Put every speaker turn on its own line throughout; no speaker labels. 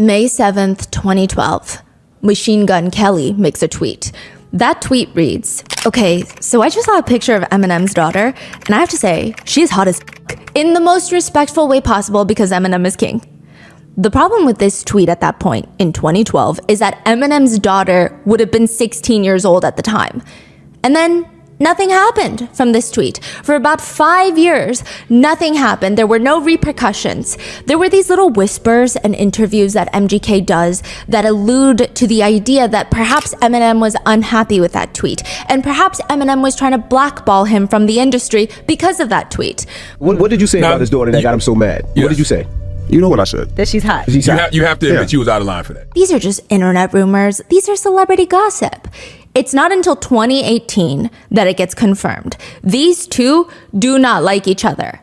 May 7th, 2012. Machine Gun Kelly makes a tweet. That tweet reads, okay, so I just saw a picture of Eminem's daughter, and I have to say, she's hot as f***, in the most respectful way possible because Eminem is king. The problem with this tweet at that point, in 2012, is that Eminem's daughter would have been 16 years old at the time. And then nothing happened from this tweet. For about 5 years, nothing happened. There were no repercussions. There were these little whispers and interviews that MGK does that allude to the idea that perhaps Eminem was unhappy with that tweet. And perhaps Eminem was trying to blackball him from the industry because of that tweet.
What did you say about his daughter that got him so mad?
Yes.
What did you say?
You know what I said.
That she's hot.
You have to admit you was out of line for that.
These are just internet rumors. These are celebrity gossip. It's not until 2018 that it gets confirmed. These two do not like each other.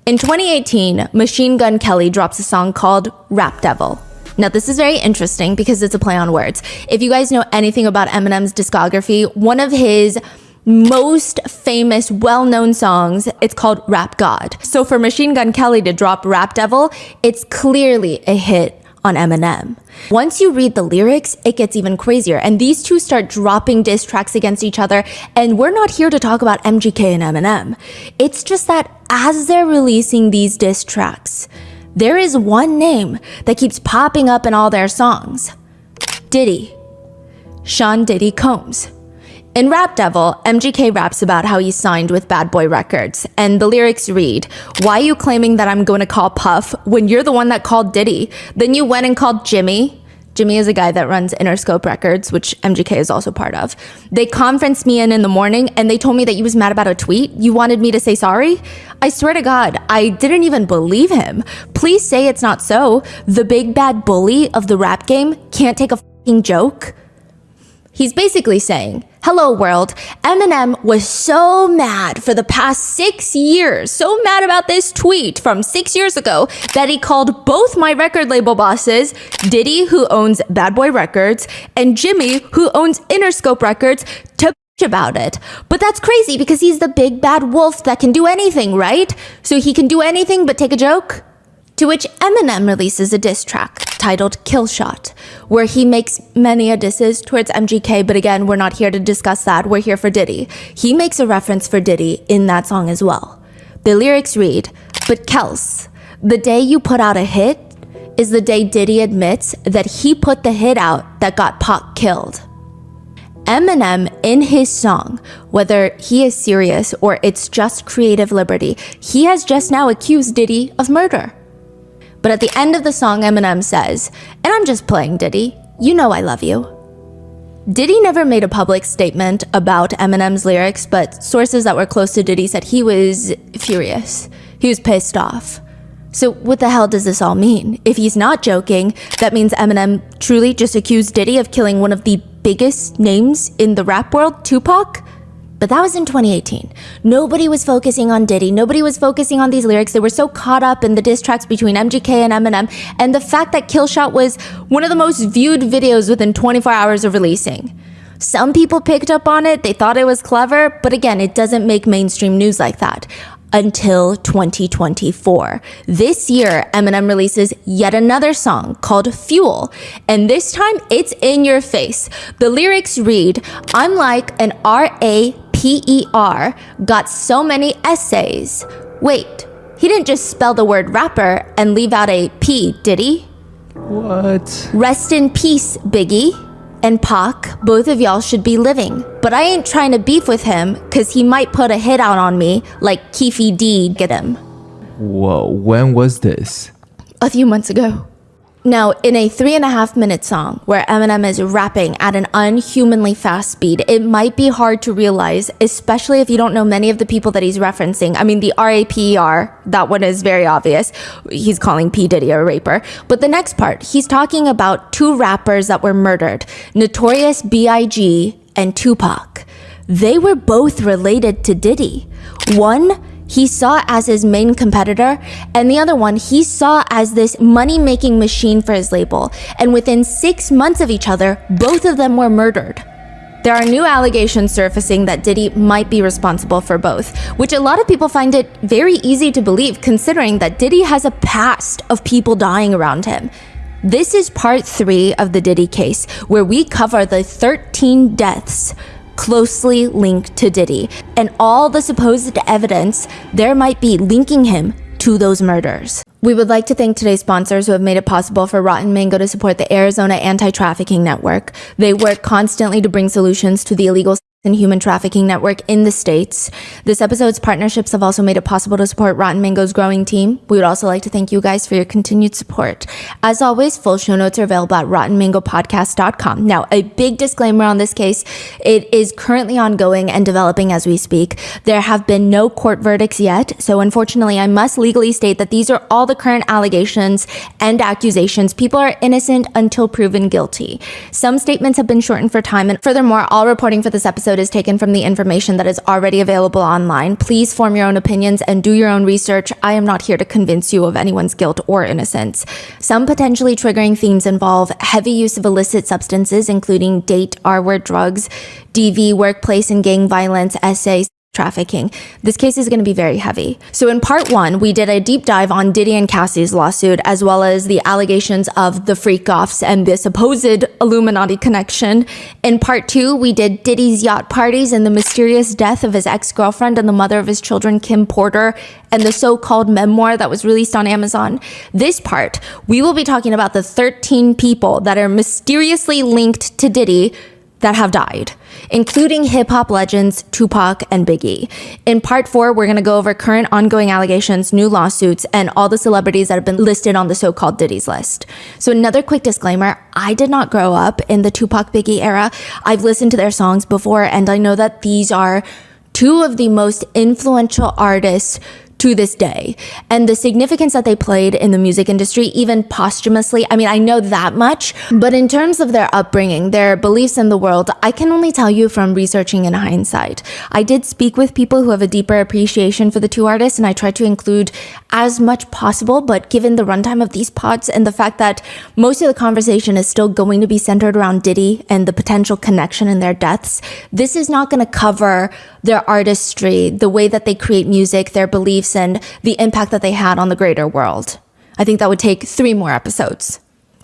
In 2018, Machine Gun Kelly drops a song called Rap Devil. Now, this is very interesting because it's a play on words. If you guys know anything about Eminem's discography, one of his most famous, well-known songs, it's called Rap God. So for Machine Gun Kelly to drop Rap Devil, it's clearly a hit on Eminem. Once you read the lyrics, it gets even crazier. And these two start dropping diss tracks against each other. And we're not here to talk about MGK and Eminem. It's just that as they're releasing these diss tracks, there is one name that keeps popping up in all their songs. Diddy. Sean Diddy Combs. In Rap Devil, MGK raps about how he signed with Bad Boy Records, and the lyrics read, "Why are you claiming that I'm going to call Puff when you're the one that called Diddy? Then you went and called Jimmy." Jimmy is a guy that runs Interscope Records, which MGK is also part of. "They conferenced me in the morning, and they told me that you was mad about a tweet. You wanted me to say sorry? I swear to God, I didn't even believe him. Please say it's not so. The big bad bully of the rap game can't take a fucking joke." He's basically saying, hello world, Eminem was so mad for the past 6 years, so mad about this tweet from 6 years ago that he called both my record label bosses, Diddy, who owns Bad Boy Records, and Jimmy, who owns Interscope Records, to bitch about it. But that's crazy because he's the big bad wolf that can do anything, right? So he can do anything but take a joke? To which Eminem releases a diss track titled Kill Shot, where he makes many disses towards MGK, but again, we're not here to discuss that. We're here for Diddy. He makes a reference for Diddy in that song as well. The lyrics read, "But Kels, the day you put out a hit is the day Diddy admits that he put the hit out that got Pac killed." Eminem, in his song, whether he is serious or it's just creative liberty, he has just now accused Diddy of murder. But at the end of the song, Eminem says, "And I'm just playing, Diddy. You know I love you." Diddy never made a public statement about Eminem's lyrics, but sources that were close to Diddy said he was furious. He was pissed off. So what the hell does this all mean? If he's not joking, that means Eminem truly just accused Diddy of killing one of the biggest names in the rap world, Tupac? But that was in 2018. Nobody was focusing on Diddy. Nobody was focusing on these lyrics. They were so caught up in the diss tracks between MGK and Eminem, and the fact that Kill Shot was one of the most viewed videos within 24 hours of releasing. Some people picked up on it. They thought it was clever, but again, it doesn't make mainstream news like that. Until 2024. This year, Eminem releases yet another song called Fuel, and this time it's in your face. The lyrics read, "I'm like an RAPER, got so many essays." Wait, he didn't just spell the word rapper and leave out a P, did he?
What?
Rest in peace, Biggie. And Pac, both of y'all should be living. But I ain't trying to beef with him, cause he might put a hit out on me like Keefy D get him.
Whoa, when was this?
A few months ago. Now, in a 3.5-minute song where Eminem is rapping at an unhumanly fast speed, it might be hard to realize, especially if you don't know many of the people that he's referencing. I mean, the RAPER, that one is very obvious. He's calling P. Diddy a raper. But the next part, he's talking about two rappers that were murdered, Notorious B.I.G. and Tupac. They were both related to Diddy. One he saw as his main competitor, and the other one he saw as this money-making machine for his label. And within 6 months of each other, both of them were murdered. There are new allegations surfacing that Diddy might be responsible for both, which a lot of people find it very easy to believe considering that Diddy has a past of people dying around him. This is part 3 of the Diddy case, where we cover the 13 deaths closely linked to Diddy and all the supposed evidence there might be linking him to those murders. We would like to thank today's sponsors who have made it possible for Rotten Mango to support the Arizona Anti-Trafficking Network. They work constantly to bring solutions to the illegal and human trafficking network in the States. This episode's partnerships have also made it possible to support Rotten Mango's growing team. We would also like to thank you guys for your continued support. As always, full show notes are available at rottenmangopodcast.com. Now, a big disclaimer on this case, it is currently ongoing and developing as we speak. There have been no court verdicts yet, so unfortunately, I must legally state that these are all the current allegations and accusations. People are innocent until proven guilty. Some statements have been shortened for time, and furthermore, all reporting for this episode is taken from the information that is already available online. Please form your own opinions and do your own research. I am not here to convince you of anyone's guilt or innocence. Some potentially triggering themes involve heavy use of illicit substances, including date, R-word drugs, DV, workplace and gang violence, essays, trafficking. This case is going to be very heavy. So in part 1, we did a deep dive on Diddy and Cassie's lawsuit, as well as the allegations of the freak-offs and the supposed Illuminati connection. In part 2, we did Diddy's yacht parties and the mysterious death of his ex-girlfriend and the mother of his children, Kim Porter, and the so-called memoir that was released on Amazon. This part, we will be talking about the 13 people that are mysteriously linked to Diddy that have died, including hip-hop legends Tupac and Biggie. In part 4, we're gonna go over current ongoing allegations, new lawsuits, and all the celebrities that have been listed on the so-called Diddy's list. So another quick disclaimer, I did not grow up in the Tupac Biggie era. I've listened to their songs before, and I know that these are two of the most influential artists to this day, and the significance that they played in the music industry, even posthumously. I mean, I know that much, but in terms of their upbringing, their beliefs in the world, I can only tell you from researching in hindsight. I did speak with people who have a deeper appreciation for the two artists, and I tried to include as much possible, but given the runtime of these pods and the fact that most of the conversation is still going to be centered around Diddy and the potential connection in their deaths, this is not going to cover their artistry, the way that they create music, their beliefs, and the impact that they had on the greater world. I think that would take 3 more episodes.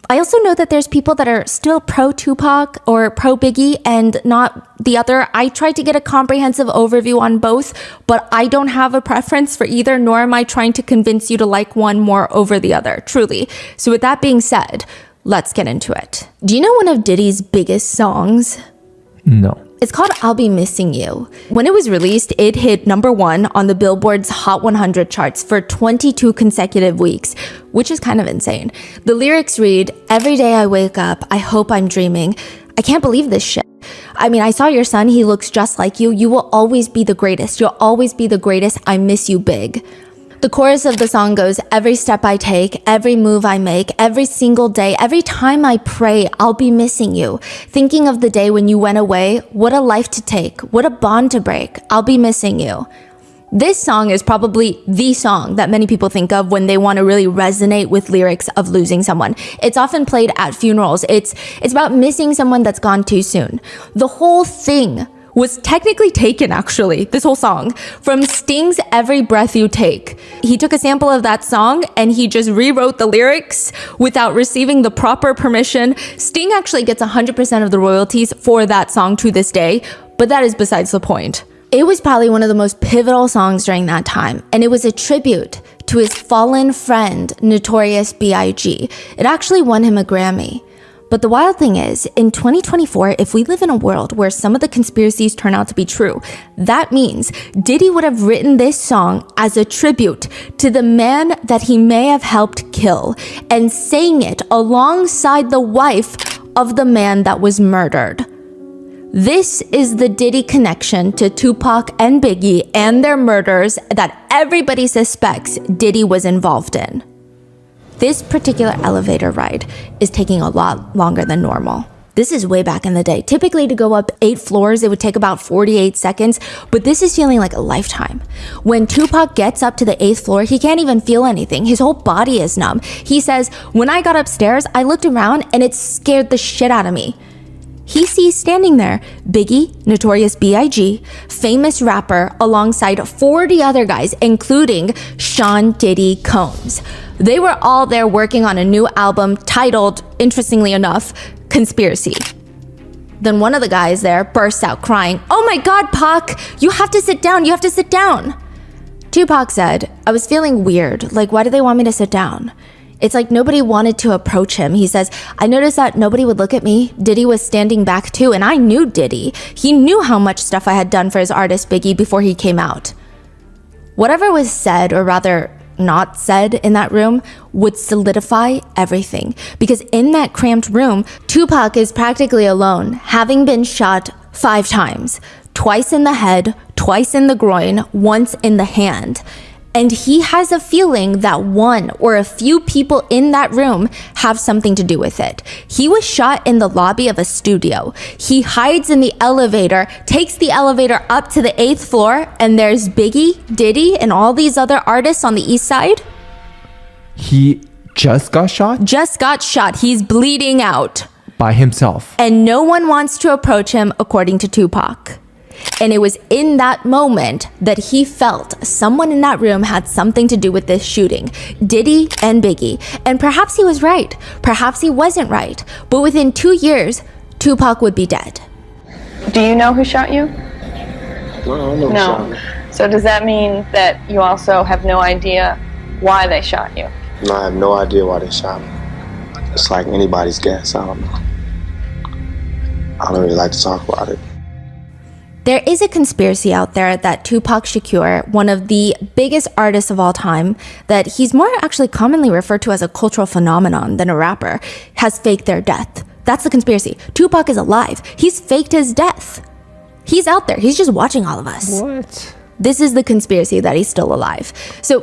I also know that there's people that are still pro Tupac or pro Biggie and not the other. I tried to get a comprehensive overview on both, but I don't have a preference for either, nor am I trying to convince you to like one more over the other, truly. So with that being said, let's get into it. Do you know one of Diddy's biggest songs?
No.
It's called I'll Be Missing You. When it was released, it hit #1 on the Billboard's Hot 100 charts for 22 consecutive weeks, which is kind of insane. The lyrics read, "Every day I wake up, I hope I'm dreaming. I can't believe this shit. I mean, I saw your son, he looks just like you. You will always be the greatest. You'll always be the greatest. I miss you big." The chorus of the song goes, "Every step I take, every move I make, every single day, every time I pray, I'll be missing you. Thinking of the day when you went away, what a life to take, what a bond to break, I'll be missing you." This song is probably the song that many people think of when they want to really resonate with lyrics of losing someone. It's often played at funerals. It's about missing someone that's gone too soon. The whole thing was technically taken, actually, this whole song, from Sting's Every Breath You Take. He took a sample of that song and he just rewrote the lyrics without receiving the proper permission. Sting actually gets 100% of the royalties for that song to this day, but that is besides the point. It was probably one of the most pivotal songs during that time, and it was a tribute to his fallen friend, Notorious B.I.G. It actually won him a Grammy. But the wild thing is, in 2024, if we live in a world where some of the conspiracies turn out to be true, that means Diddy would have written this song as a tribute to the man that he may have helped kill and sang it alongside the wife of the man that was murdered. This is the Diddy connection to Tupac and Biggie and their murders that everybody suspects Diddy was involved in. This particular elevator ride is taking a lot longer than normal. This is way back in the day. Typically to go up 8 floors, it would take about 48 seconds, but this is feeling like a lifetime. When Tupac gets up to the 8th floor, he can't even feel anything. His whole body is numb. He says, "When I got upstairs, I looked around and it scared the shit out of me." he sees standing there Biggie, Notorious B.I.G., famous rapper, alongside 40 other guys, including Sean Diddy Combs. They were all there working on a new album titled, interestingly enough, Conspiracy. Then one of the guys there bursts out crying, "Oh my God, Pac, you have to sit down, you have to sit down." Tupac said, "I was feeling weird, like why do they want me to sit down?" It's like nobody wanted to approach him. He says, "I noticed that nobody would look at me. Diddy was standing back too, and I knew Diddy. He knew how much stuff I had done for his artist Biggie before he came out." Whatever was said, or rather not said in that room, would solidify everything. Because in that cramped room, Tupac is practically alone, having been shot 5 times. Twice in the head, twice in the groin, once in the hand. And he has a feeling that one or a few people in that room have something to do with it. He was shot in the lobby of a studio. He hides in the elevator, takes the elevator up to the 8th floor, and there's Biggie, Diddy, and all these other artists on the east side.
He just got shot?
Just got shot. He's bleeding out.
By himself.
And no one wants to approach him, according to Tupac. And it was in that moment that he felt someone in that room had something to do with this shooting, Diddy and Biggie. And perhaps he was right, perhaps he wasn't right, but within 2 years, Tupac would be dead.
Do you know who shot you?
No, I don't know who shot me.
So does that mean that you also have no idea why they shot you?
No, I have no idea why they shot me. It's like anybody's guess, I don't know. I don't really like to talk about it.
There is a conspiracy out there that Tupac Shakur, one of the biggest artists of all time, that he's more actually commonly referred to as a cultural phenomenon than a rapper, has faked their death. That's the conspiracy. Tupac is alive. He's faked his death. He's out there. He's just watching all of us.
What?
This is the conspiracy that he's still alive. So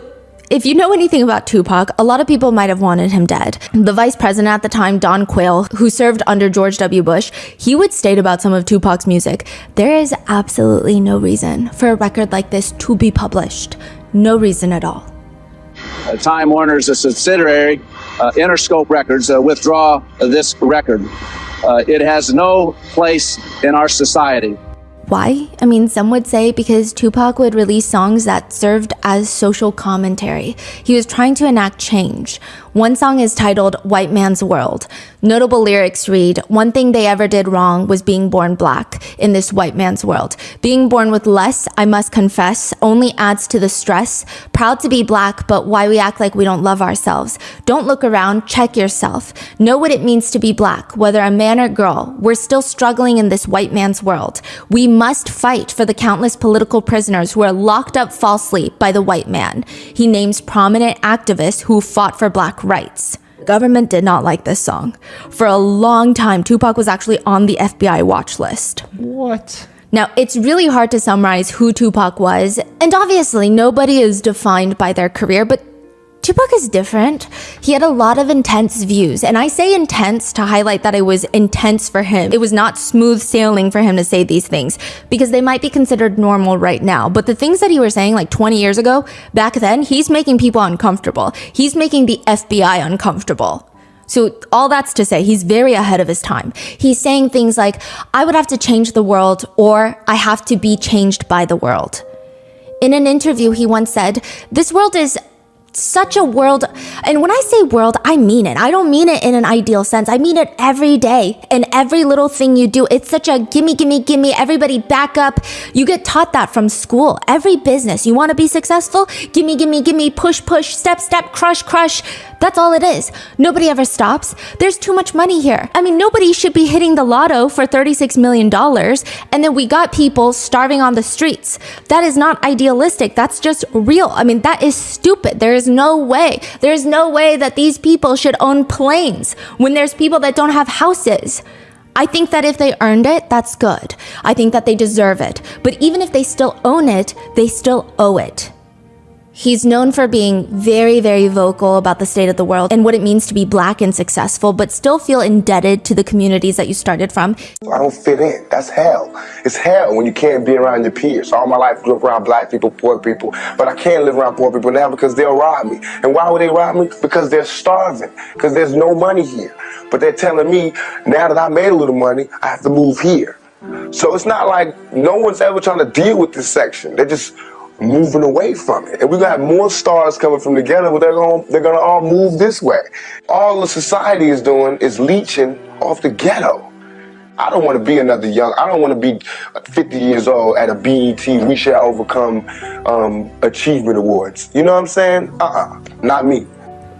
if you know anything about Tupac, a lot of people might have wanted him dead. The vice president at the time, Don Quayle, who served under George W. Bush, he would state about some of Tupac's music, "There is absolutely no reason for a record like this to be published. No reason at all."
Time Warner's a subsidiary, Interscope Records, withdraw this record. It has no place in our society.
Why? I mean, some would say because Tupac would release songs that served as social commentary. He was trying to enact change. One song is titled White Man's World. Notable lyrics read, "One thing they ever did wrong was being born black in this white man's world. Being born with less, I must confess, only adds to the stress. Proud to be black, but why we act like we don't love ourselves. Don't look around, check yourself. Know what it means to be black, whether a man or girl. We're still struggling in this white man's world. We must fight for the countless political prisoners who are locked up falsely by the white man." He names prominent activists who fought for black rights. The government did not like this song. For a long time, Tupac was actually on the FBI watch list.
What?
Now, it's really hard to summarize who Tupac was, and obviously nobody is defined by their career, but Tupac is different. He had a lot of intense views, and I say intense to highlight that it was intense for him. It was not smooth sailing for him to say these things, because they might be considered normal right now. But the things that he was saying like 20 years ago, back then, he's making people uncomfortable. He's making the FBI uncomfortable. So all that's to say, he's very ahead of his time. He's saying things like, "I would have to change the world," or "I have to be changed by the world." In an interview, he once said, "This world is such a world," and when I say world, I mean it. I don't mean it in an ideal sense. I mean it every day and every little thing you do. It's such a gimme, gimme, gimme, everybody back up. You get taught that from school. Every business, you want to be successful? Gimme, gimme, gimme, push, push, step, step, crush, crush. That's all it is. Nobody ever stops. There's too much money here. I mean, nobody should be hitting the lotto for $36 million, and then we got people starving on the streets. That is not idealistic. That's just real. I mean, that is stupid. There is no way. There's no way that these people should own planes when there's people that don't have houses. I think that if they earned it, that's good. I think that they deserve it. But even if they still own it, they still owe it. He's known for being very, very vocal about the state of the world and what it means to be black and successful, but still feel indebted to the communities that you started from.
I don't fit in. That's hell. It's hell when you can't be around your peers. All my life I grew up around black people, poor people, but I can't live around poor people now because they'll rob me. And why would they rob me? Because they're starving, because there's no money here. But they're telling me, now that I made a little money, I have to move here. So it's not like no one's ever trying to deal with this section. They're just moving away from it. And we got more stars coming from the ghetto, but they're gonna all move this way. All the society is doing is leeching off the ghetto. I don't want to be another I don't want to be 50 years old at a BET We Shall Overcome Achievement Awards. You know what I'm saying? Not me.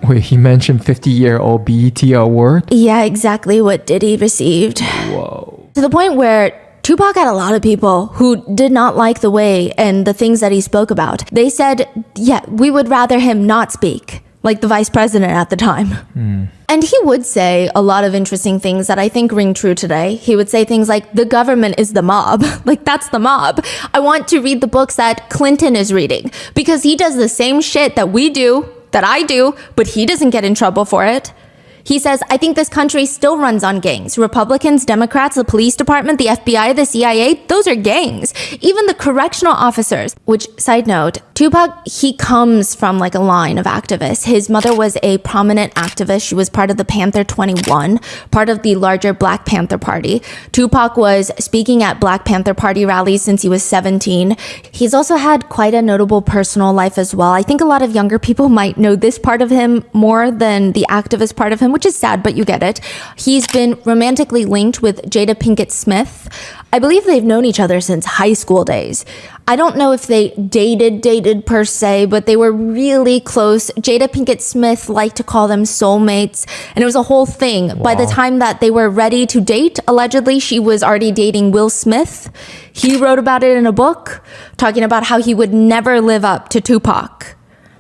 Wait, he mentioned 50-year-old BET award?
Yeah, exactly what Diddy received.
Whoa.
To the point where Tupac had a lot of people who did not like the way and the things that he spoke about. They said, yeah, we would rather him not speak, like the vice president at the time. And he would say a lot of interesting things that I think ring true today. He would say things like, the government is the mob. Like, that's the mob. I want to read the books that Clinton is reading because he does the same shit that we do, that I do, but he doesn't get in trouble for it. He says, I think this country still runs on gangs. Republicans, Democrats, the police department, the FBI, the CIA, those are gangs. Even the correctional officers, which, side note, Tupac, he comes from like a line of activists. His mother was a prominent activist. She was part of the Panther 21, part of the larger Black Panther Party. Tupac was speaking at Black Panther Party rallies since he was 17. He's also had quite a notable personal life as well. I think a lot of younger people might know this part of him more than the activist part of him, which is sad, but you get it. He's been romantically linked with Jada Pinkett Smith. I believe they've known each other since high school days. I don't know if they dated per se, but they were really close. Jada Pinkett Smith liked to call them soulmates, and it was a whole thing. Wow. By the time that they were ready to date, allegedly, she was already dating Will Smith. He wrote about it in a book, talking about how he would never live up to Tupac.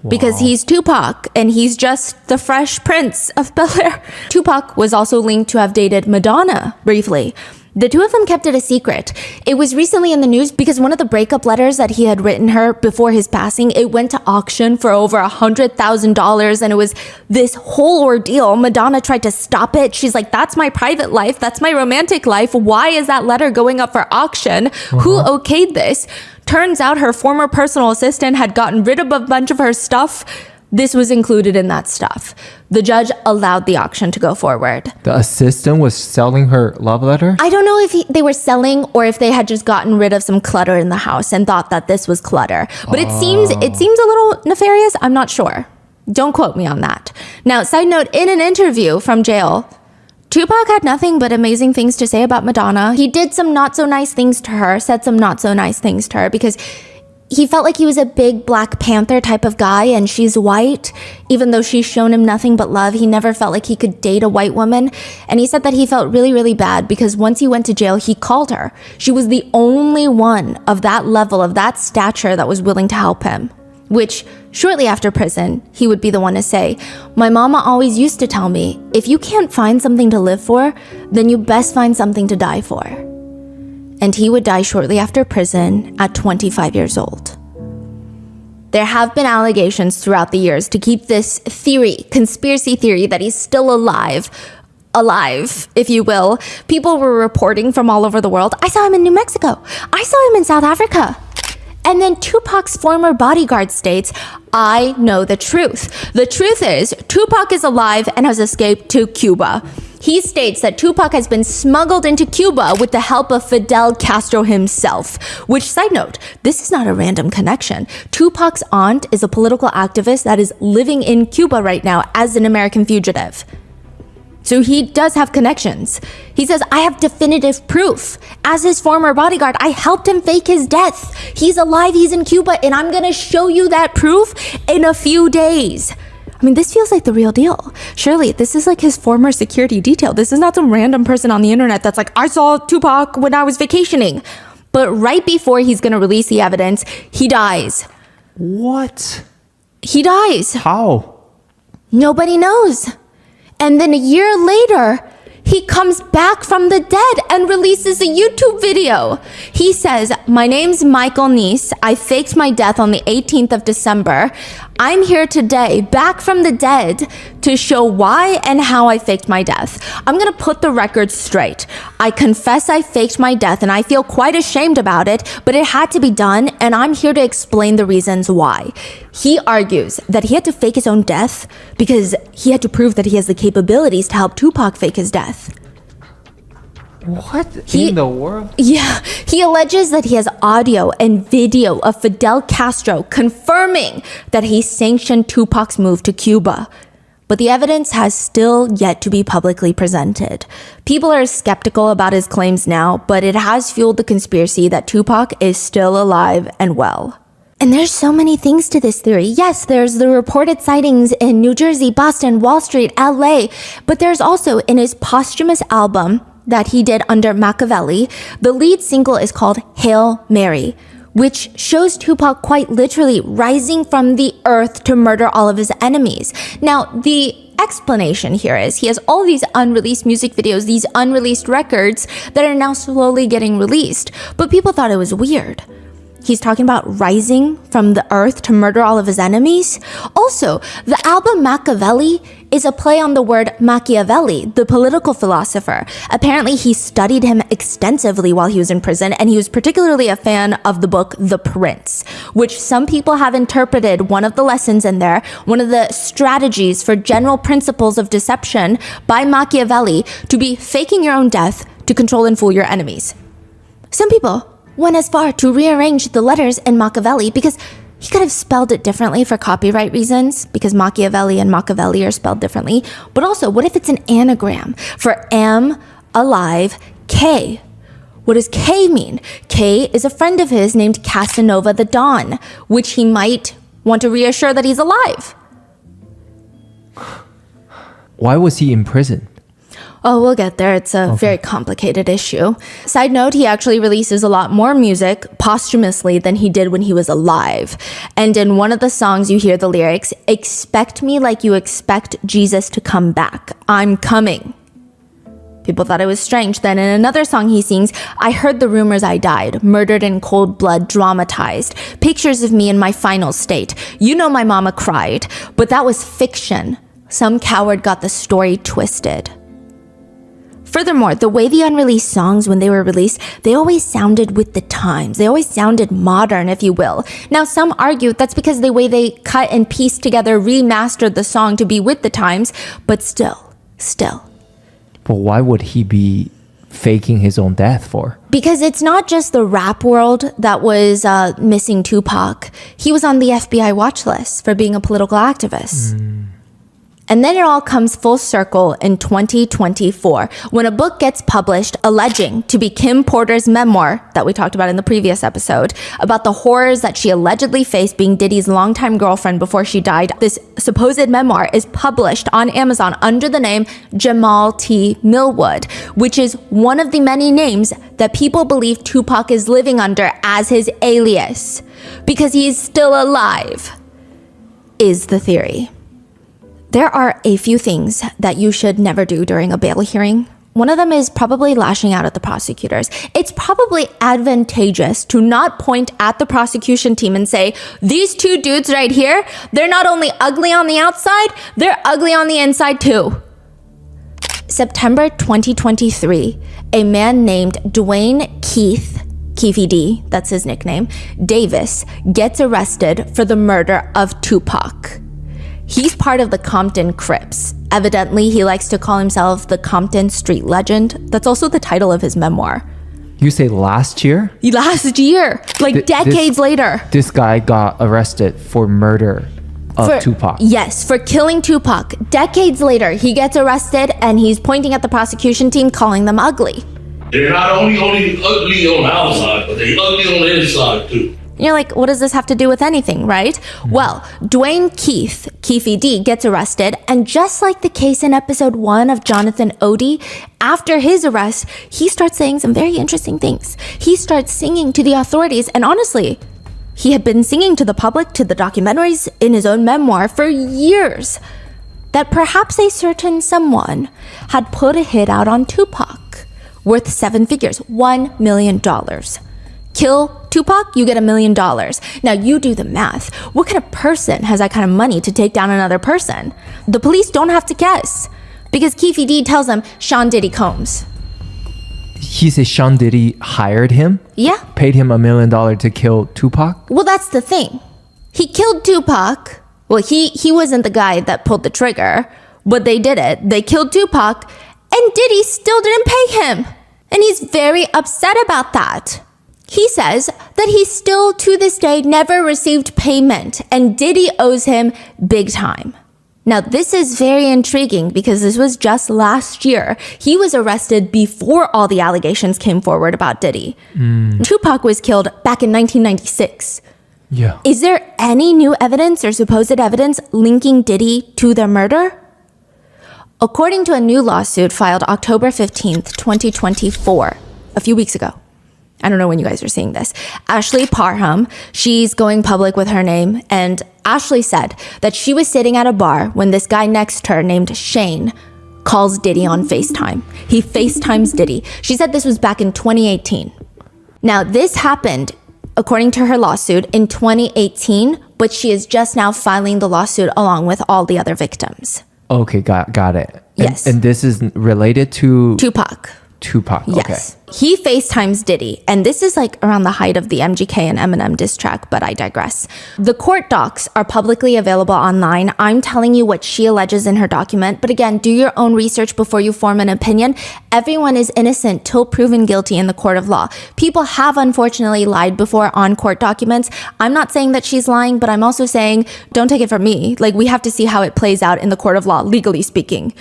Because he's Tupac and he's just the Fresh Prince of Bel-Air. Tupac was also linked to have dated Madonna briefly. The two of them kept it a secret. It was recently in the news because one of the breakup letters that he had written her before his passing, it went to auction for over $100,000 and it was this whole ordeal. Madonna tried to stop it. She's like, that's my private life. That's my romantic life. Why is that letter going up for auction? Who okayed this? Turns out her former personal assistant had gotten rid of a bunch of her stuff. This was included in that stuff. The judge allowed the auction to go forward.
The assistant was selling her love letter?
I don't know if they were selling or if they had just gotten rid of some clutter in the house and thought that this was clutter. But it seems a little nefarious. I'm not sure. Don't quote me on that. Now, side note, in an interview from jail, Tupac had nothing but amazing things to say about Madonna. He did some not so nice things to her, said some not so nice things to her because he felt like he was a big Black Panther type of guy and she's white. Even though she's shown him nothing but love, he never felt like he could date a white woman. And he said that he felt really, really bad because once he went to jail, he called her. She was the only one of that level, of that stature that was willing to help him. Which, shortly after prison, he would be the one to say, my mama always used to tell me, if you can't find something to live for, then you best find something to die for. And he would die shortly after prison at 25 years old. There have been allegations throughout the years to keep this theory, conspiracy theory, that he's still alive, if you will. People were reporting from all over the world. I saw him in New Mexico. I saw him in South Africa. And then Tupac's former bodyguard states, I know the truth. The truth is, Tupac is alive and has escaped to Cuba. He states that Tupac has been smuggled into Cuba with the help of Fidel Castro himself. Which, side note, this is not a random connection. Tupac's aunt is a political activist that is living in Cuba right now as an American fugitive. So he does have connections. He says, I have definitive proof. As his former bodyguard, I helped him fake his death. He's alive, he's in Cuba, and I'm gonna show you that proof in a few days. I mean, this feels like the real deal. Surely, this is like his former security detail. This is not some random person on the internet that's like, I saw Tupac when I was vacationing. But right before he's gonna release the evidence, he dies.
What?
He dies.
How?
Nobody knows. And then a year later, he he comes back from the dead and releases a YouTube video. He says, "My name's Michael Neese. I faked my death on the 18th of December. I'm here today, back from the dead, to show why and how I faked my death. I'm gonna put the record straight. I confess I faked my death and I feel quite ashamed about it, but it had to be done, and I'm here to explain the reasons why." He argues that he had to fake his own death because he had to prove that he has the capabilities to help Tupac fake his death.
What in the world?
Yeah, he alleges that he has audio and video of Fidel Castro confirming that he sanctioned Tupac's move to Cuba. But the evidence has still yet to be publicly presented. People are skeptical about his claims now, but it has fueled the conspiracy that Tupac is still alive and well. And there's so many things to this theory. Yes, there's the reported sightings in New Jersey, Boston, Wall Street, LA, but there's also in his posthumous album that he did under Machiavelli, the lead single is called Hail Mary, which shows Tupac quite literally rising from the earth to murder all of his enemies. Now, the explanation here is he has all these unreleased music videos, these unreleased records that are now slowly getting released, but people thought it was weird. He's talking about rising from the earth to murder all of his enemies. Also, the album Machiavelli is a play on the word Machiavelli, the political philosopher. Apparently, he studied him extensively while he was in prison, and he was particularly a fan of the book The Prince, which some people have interpreted one of the lessons in there, one of the strategies for general principles of deception by Machiavelli to be faking your own death to control and fool your enemies. Some people went as far to rearrange the letters in Machiavelli because he could have spelled it differently for copyright reasons, because Machiavelli and Machiavelli are spelled differently. But also, what if it's an anagram for am, alive, K? What does K mean? K is a friend of his named Casanova the Don, which he might want to reassure that he's alive.
Why was he in prison?
Oh, we'll get there. It's a very complicated issue. Side note, he actually releases a lot more music posthumously than he did when he was alive. And in one of the songs, you hear the lyrics, "Expect me like you expect Jesus to come back. I'm coming." People thought it was strange. Then in another song he sings, "I heard the rumors I died, murdered in cold blood, dramatized. Pictures of me in my final state. You know my mama cried, but that was fiction. Some coward got the story twisted." Furthermore, the way the unreleased songs, when they were released, they always sounded with the times. They always sounded modern, if you will. Now, some argue that's because the way they cut and pieced together, remastered the song to be with the times, but still.
But why would he be faking his own death for?
Because it's not just the rap world that was missing Tupac. He was on the FBI watch list for being a political activist. And then it all comes full circle in 2024 when a book gets published alleging to be Kim Porter's memoir that we talked about in the previous episode about the horrors that she allegedly faced being Diddy's longtime girlfriend before she died. This supposed memoir is published on Amazon under the name Jamal T. Millwood, which is one of the many names that people believe Tupac is living under as his alias because he is still alive, is the theory. There are a few things that you should never do during a bail hearing. One of them is probably lashing out at the prosecutors. It's probably advantageous to not point at the prosecution team and say, these two dudes right here, they're not only ugly on the outside, they're ugly on the inside too. September 2023, a man named Dwayne Keefe D, that's his nickname, Davis, gets arrested for the murder of Tupac. He's part of the Compton Crips. Evidently, he likes to call himself the Compton Street Legend. That's also the title of his memoir.
You say last year?
Last year, like decades later.
This guy got arrested for murder of Tupac.
Yes, for killing Tupac. Decades later, he gets arrested and he's pointing at the prosecution team, calling them ugly.
They're not only ugly on the outside, but they're ugly on the inside too.
You're like, what does this have to do with anything, right? Well, Dwayne Keefe D, gets arrested, and just like the case in episode 1 of Jonathan Odie, after his arrest, he starts saying some very interesting things. He starts singing to the authorities, and honestly, he had been singing to the public, to the documentaries, in his own memoir for years. that perhaps a certain someone had put a hit out on Tupac worth 7 figures, $1 million. Kill Tupac, you get $1 million. Now you do the math. What kind of person has that kind of money to take down another person? The police don't have to guess because Keefe D tells them Sean Diddy Combs.
He says Sean Diddy hired him?
Yeah.
Paid him $1 million to kill Tupac?
Well, that's the thing. He killed Tupac. Well, he wasn't the guy that pulled the trigger, but they did it. They killed Tupac, and Diddy still didn't pay him. And he's very upset about that. He says that he still, to this day, never received payment, and Diddy owes him big time. Now, this is very intriguing because this was just last year. He was arrested before all the allegations came forward about Diddy. Tupac was killed back in 1996.
Yeah.
Is there any new evidence or supposed evidence linking Diddy to the murder? According to a new lawsuit filed October 15th, 2024, a few weeks ago. I don't know when you guys are seeing this. Ashley Parham, she's going public with her name, and Ashley said that she was sitting at a bar when this guy next to her named Shane calls Diddy on FaceTime. He FaceTimes Diddy. She said this was back in 2018. Now, this happened, according to her lawsuit, in 2018, but she is just now filing the lawsuit along with all the other victims.
Okay, got it.
Yes.
And this is related to
Tupac.
Tupac.
Yes. He FaceTimes Diddy, and this is like around the height of the MGK and Eminem diss track, but I digress. The court docs are publicly available online. I'm telling you what she alleges in her document, but again, do your own research before you form an opinion. Everyone is innocent till proven guilty in the court of law. People have unfortunately lied before on court documents. I'm not saying that she's lying, but I'm also saying don't take it from me. Like, we have to see how it plays out in the court of law, legally speaking.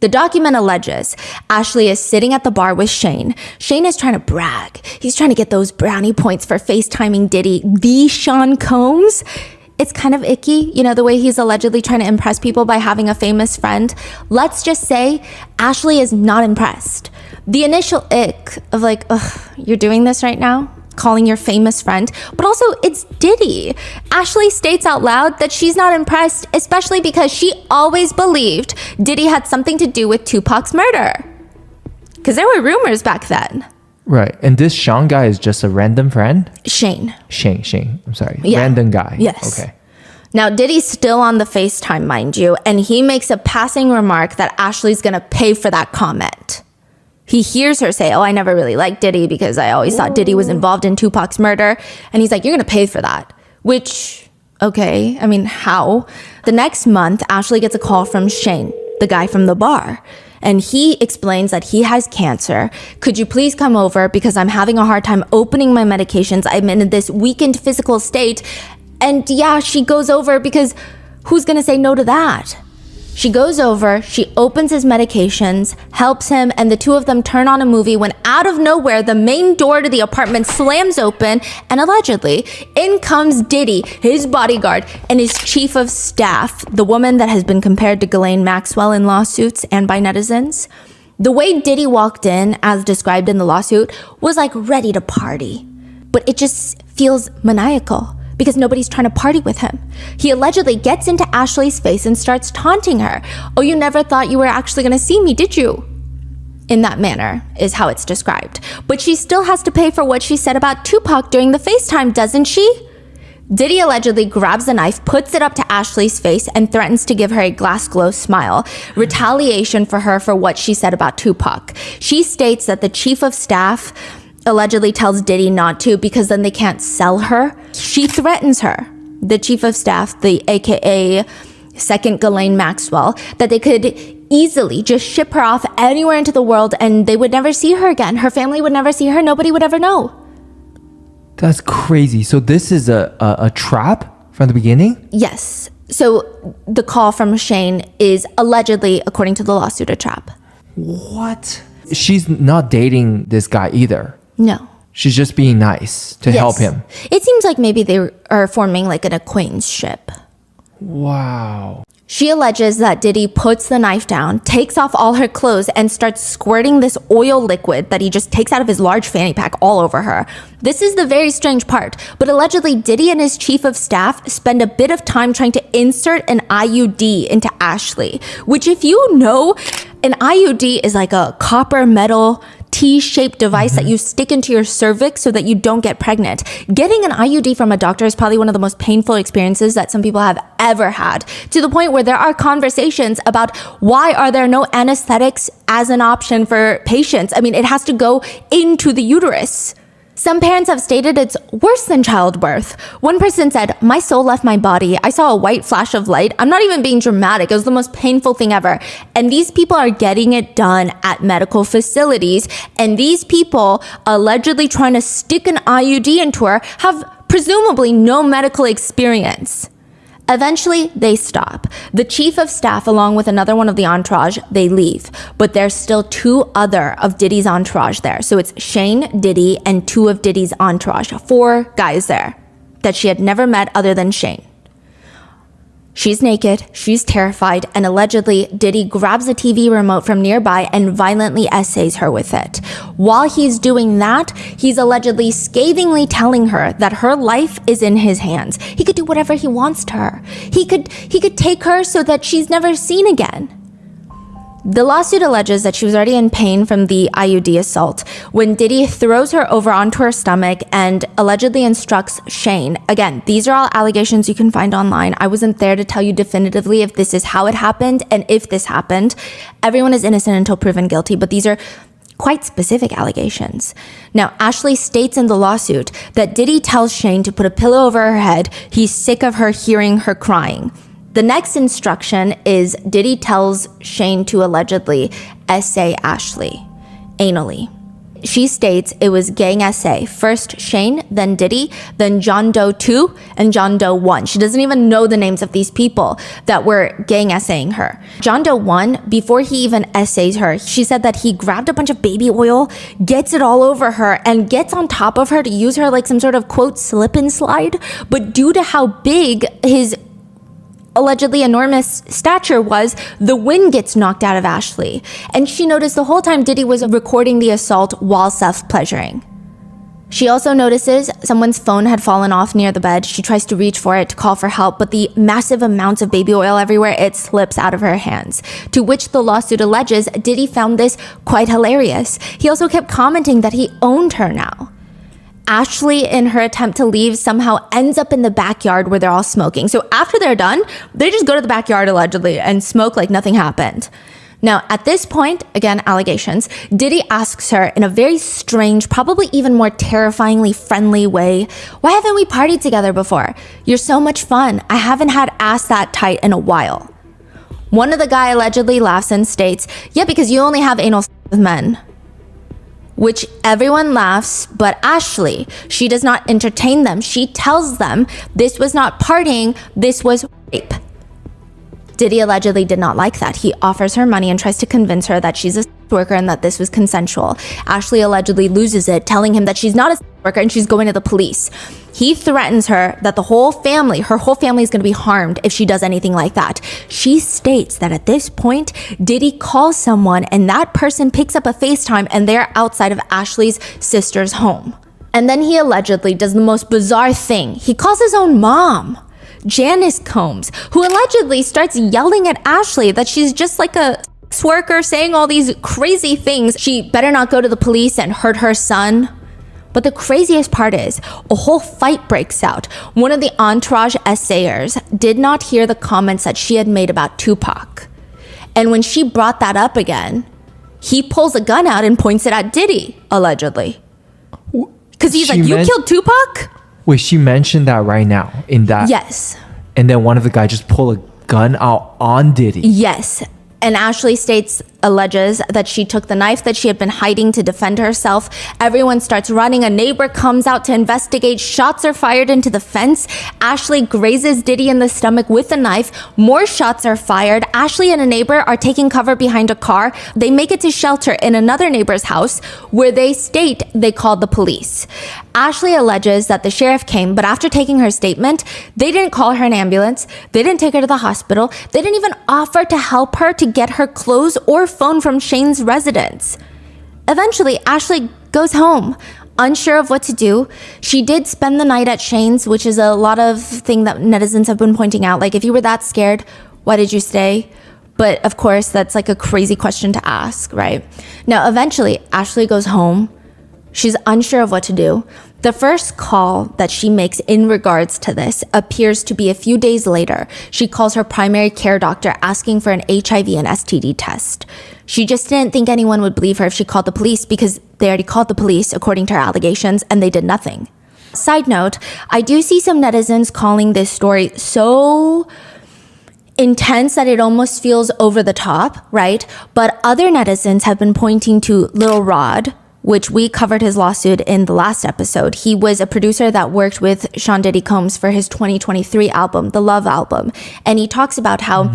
The document alleges Ashley is sitting at the bar with Shane. Shane is trying to brag. He's trying to get those brownie points for FaceTiming Diddy, the Sean Combs. It's kind of icky, you know, the way he's allegedly trying to impress people by having a famous friend. Let's just say Ashley is not impressed. The initial ick of like, ugh, you're doing this right now? Calling your famous friend, but also it's Diddy. Ashley states out loud that she's not impressed, especially because she always believed Diddy had something to do with Tupac's murder. Because there were rumors back then.
Right. And this Sean guy is just a random friend?
Shane.
I'm sorry.
Yeah.
Random guy.
Yes.
Okay.
Now, Diddy's still on the FaceTime, mind you, and he makes a passing remark that Ashley's gonna pay for that comment. He hears her say, oh, I never really liked Diddy because I always thought Diddy was involved in Tupac's murder. And he's like, you're going to pay for that. Which, okay, I mean, how? The next month, Ashley gets a call from Shane, the guy from the bar. And he explains that he has cancer. Could you please come over because I'm having a hard time opening my medications. I'm in this weakened physical state. And yeah, she goes over because who's going to say no to that? She goes over, she opens his medications, helps him, and the two of them turn on a movie when out of nowhere, the main door to the apartment slams open, and allegedly, in comes Diddy, his bodyguard, and his chief of staff, the woman that has been compared to Ghislaine Maxwell in lawsuits and by netizens. The way Diddy walked in, as described in the lawsuit, was like ready to party. But it just feels maniacal. Because nobody's trying to party with him. He allegedly gets into Ashley's face and starts taunting her. Oh, you never thought you were actually going to see me, did you? In that manner is how it's described. But she still has to pay for what she said about Tupac during the FaceTime, doesn't she? Diddy allegedly grabs a knife, puts it up to Ashley's face, and threatens to give her a glass glow smile. Retaliation for her for what she said about Tupac. She states that the chief of staff allegedly tells Diddy not to because then they can't sell her. She threatens her, the chief of staff, the AKA second Ghislaine Maxwell, that they could easily just ship her off anywhere into the world and they would never see her again. Her family would never see her. Nobody would ever know.
That's crazy. So this is a trap from the beginning?
Yes. So the call from Shane is allegedly, according to the lawsuit, a trap.
What? She's not dating this guy either.
No.
She's just being nice to help him.
It seems like maybe they are forming like an acquaintanceship.
Wow.
She alleges that Diddy puts the knife down, takes off all her clothes, and starts squirting this oil liquid that he just takes out of his large fanny pack all over her. This is the very strange part, but allegedly Diddy and his chief of staff spend a bit of time trying to insert an IUD into Ashley, which, if you know, an IUD is like a copper metal T-shaped device that you stick into your cervix so that you don't get pregnant. Getting an IUD from a doctor is probably one of the most painful experiences that some people have ever had, to the point where there are conversations about why are there no anesthetics as an option for patients. I mean, it has to go into the uterus. Some parents have stated it's worse than childbirth. One person said, "My soul left my body. I saw a white flash of light." I'm not even being dramatic. It was the most painful thing ever. And these people are getting it done at medical facilities. And these people allegedly trying to stick an IUD into her have presumably no medical experience. Eventually, they stop. The chief of staff, along with another one of the entourage, they leave. But there's still two other of Diddy's entourage there. So it's Shane, Diddy, and two of Diddy's entourage. 4 guys there that she had never met other than Shane. She's naked, she's terrified, and allegedly Diddy grabs a TV remote from nearby and violently essays her with it. While he's doing that, he's allegedly scathingly telling her that her life is in his hands. He could do whatever he wants to her. He could take her so that she's never seen again. The lawsuit alleges that she was already in pain from the IUD assault when Diddy throws her over onto her stomach and allegedly instructs Shane. Again, these are all allegations you can find online. I wasn't there to tell you definitively if this is how it happened and if this happened. Everyone is innocent until proven guilty, but these are quite specific allegations. Now, Ashley states in the lawsuit that Diddy tells Shane to put a pillow over her head. He's sick of her hearing her crying. The next instruction is Diddy tells Shane to allegedly essay Ashley anally. She states it was gang essay. First Shane, then Diddy, then John Doe 2, and John Doe 1. She doesn't even know the names of these people that were gang essaying her. John Doe 1, before he even essays her, she said that he grabbed a bunch of baby oil, gets it all over her, and gets on top of her to use her like some sort of, quote, slip and slide. But due to how big his allegedly enormous stature was, the wind gets knocked out of Ashley. And she noticed the whole time Diddy was recording the assault while self-pleasuring. She also notices someone's phone had fallen off near the bed. She tries to reach for it to call for help, but the massive amounts of baby oil everywhere, it slips out of her hands. To which the lawsuit alleges Diddy found this quite hilarious. He also kept commenting that he owned her now. Ashley, in her attempt to leave, somehow ends up in the backyard where they're all smoking. So after they're done, they just go to the backyard allegedly and smoke like nothing happened. Now, at this point, again, allegations, Diddy asks her in a very strange, probably even more terrifyingly friendly way, "Why haven't we partied together before? You're so much fun. I haven't had ass that tight in a while." One of the guy allegedly laughs and states, "Yeah, because you only have anal sex with men." Which everyone laughs, but Ashley, she does not entertain them. She tells them this was not partying, this was rape. Diddy allegedly did not like that. He offers her money and tries to convince her that she's a sex worker and that this was consensual. Ashley allegedly loses it, telling him that she's not a sex worker and she's going to the police. He threatens her that her whole family is going to be harmed if she does anything like that. She states that at this point, Diddy calls someone and that person picks up a FaceTime and they're outside of Ashley's sister's home. And then he allegedly does the most bizarre thing. He calls his own mom, Janice Combs, who allegedly starts yelling at Ashley that she's just like a sex worker, saying all these crazy things. She better not go to the police and hurt her son. But the craziest part is, a whole fight breaks out. One of the entourage essayers did not hear the comments that she had made about Tupac. And when she brought that up again, he pulls a gun out and points it at Diddy, allegedly. Because he's like, "You killed Tupac?"
Wait, she mentioned that right now in that?
Yes.
And then one of the guys just pulled a gun out on Diddy.
Yes. And Ashley states alleges that she took the knife that she had been hiding to defend herself. Everyone starts running. A neighbor comes out to investigate. Shots are fired into the fence. Ashley grazes Diddy in the stomach with a knife. More shots are fired. Ashley and a neighbor are taking cover behind a car. They make it to shelter in another neighbor's house where they state they called the police. Ashley alleges that the sheriff came, but after taking her statement, they didn't call her an ambulance. They didn't take her to the hospital. They didn't even offer to help her to get her clothes or phone from Shane's residence. Eventually, Ashley goes home, unsure of what to do. She did spend the night at Shane's, which is a lot of thing that netizens have been pointing out. Like, if you were that scared, why did you stay? But of course, that's like a crazy question to ask, right? Now, eventually, Ashley goes home. She's unsure of what to do. The first call that she makes in regards to this appears to be a few days later. She calls her primary care doctor asking for an HIV and STD test. She just didn't think anyone would believe her if she called the police because they already called the police according to her allegations and they did nothing. Side note, I do see some netizens calling this story so intense that it almost feels over the top, right? But other netizens have been pointing to Lil Rod, which we covered his lawsuit in the last episode. He was a producer that worked with Sean Diddy Combs for his 2023 album, the Love album. And he talks about how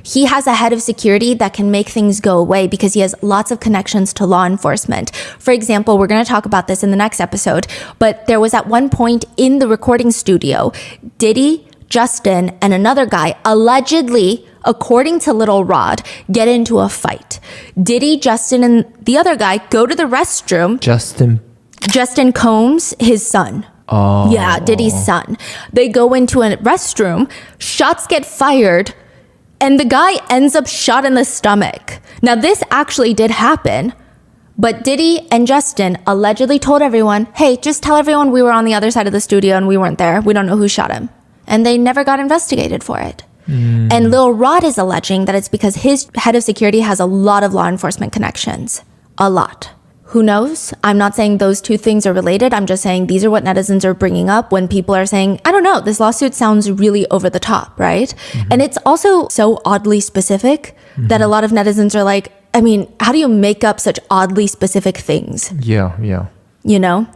he has a head of security that can make things go away because he has lots of connections to law enforcement. For example, we're going to talk about this in the next episode, but there was at one point in the recording studio, Diddy, Justin, and another guy allegedly, according to Little Rod, get into a fight. Diddy, Justin, and the other guy go to the restroom. Justin Combs, his son.
Oh.
Yeah, Diddy's son. They go into a restroom, shots get fired, and the guy ends up shot in the stomach. Now, this actually did happen, but Diddy and Justin allegedly told everyone, hey, just tell everyone we were on the other side of the studio and we weren't there. We don't know who shot him. And they never got investigated for it. And Lil Rod is alleging that it's because his head of security has a lot of law enforcement connections. A lot. Who knows? I'm not saying those two things are related. I'm just saying these are what netizens are bringing up when people are saying, I don't know, this lawsuit sounds really over the top, right? And it's also so oddly specific that a lot of netizens are like, I mean, how do you make up such oddly specific things?
Yeah.
You know?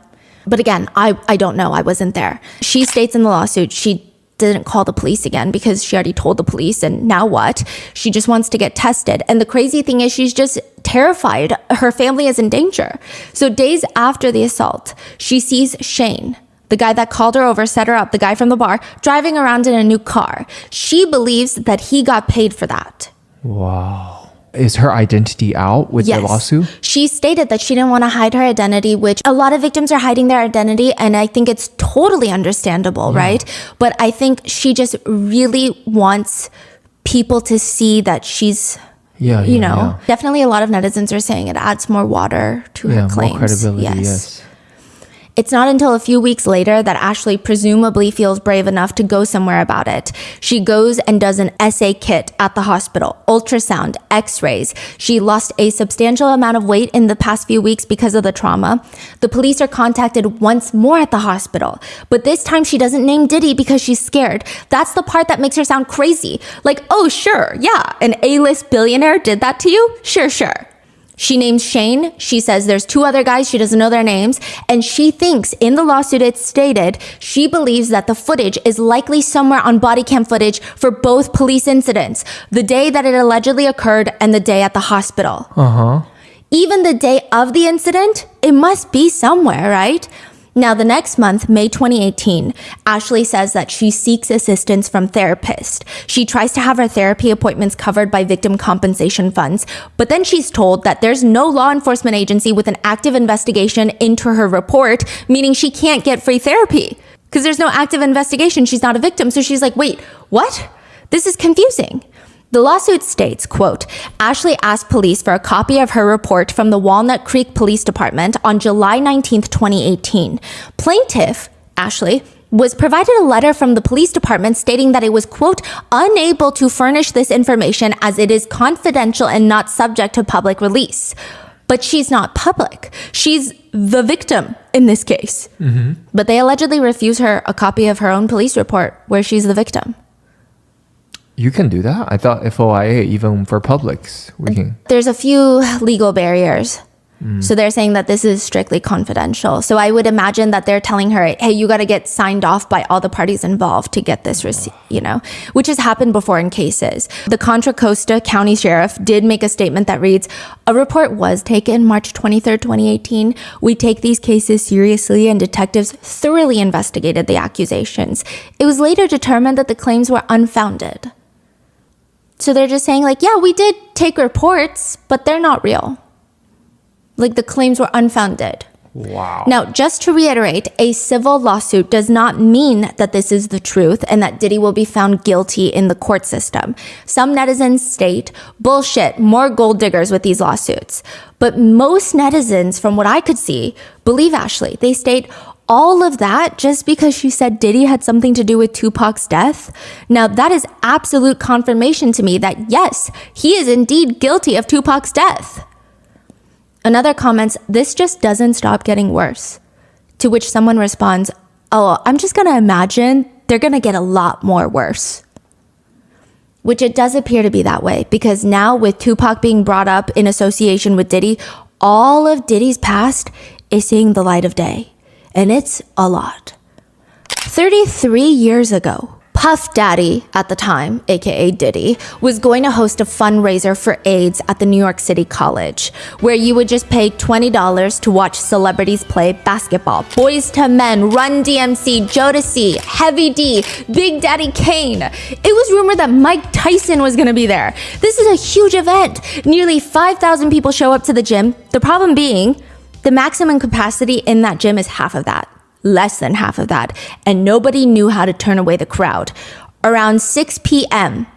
But again, I don't know. I wasn't there. She states in the lawsuit she didn't call the police again because she already told the police, and now what? She just wants to get tested. And the crazy thing is she's just terrified. Her family is in danger. So days after the assault, she sees Shane, the guy that called her over, set her up, the guy from the bar, driving around in a new car. She believes that he got paid for that.
Wow. Is her identity out with the lawsuit?
She stated that she didn't want to hide her identity, which a lot of victims are hiding their identity, and I think it's totally understandable, right? But I think she just really wants people to see that she's, you know, definitely a lot of netizens are saying it adds more water to her claims.
More credibility, yes.
It's not until a few weeks later that Ashley presumably feels brave enough to go somewhere about it. She goes and does an essay kit at the hospital, ultrasound, x-rays. She lost a substantial amount of weight in the past few weeks because of the trauma. The police are contacted once more at the hospital, but this time she doesn't name Diddy because she's scared. That's the part that makes her sound crazy. Like, oh, sure, yeah, an A-list billionaire did that to you? Sure. She names Shane. She says there's two other guys. She doesn't know their names. And she thinks in the lawsuit it's stated, she believes that the footage is likely somewhere on body cam footage for both police incidents. The day that it allegedly occurred and the day at the hospital. Even the day of the incident, it must be somewhere, right? Now, the next month, May 2018, Ashley says that she seeks assistance from therapists. She tries to have her therapy appointments covered by victim compensation funds, but then she's told that there's no law enforcement agency with an active investigation into her report, meaning she can't get free therapy because there's no active investigation. She's not a victim. So she's like, wait, what? This is confusing. The lawsuit states, quote, Ashley asked police for a copy of her report from the Walnut Creek Police Department on July 19th, 2018. Plaintiff, Ashley, was provided a letter from the police department stating that it was, quote, unable to furnish this information as it is confidential and not subject to public release. But she's not public. She's the victim in this case. But they allegedly refuse her a copy of her own police report where she's the victim.
You can do that? I thought FOIA, even for publics, we can.
There's a few legal barriers. So they're saying that this is strictly confidential. So I would imagine that they're telling her, hey, you got to get signed off by all the parties involved to get this receipt, which has happened before in cases. The Contra Costa County Sheriff did make a statement that reads, a report was taken March 23rd, 2018. We take these cases seriously and detectives thoroughly investigated the accusations. It was later determined that the claims were unfounded. So they're just saying yeah, we did take reports, but they're not real. The claims were unfounded.
Wow.
Now, just to reiterate, a civil lawsuit does not mean that this is the truth and that Diddy will be found guilty in the court system. Some netizens state, bullshit, more gold diggers with these lawsuits. But most netizens, from what I could see, believe Ashley. They state all of that just because she said Diddy had something to do with Tupac's death. Now, that is absolute confirmation to me that yes, he is indeed guilty of Tupac's death. Another comments, this just doesn't stop getting worse. To which someone responds, oh, I'm just going to imagine they're going to get a lot more worse. Which it does appear to be that way because now with Tupac being brought up in association with Diddy, all of Diddy's past is seeing the light of day. And it's a lot. 33 years ago, Puff Daddy, at the time, aka Diddy, was going to host a fundraiser for AIDS at the New York City College, where you would just pay $20 to watch celebrities play basketball. Boys to Men, Run DMC, Jodeci, Heavy D, Big Daddy Kane. It was rumored that Mike Tyson was going to be there. This is a huge event. Nearly 5,000 people show up to the gym. The problem being, the maximum capacity in that gym is half of that. Less than half of that, and nobody knew how to turn away the crowd. Around 6 p.m.,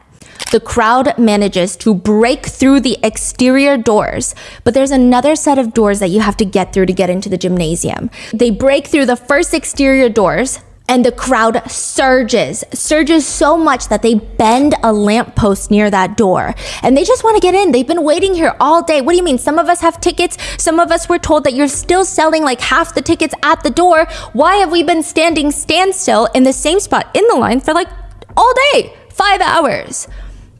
the crowd manages to break through the exterior doors, but there's another set of doors that you have to get through to get into the gymnasium. They break through the first exterior doors, and the crowd surges so much that they bend a lamppost near that door. And they just want to get in. They've been waiting here all day. What do you mean? Some of us have tickets. Some of us were told that you're still selling half the tickets at the door. Why have we been standstill in the same spot in the line for all day? 5 hours.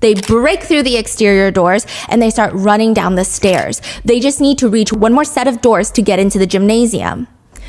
They break through the exterior doors and they start running down the stairs. They just need to reach one more set of doors to get into the gymnasium.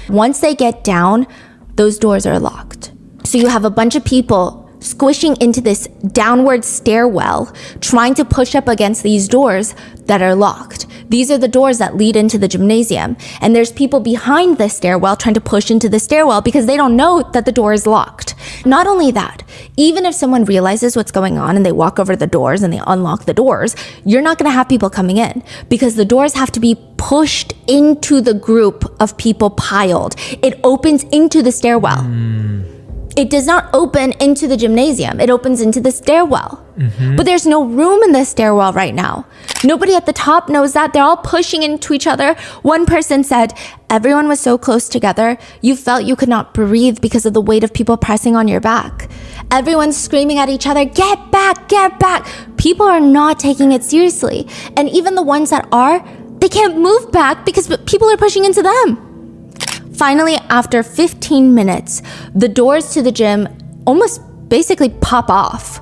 Once they get down, those doors are locked. So you have a bunch of people squishing into this downward stairwell, trying to push up against these doors that are locked. These are the doors that lead into the gymnasium. And there's people behind the stairwell trying to push into the stairwell because they don't know that the door is locked. Not only that, even if someone realizes what's going on and they walk over to the doors and they unlock the doors, you're not going to have people coming in because the doors have to be pushed into the group of people piled. It opens into the stairwell. It does not open into the gymnasium. It opens into the stairwell. But there's no room in the stairwell right now. Nobody at the top knows that. They're all pushing into each other. One person said, everyone was so close together, you felt you could not breathe because of the weight of people pressing on your back. Everyone's screaming at each other, get back, get back. People are not taking it seriously. And even the ones that are, they can't move back because people are pushing into them. Finally, after 15 minutes, the doors to the gym almost basically pop off.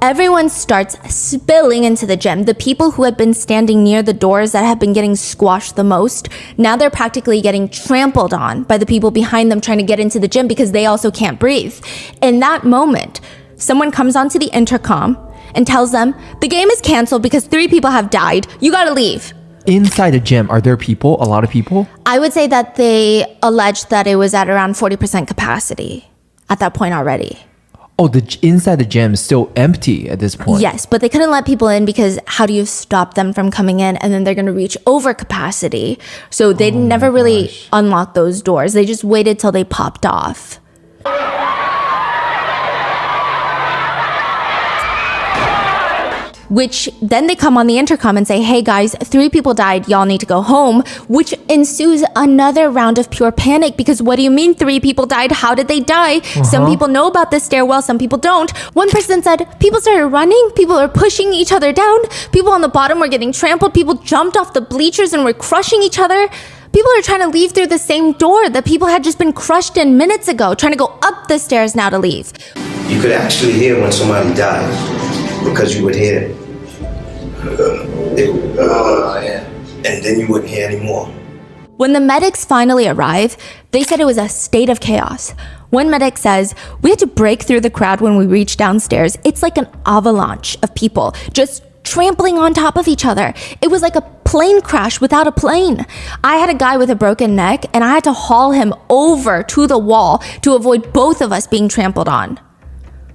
Everyone starts spilling into the gym. The people who had been standing near the doors that have been getting squashed the most, now they're practically getting trampled on by the people behind them trying to get into the gym because they also can't breathe. In that moment, someone comes onto the intercom and tells them, the game is canceled because 3 people have died. You gotta leave.
Inside a gym, are there people? A lot of people?
I would say that they alleged that it was at around 40% capacity at that point already.
Oh, inside the gym is still empty at this point.
Yes, but they couldn't let people in because how do you stop them from coming in? And then they're going to reach over capacity. So they never really unlocked those doors. They just waited till they popped off. Which then they come on the intercom and say, hey guys, 3 people died, y'all need to go home, which ensues another round of pure panic because what do you mean 3 people died? How did they die? Some people know about this stairwell, some people don't. One person said people started running, people are pushing each other down, people on the bottom were getting trampled, people jumped off the bleachers and were crushing each other. People are trying to leave through the same door that people had just been crushed in minutes ago, trying to go up the stairs now to leave.
You could actually hear when somebody died. because you would hear and then you wouldn't hear anymore.
When the medics finally arrive, they said it was a state of chaos. One medic says, we had to break through the crowd when we reached downstairs. It's like an avalanche of people just trampling on top of each other. It was like a plane crash without a plane. I had a guy with a broken neck and I had to haul him over to the wall to avoid both of us being trampled on.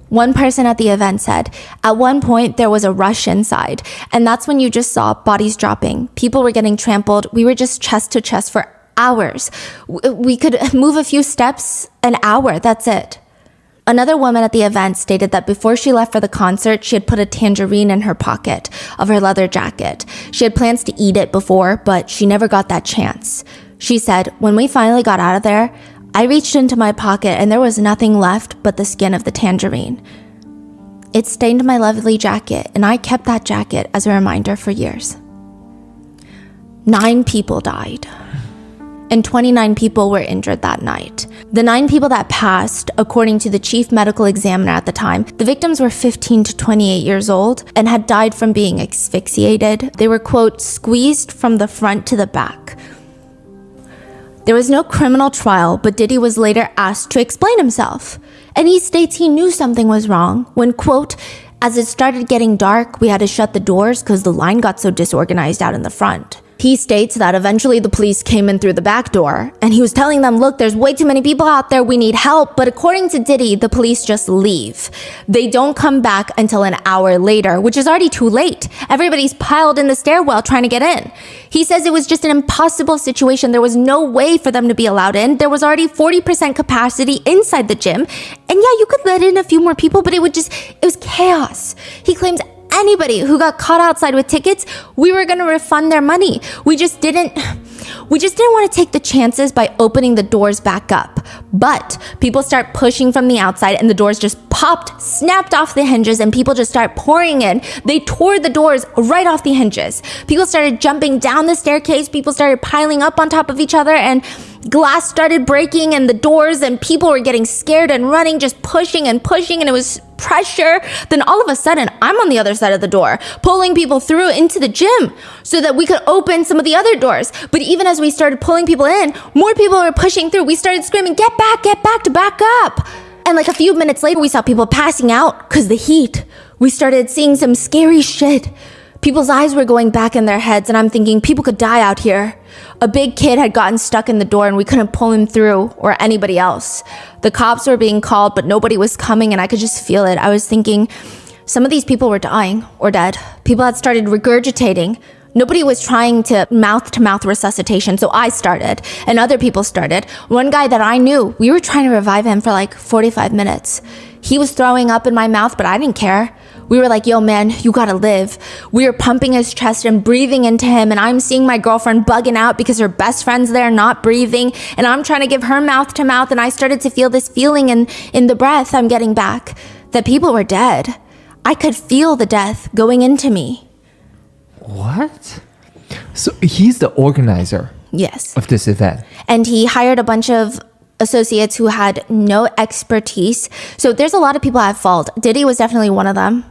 One person at the event said, at one point there was a rush inside, and that's when you just saw bodies dropping. People were getting trampled. We were just chest to chest for hours. We could move a few steps an hour, that's it. Another woman at the event stated that before she left for the concert, she had put a tangerine in her pocket of her leather jacket. She had plans to eat it before, but she never got that chance. She said, when we finally got out of there, I reached into my pocket and there was nothing left but the skin of the tangerine. It stained my lovely jacket, and I kept that jacket as a reminder for years. 9 people died, and 29 people were injured that night. The 9 people that passed, according to the chief medical examiner at the time, the victims were 15 to 28 years old and had died from being asphyxiated. They were, quote, squeezed from the front to the back. There was no criminal trial, but Diddy was later asked to explain himself. And he states he knew something was wrong when, quote, as it started getting dark, we had to shut the doors because the line got so disorganized out in the front. He states that eventually the police came in through the back door and he was telling them, look, there's way too many people out there, we need help. But according to Diddy, the police just leave. They don't come back until an hour later, which is already too late. Everybody's piled in the stairwell trying to get in. He says it was just an impossible situation. There was no way for them to be allowed in. There was already 40% capacity inside the gym. And yeah, you could let in a few more people, but it was chaos. He claims anybody who got caught outside with tickets, we were going to refund their money. We just didn't want to take the chances by opening the doors back up. But people start pushing from the outside and the doors just popped, snapped off the hinges, and people just start pouring in. They tore the doors right off the hinges. People started jumping down the staircase. People started piling up on top of each other, and glass started breaking and the doors, and people were getting scared and running, just pushing, and it was pressure. Then all of a sudden, I'm on the other side of the door, pulling people through into the gym so that we could open some of the other doors. But even as we started pulling people in, more people were pushing through. We started screaming, get back, to back up. And like a few minutes later, we saw people passing out because the heat. We started seeing some scary shit. People's eyes were going back in their heads, and I'm thinking people could die out here. A big kid had gotten stuck in the door and we couldn't pull him through, or anybody else. The cops were being called, but nobody was coming, and I could just feel it. I was thinking some of these people were dying or dead. People had started regurgitating. Nobody was trying to mouth-to-mouth resuscitation, so I started, and other people started. One guy that I knew, we were trying to revive him for like 45 minutes. He was throwing up in my mouth, but I didn't care. We were like, yo, man, you gotta live. We were pumping his chest and breathing into him, and I'm seeing my girlfriend bugging out because her best friend's there not breathing, and I'm trying to give her mouth to mouth, and I started to feel this feeling in the breath I'm getting back, that people were dead. I could feel the death going into me.
What? So he's the organizer,
yes,
of this event.
And he hired a bunch of associates who had no expertise. So there's a lot of people at fault. Diddy was definitely one of them,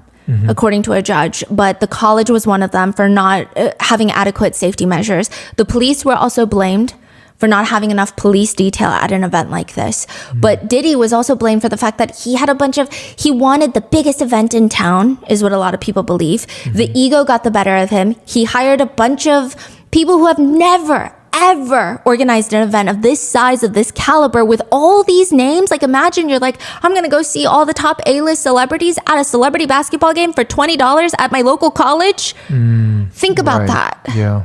according to a judge, but the college was one of them for not having adequate safety measures. The police were also blamed for not having enough police detail at an event like this. But Diddy was also blamed for the fact that he wanted the biggest event in town, is what a lot of people believe. The ego got the better of him. He hired a bunch of people who have never, ever organized an event of this size, of this caliber, with all these names. Like, imagine you're like, I'm gonna go see all the top A-list celebrities at a celebrity basketball game for $20 at my local college. Think about that.
Yeah.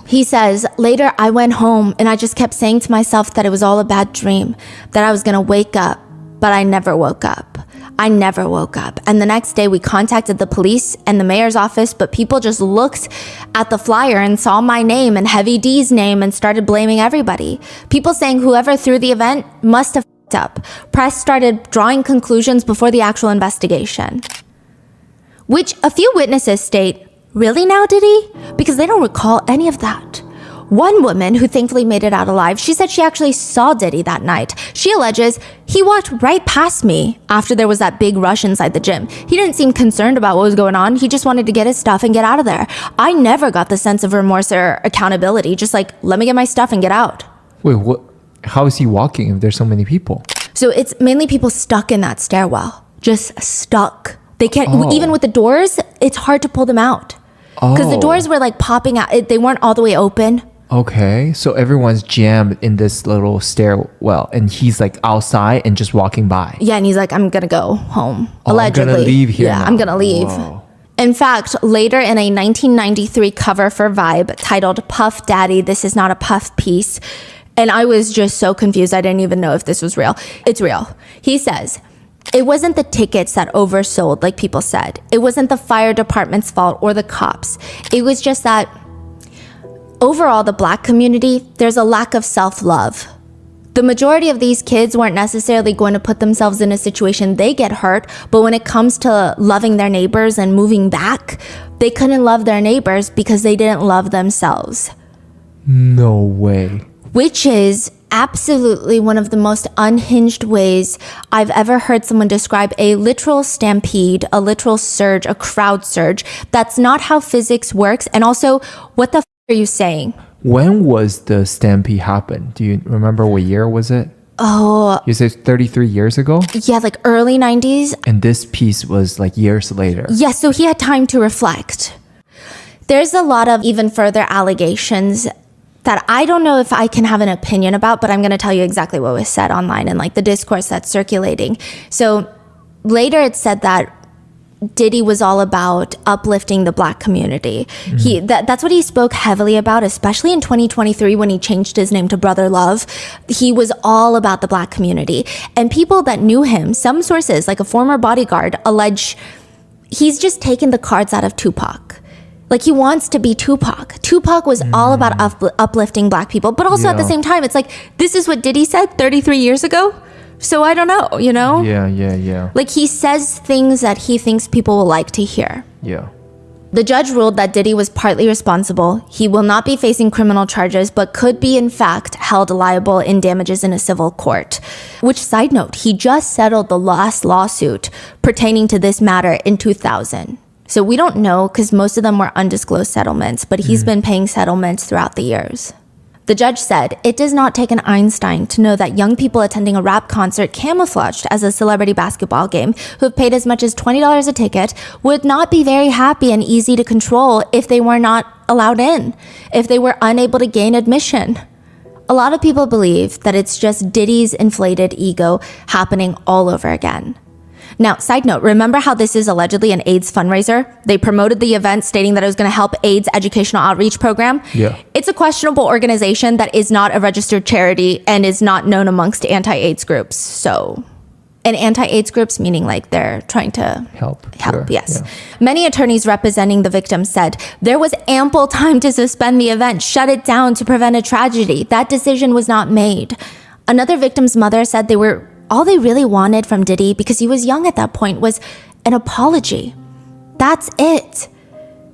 He says, later I went home and I just kept saying to myself that it was all a bad dream, that I was gonna wake up, but I never woke up. I never woke up. And the next day we contacted the police and the mayor's office, but people just looked at the flyer and saw my name and Heavy D's name and started blaming everybody. People saying whoever threw the event must have f***ed up. Press started drawing conclusions before the actual investigation, which a few witnesses state, really now, Diddy? Because they don't recall any of that. One woman who thankfully made it out alive, she said she actually saw Diddy that night. She alleges, he walked right past me after there was that big rush inside the gym. He didn't seem concerned about what was going on. He just wanted to get his stuff and get out of there. I never got the sense of remorse or accountability. Just like, let me get my stuff and get out.
Wait, what? How is he walking if there's so many people?
So it's mainly people stuck in that stairwell. Just stuck. They can't, even with the doors, it's hard to pull them out. Because the doors were like popping out. They weren't all the way open.
Okay, so everyone's jammed in this little stairwell, and he's like outside and just walking by.
Yeah, and he's like, I'm gonna go home. Allegedly.
I'm gonna leave here.
Yeah,
now.
I'm gonna leave.
Whoa.
In fact, later in a 1993 cover for Vibe titled Puff Daddy, this is not a Puff piece. And I was just so confused. I didn't even know if this was real. It's real. He says, it wasn't the tickets that oversold, like people said. It wasn't the fire department's fault or the cops. It was just that overall, the Black community, there's a lack of self-love. The majority of these kids weren't necessarily going to put themselves in a situation they get hurt, but when it comes to loving their neighbors and moving back, they couldn't love their neighbors because they didn't love themselves.
No way.
Which is absolutely one of the most unhinged ways I've ever heard someone describe a literal stampede, a literal surge, a crowd surge. That's not how physics works. And also, what the are you saying?
When was the stampede happen? Do you remember what year was it?
Oh,
You said 33 years ago?
yeah, like early 90s.
And this piece was like years later.
Yeah, so he had time to reflect. There's a lot of even further allegations that I don't know if I can have an opinion about, but I'm going to tell you exactly what was said online and like the discourse that's circulating. So later it said that Diddy was all about uplifting the Black community. That's what he spoke heavily about, especially in 2023 when he changed his name to Brother Love. He was all about the Black community. And people that knew him, some sources, like a former bodyguard, allege he's just taken the cards out of Tupac. Like he wants to be Tupac. Tupac was all about uplifting Black people. But also at the same time, it's like, this is what Diddy said 33 years ago. So I don't know, you know?
Yeah.
Like he says things that he thinks people will like to hear.
Yeah.
The judge ruled that Diddy was partly responsible. He will not be facing criminal charges, but could be in fact held liable in damages in a civil court. Which, side note, he just settled the last lawsuit pertaining to this matter in 2000. So we don't know because most of them were undisclosed settlements, but he's been paying settlements throughout the years. The judge said, it does not take an Einstein to know that young people attending a rap concert camouflaged as a celebrity basketball game who have paid as much as $20 a ticket would not be very happy and easy to control if they were not allowed in, if they were unable to gain admission. A lot of people believe that it's just Diddy's inflated ego happening all over again. Now, side note, remember how this is allegedly an AIDS fundraiser? They promoted the event stating that it was going to help AIDS educational outreach program.
Yeah.
It's a questionable organization that is not a registered charity and is not known amongst anti-AIDS groups. So, and anti-AIDS groups meaning like they're trying to
Help. Sure.
Yes.
Yeah.
Many attorneys representing the victims said there was ample time to suspend the event, shut it down to prevent a tragedy. That decision was not made. Another victim's mother said all they really wanted from Diddy, because he was young at that point, was an apology. That's it.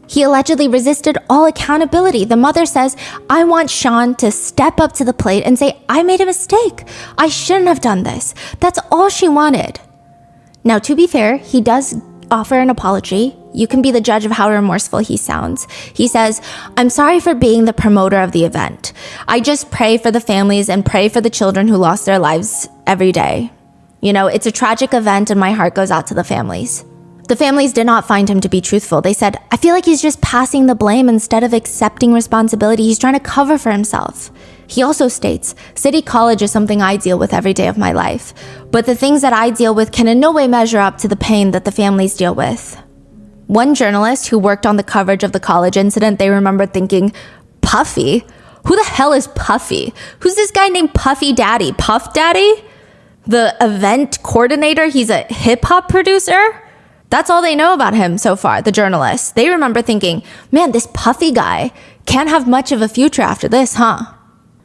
He allegedly resisted all accountability. The mother says, I want Sean to step up to the plate and say, I made a mistake. I shouldn't have done this. That's all she wanted. Now, to be fair, he does offer an apology. You can be the judge of how remorseful he sounds. He says, I'm sorry for being the promoter of the event. I just pray for the families and pray for the children who lost their lives every day. You know, it's a tragic event and my heart goes out to the families. The families did not find him to be truthful. They said, I feel like he's just passing the blame instead of accepting responsibility. He's trying to cover for himself. He also states, City College is something I deal with every day of my life, but the things that I deal with can in no way measure up to the pain that the families deal with. One journalist who worked on the coverage of the college incident, they remember thinking, Puffy? Who the hell is Puffy? Who's this guy named Puffy Daddy? Puff Daddy? The event coordinator? He's a hip-hop producer? That's all they know about him so far, the journalists. They remember thinking, man, this Puffy guy can't have much of a future after this, huh?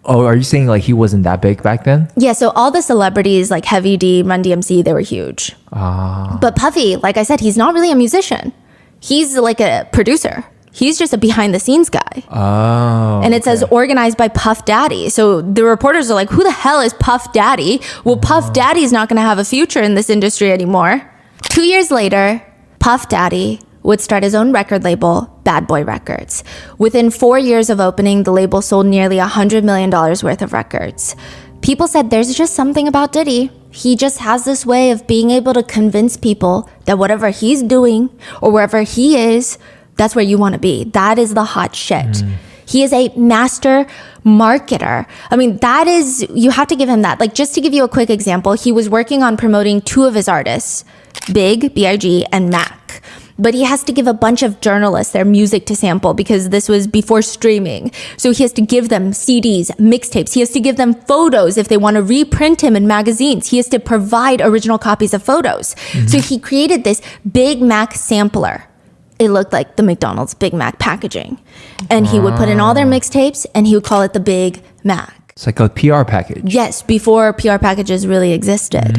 Oh, are you saying like he wasn't that big back then?
Yeah, so all the celebrities like Heavy D, Run DMC, they were huge. But Puffy, like I said, he's not really a musician. He's like a producer. He's just a behind the scenes guy.
Oh.
And it says organized by Puff Daddy. So the reporters are like, who the hell is Puff Daddy? Well, Puff Daddy's not going to have a future in this industry anymore. 2 years later, Puff Daddy would start his own record label, Bad Boy Records. Within 4 years of opening, the label sold nearly $100 million worth of records. People said there's just something about Diddy. He just has this way of being able to convince people that whatever he's doing or wherever he is, that's where you want to be. That is the hot shit. He is a master marketer. I mean, that is, you have to give him that. Like, just to give you a quick example, he was working on promoting two of his artists, Big, B-I-G, and Mac. But he has to give a bunch of journalists their music to sample because this was before streaming. So he has to give them CDs, mixtapes. He has to give them photos if they want to reprint him in magazines. He has to provide original copies of photos. So he created this Big Mac sampler. It looked like the McDonald's Big Mac packaging. And he would put in all their mixtapes and he would call it the Big Mac.
It's like a PR package.
Yes, before PR packages really existed.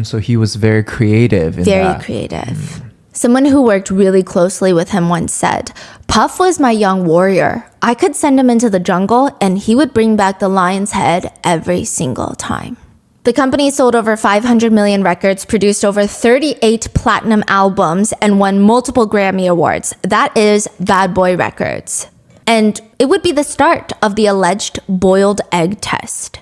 So he was very creative in
Very
that.
creative. Someone who worked really closely with him once said, Puff was my young warrior. I could send him into the jungle and he would bring back the lion's head every single time. The company sold over 500 million records, produced over 38 platinum albums, and won multiple Grammy Awards. That is Bad Boy Records. And it would be the start of the alleged boiled egg test.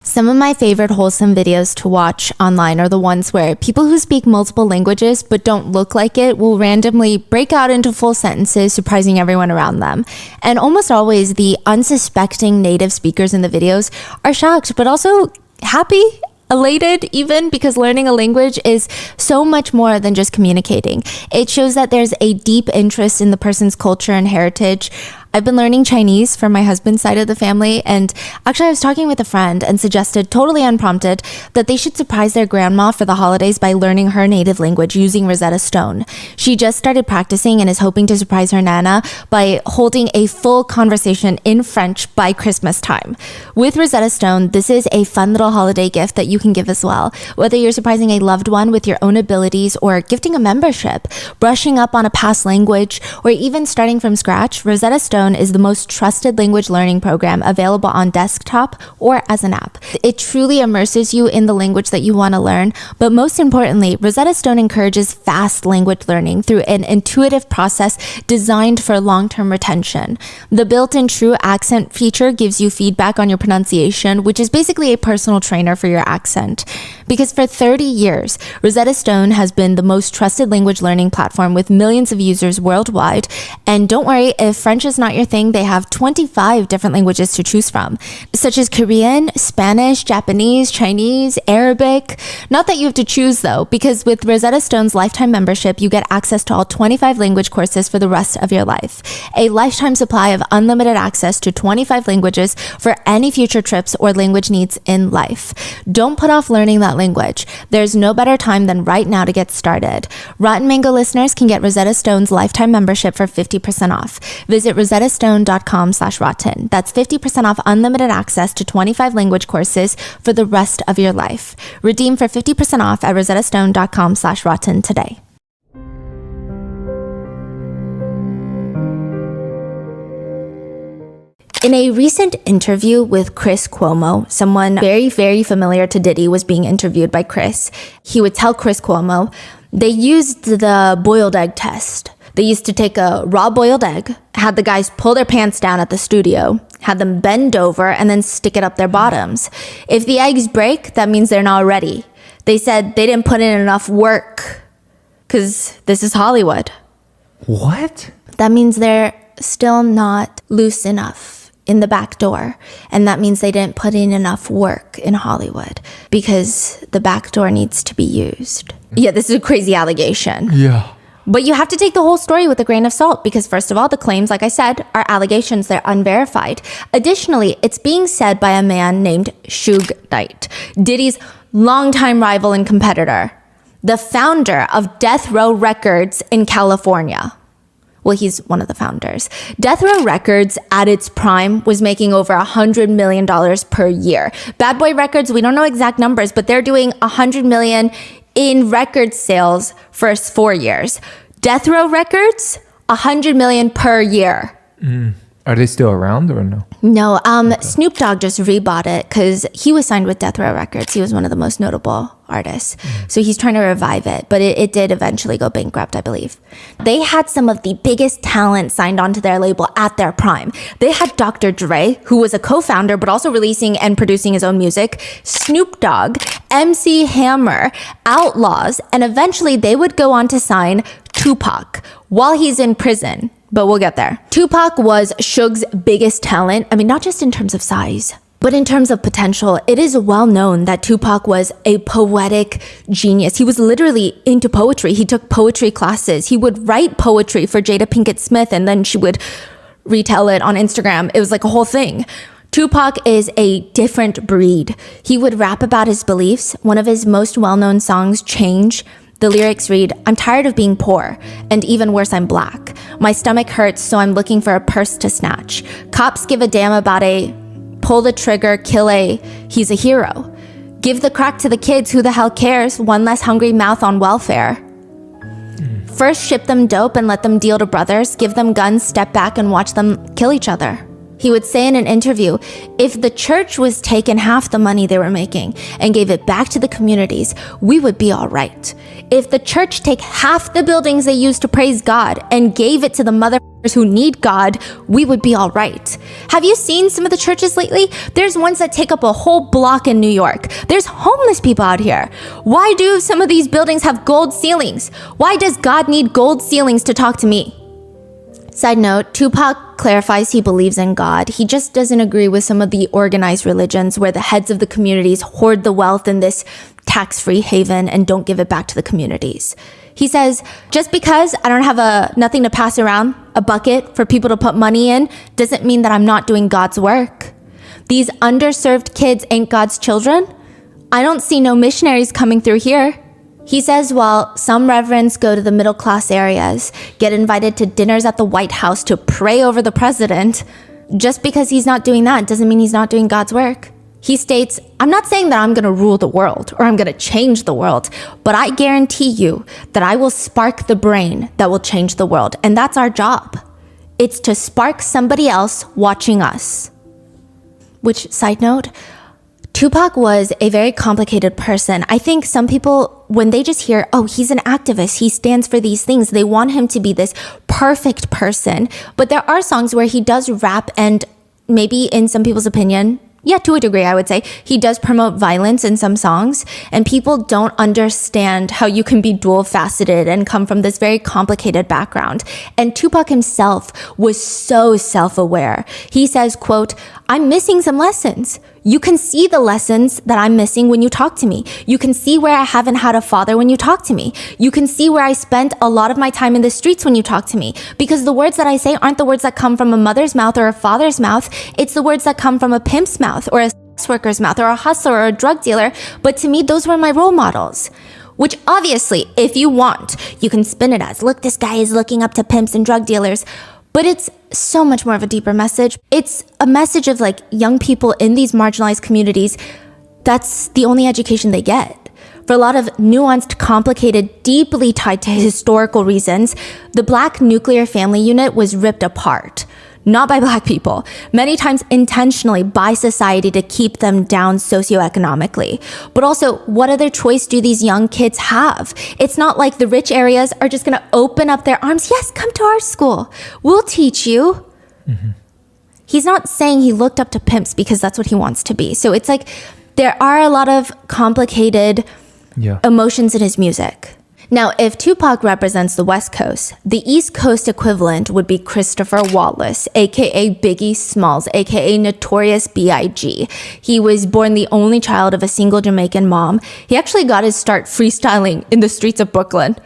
Some of my favorite wholesome videos to watch online are the ones where people who speak multiple languages but don't look like it will randomly break out into full sentences, surprising everyone around them. And almost always the unsuspecting native speakers in the videos are shocked, but also happy, elated even, because learning a language is so much more than just communicating. It shows that there's a deep interest in the person's culture and heritage. I've been learning Chinese from my husband's side of the family, and actually I was talking with a friend and suggested, totally unprompted, that they should surprise their grandma for the holidays by learning her native language using Rosetta Stone. She just started practicing and is hoping to surprise her Nana by holding a full conversation in French by Christmas time. With Rosetta Stone, this is a fun little holiday gift that you can give as well. Whether you're surprising a loved one with your own abilities or gifting a membership, brushing up on a past language, or even starting from scratch, Rosetta Stone is the most trusted language learning program available on desktop or as an app. It truly immerses you in the language that you want to learn, but most importantly, Rosetta Stone encourages fast language learning through an intuitive process designed for long-term retention. The built-in True Accent feature gives you feedback on your pronunciation, which is basically a personal trainer for your accent. Because for 30 years, Rosetta Stone has been the most trusted language learning platform with millions of users worldwide. And don't worry, if French is not your thing, they have 25 different languages to choose from, such as Korean, Spanish, Japanese, Chinese, Arabic. Not that you have to choose though, because with Rosetta Stone's lifetime membership, you get access to all 25 language courses for the rest of your life. A lifetime supply of unlimited access to 25 languages for any future trips or language needs in life. Don't put off learning that language. There's no better time than right now to get started. Rotten Mango listeners can get Rosetta Stone's lifetime membership for 50% off. Visit rosettastone.com/rotten. That's 50% off unlimited access to 25 language courses for the rest of your life. Redeem for 50% off at rosettastone.com/rotten today. In a recent interview with Chris Cuomo, someone very, very familiar to Diddy was being interviewed by Chris. He would tell Chris Cuomo they used the boiled egg test. They used to take a raw boiled egg, had the guys pull their pants down at the studio, had them bend over, and then stick it up their bottoms. If the eggs break, that means they're not ready. They said they didn't put in enough work because this is Hollywood.
What?
That means they're still not loose enough in the back door. And that means they didn't put in enough work in Hollywood because the back door needs to be used. Yeah, this is a crazy allegation.
Yeah.
But you have to take the whole story with a grain of salt because first of all, the claims, like I said, are allegations. They're unverified. Additionally, it's being said by a man named Suge Knight, Diddy's longtime rival and competitor, the founder of Death Row Records in California. Well, he's one of the founders. Death Row Records at its prime was making over $100 million per year. Bad Boy Records, we don't know exact numbers, but they're doing $100 million in record sales for 4 years. Death Row Records, $100 million per year.
Are they still around or no?
No, Snoop Dogg just rebought it because he was signed with Death Row Records. He was one of the most notable artists. So he's trying to revive it, but it did eventually go bankrupt, I believe. They had some of the biggest talent signed onto their label at their prime. They had Dr. Dre, who was a co-founder, but also releasing and producing his own music, Snoop Dogg, MC Hammer, Outlawz, and eventually they would go on to sign Tupac while he's in prison. But we'll get there. Tupac was Suge's biggest talent. I mean, not just in terms of size, but in terms of potential. It is well known that Tupac was a poetic genius. He was literally into poetry. He took poetry classes. He would write poetry for Jada Pinkett Smith, and then she would retell it on Instagram. It was like a whole thing. Tupac is a different breed. He would rap about his beliefs. One of his most well-known songs, Change, the lyrics read, "I'm tired of being poor, and even worse, I'm black. My stomach hurts, so I'm looking for a purse to snatch. Cops give a damn about a pull the trigger, kill a, he's a hero. Give the crack to the kids, who the hell cares? One less hungry mouth on welfare. First ship them dope and let them deal to brothers. Give them guns, step back and watch them kill each other." He would say in an interview, if the church was taking half the money they were making and gave it back to the communities, we would be all right. If the church take half the buildings they use to praise God and gave it to the motherfuckers who need God, we would be all right. Have you seen some of the churches lately? There's ones that take up a whole block in New York. There's homeless people out here. Why do some of these buildings have gold ceilings? Why does God need gold ceilings to talk to me? Side note, Tupac clarifies he believes in God. He just doesn't agree with some of the organized religions where the heads of the communities hoard the wealth in this tax-free haven and don't give it back to the communities. He says, just because I don't have nothing to pass around, a bucket for people to put money in, doesn't mean that I'm not doing God's work. These underserved kids ain't God's children. I don't see no missionaries coming through here. He says while some reverends go to the middle class areas, get invited to dinners at the White House to pray over the president, just because he's not doing that doesn't mean he's not doing God's work. He states, I'm not saying that I'm going to rule the world or I'm going to change the world, but I guarantee you that I will spark the brain that will change the world. And that's our job. It's to spark somebody else watching us. Which, side note, Tupac was a very complicated person. I think some people, when they just hear, oh, he's an activist, he stands for these things, they want him to be this perfect person. But there are songs where he does rap and maybe in some people's opinion, yeah, to a degree, I would say, he does promote violence in some songs. And people don't understand how you can be dual faceted and come from this very complicated background. And Tupac himself was so self-aware. He says, quote, I'm missing some lessons. You can see the lessons that I'm missing when you talk to me. You can see where I haven't had a father when you talk to me. You can see where I spent a lot of my time in the streets when you talk to me. Because the words that I say aren't the words that come from a mother's mouth or a father's mouth. It's the words that come from a pimp's mouth or a sex worker's mouth or a hustler or a drug dealer. But to me, those were my role models. Which obviously, if you want, you can spin it as, look, this guy is looking up to pimps and drug dealers. But it's so much more of a deeper message. It's a message of like young people in these marginalized communities. That's the only education they get. For a lot of nuanced, complicated, deeply tied to historical reasons, the Black nuclear family unit was ripped apart. Not by Black people, many times intentionally by society to keep them down socioeconomically. But also, what other choice do these young kids have? It's not like the rich areas are just gonna open up their arms. Yes, come to our school. We'll teach you. Mm-hmm. He's not saying he looked up to pimps because that's what he wants to be. So it's like, there are a lot of complicated emotions in his music. Now, if Tupac represents the West Coast, the East Coast equivalent would be Christopher Wallace, aka Biggie Smalls, aka Notorious B.I.G. He was born the only child of a single Jamaican mom. He actually got his start freestyling in the streets of Brooklyn.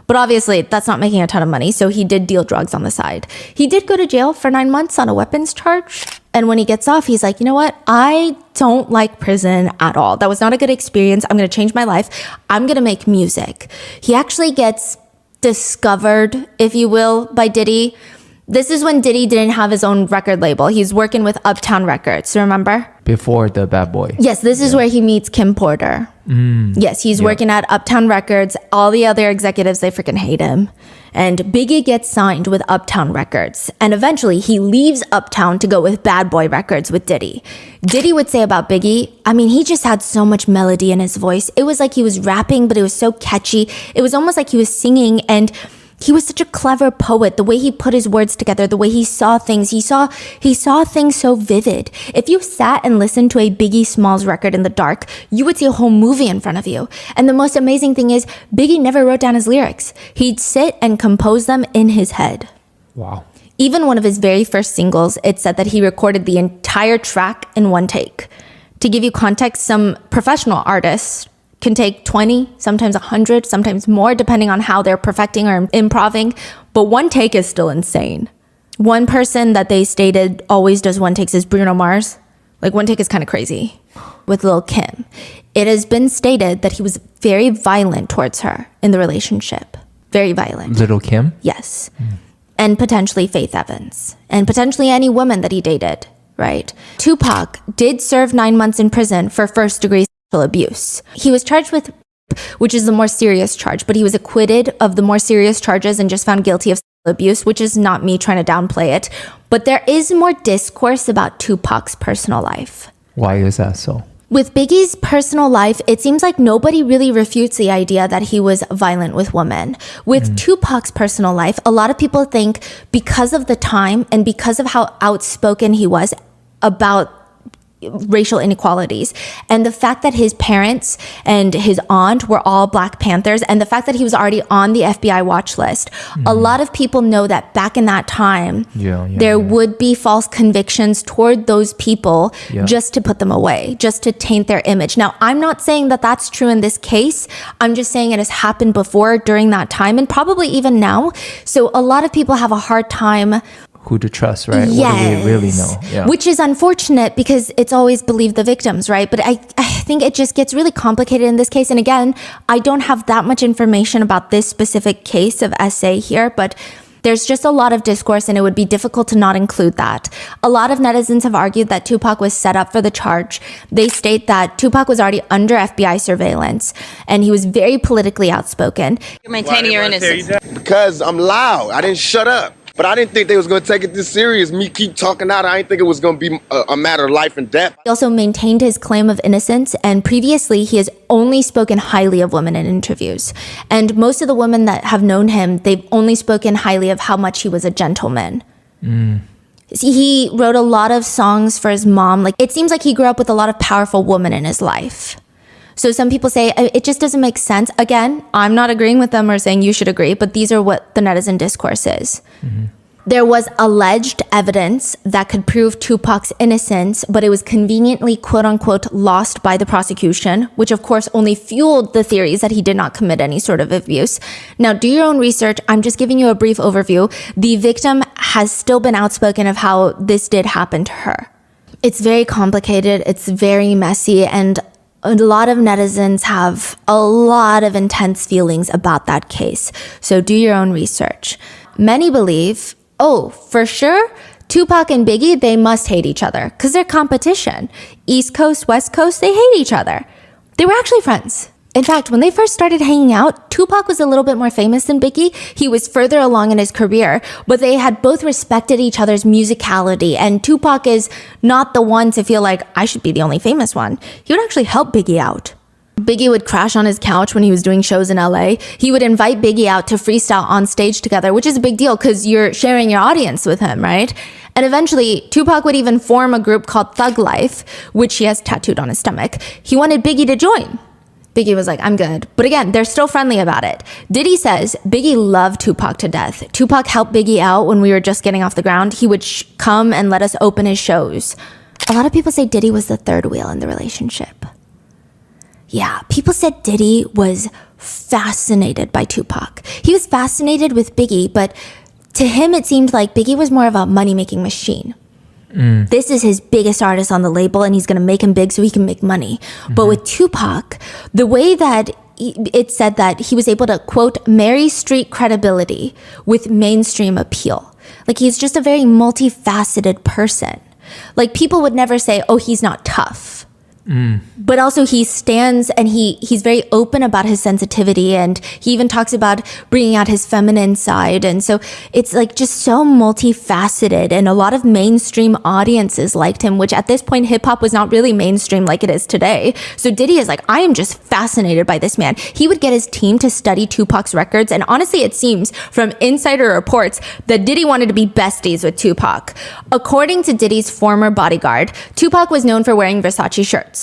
But obviously, that's not making a ton of money, so he did deal drugs on the side. He did go to jail for 9 months on a weapons charge. And when he gets off, he's like, you know what? I don't like prison at all. That was not a good experience. I'm going to change my life. I'm going to make music. He actually gets discovered, if you will, by Diddy. This is when Diddy didn't have his own record label. He's working with Uptown Records, remember?
Before the Bad Boy.
Yes, this is where he meets Kim Porter. Yes, he's working at Uptown Records. All the other executives, they freaking hate him. And Biggie gets signed with Uptown Records. And eventually he leaves Uptown to go with Bad Boy Records with Diddy. Diddy would say about Biggie, I mean, he just had so much melody in his voice. It was like he was rapping, but it was so catchy. It was almost like he was singing, and he was such a clever poet. The way he put his words together, the way he saw things, he saw things so vivid. If you sat and listened to a Biggie Smalls record in the dark, you would see a whole movie in front of you. And the most amazing thing is, Biggie never wrote down his lyrics. He'd sit and compose them in his head.
Wow.
Even one of his very first singles, it said that he recorded the entire track in one take. To give you context, some professional artists can take 20, sometimes 100, sometimes more, depending on how they're perfecting or improving. But one take is still insane. One person that they stated always does one takes is Bruno Mars. Like, one take is kind of crazy. With Lil' Kim, it has been stated that he was very violent towards her in the relationship. Very violent.
Little Kim?
Yes. And potentially Faith Evans. And potentially any woman that he dated, right? Tupac did serve 9 months in prison for first-degree abuse. He was charged with, which is the more serious charge, but he was acquitted of the more serious charges and just found guilty of abuse, which is not me trying to downplay it. But there is more discourse about Tupac's personal life.
Why is that so?
With Biggie's personal life, it seems like nobody really refutes the idea that he was violent with women. With Tupac's personal life, a lot of people think because of the time and because of how outspoken he was about racial inequalities, and the fact that his parents and his aunt were all Black Panthers, and the fact that he was already on the FBI watch list, a lot of people know that back in that time, there would be false convictions toward those people just to put them away, just to taint their image. Now, I'm not saying that that's true in this case. I'm just saying it has happened before during that time, and probably even now. So a lot of people have a hard time
who to trust, right?
Yes.
What do we really know? Yeah.
Which is unfortunate because it's always believe the victims, right? But I think it just gets really complicated in this case. And again, I don't have that much information about this specific case of SA here, but there's just a lot of discourse and it would be difficult to not include that. A lot of netizens have argued that Tupac was set up for the charge. They state that Tupac was already under FBI surveillance and he was very politically outspoken.
You're maintaining your innocence.
Because I'm loud. I didn't shut up. But I didn't think they was going to take it this serious. Me keep talking out. I didn't think it was going to be a matter of life and death.
He also maintained his claim of innocence, and previously he has only spoken highly of women in interviews. And most of the women that have known him, they've only spoken highly of how much he was a gentleman. He wrote a lot of songs for his mom. Like, it seems like he grew up with a lot of powerful women in his life. So some people say it just doesn't make sense. Again, I'm not agreeing with them or saying you should agree, but these are what the netizen discourse is. There was alleged evidence that could prove Tupac's innocence, but it was conveniently, quote unquote, lost by the prosecution, which of course only fueled the theories that he did not commit any sort of abuse. Now, do your own research. I'm just giving you a brief overview. The victim has still been outspoken of how this did happen to her. It's very complicated. It's very messy, and a lot of netizens have a lot of intense feelings about that case. So do your own research. Many believe, oh, for sure, Tupac and Biggie, they must hate each other because they're competition. East Coast, West Coast, they hate each other. They were actually friends. In fact, when they first started hanging out, Tupac was a little bit more famous than Biggie. He was further along in his career, but they had both respected each other's musicality. And Tupac is not the one to feel like, I should be the only famous one. He would actually help Biggie out. Biggie would crash on his couch when he was doing shows in LA. He would invite Biggie out to freestyle on stage together, which is a big deal because you're sharing your audience with him, right? And eventually, Tupac would even form a group called Thug Life, which he has tattooed on his stomach. He wanted Biggie to join. Biggie was like, I'm good. But again, they're still friendly about it. Diddy says Biggie loved Tupac to death. Tupac helped Biggie out when we were just getting off the ground. He would come and let us open his shows. A lot of people say Diddy was the third wheel in the relationship. Yeah, people said Diddy was fascinated by Tupac. He was fascinated with Biggie, but to him it seemed like Biggie was more of a money-making machine. This is his biggest artist on the label and he's going to make him big so he can make money. But with Tupac, the way that it said that he was able to, quote, marry street credibility with mainstream appeal. Like, he's just a very multifaceted person. Like, people would never say, oh, he's not tough. But also he stands and he's very open about his sensitivity, and he even talks about bringing out his feminine side. And so it's like just so multifaceted, and a lot of mainstream audiences liked him, which at this point hip hop was not really mainstream like it is today. So Diddy is like, I am just fascinated by this man. He would get his team to study Tupac's records, and honestly it seems from insider reports that Diddy wanted to be besties with Tupac. According to Diddy's former bodyguard, Tupac was known for wearing Versace shirts.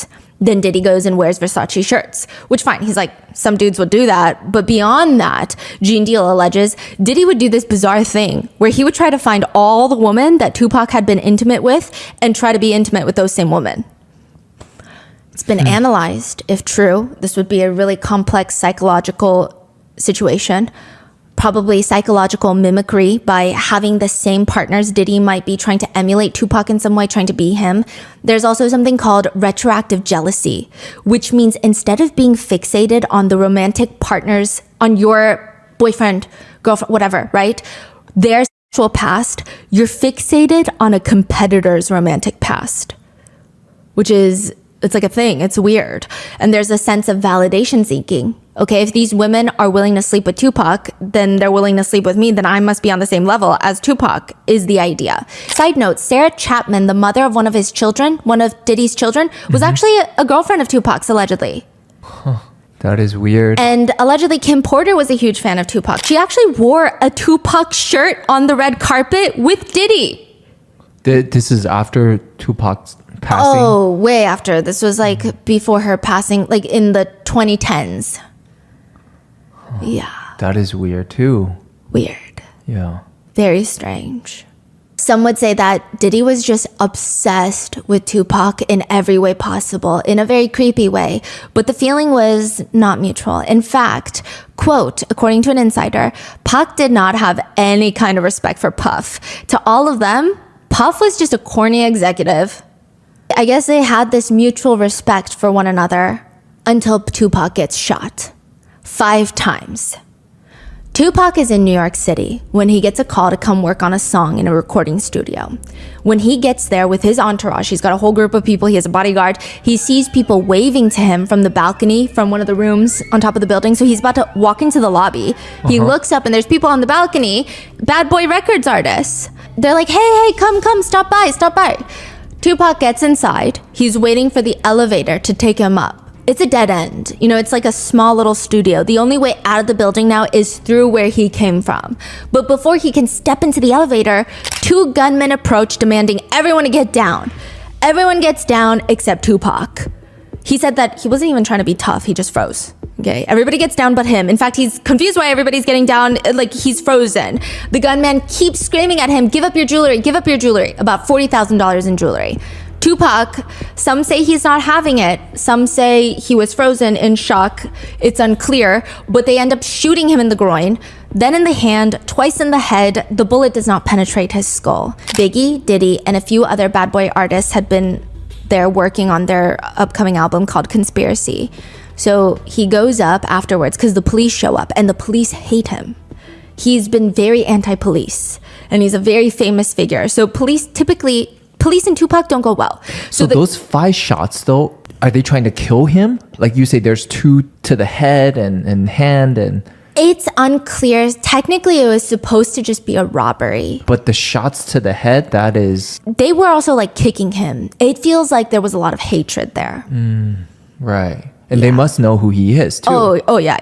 Then Diddy goes and wears Versace shirts, which fine, he's like, some dudes would do that. But beyond that, Gene Deal alleges Diddy would do this bizarre thing where he would try to find all the women that Tupac had been intimate with and try to be intimate with those same women. It's been analyzed. If true, this would be a really complex psychological situation. Probably psychological mimicry by having the same partners. Diddy might be trying to emulate Tupac in some way, trying to be him. There's also something called retroactive jealousy, which means instead of being fixated on the romantic partners, on your boyfriend, girlfriend, whatever, right? Their sexual past, you're fixated on a competitor's romantic past, which is, it's like a thing. It's weird. And there's a sense of validation seeking. Okay, if these women are willing to sleep with Tupac, then they're willing to sleep with me, then I must be on the same level as Tupac, is the idea. Side note, Sarah Chapman, the mother of one of his children, one of Diddy's children, was actually a girlfriend of Tupac's, allegedly.
That is weird.
And allegedly, Kim Porter was a huge fan of Tupac. She actually wore a Tupac shirt on the red carpet with Diddy.
This is after Tupac's passing?
Oh, way after. This was like before her passing, like in the 2010s. Yeah.
That is weird too.
Weird.
Yeah.
Very strange. Some would say that Diddy was just obsessed with Tupac in every way possible, in a very creepy way, but the feeling was not mutual. In fact, quote, according to an insider, Pac did not have any kind of respect for Puff. To all of them, Puff was just a corny executive. I guess they had this mutual respect for one another until Tupac gets shot. 5 times. Tupac is in New York City when he gets a call to come work on a song in a recording studio. When he gets there with his entourage, he's got a whole group of people, he has a bodyguard, he sees people waving to him from the balcony from one of the rooms on top of the building, so he's about to walk into the lobby. He looks up and there's people on the balcony, Bad Boy Records artists. They're like, hey, come, stop by. Tupac gets inside, he's waiting for the elevator to take him up. It's a dead end. You know, it's like a small little studio. The only way out of the building now is through where he came from. But before he can step into the elevator, 2 gunmen approach demanding everyone to get down. Everyone gets down except Tupac. He said that he wasn't even trying to be tough, he just froze. Okay, everybody gets down but him. In fact, he's confused why everybody's getting down, like he's frozen. The gunman keeps screaming at him, give up your jewelry, about $40,000 in jewelry. Tupac, some say he's not having it. Some say he was frozen in shock. It's unclear, but they end up shooting him in the groin, then in the hand, twice in the head. The bullet does not penetrate his skull. Biggie, Diddy, and a few other bad boy artists had been there working on their upcoming album called Conspiracy. So he goes up afterwards because the police show up and the police hate him. He's been very anti-police and he's a very famous figure. So police and Tupac don't go well.
So those 5 shots though, are they trying to kill him? Like you say, there's 2 to the head and hand and...
It's unclear. Technically, it was supposed to just be a robbery.
But the shots to the head, that is...
They were also like kicking him. It feels like there was a lot of hatred there.
Right. And they must know who he is too.
Oh yeah.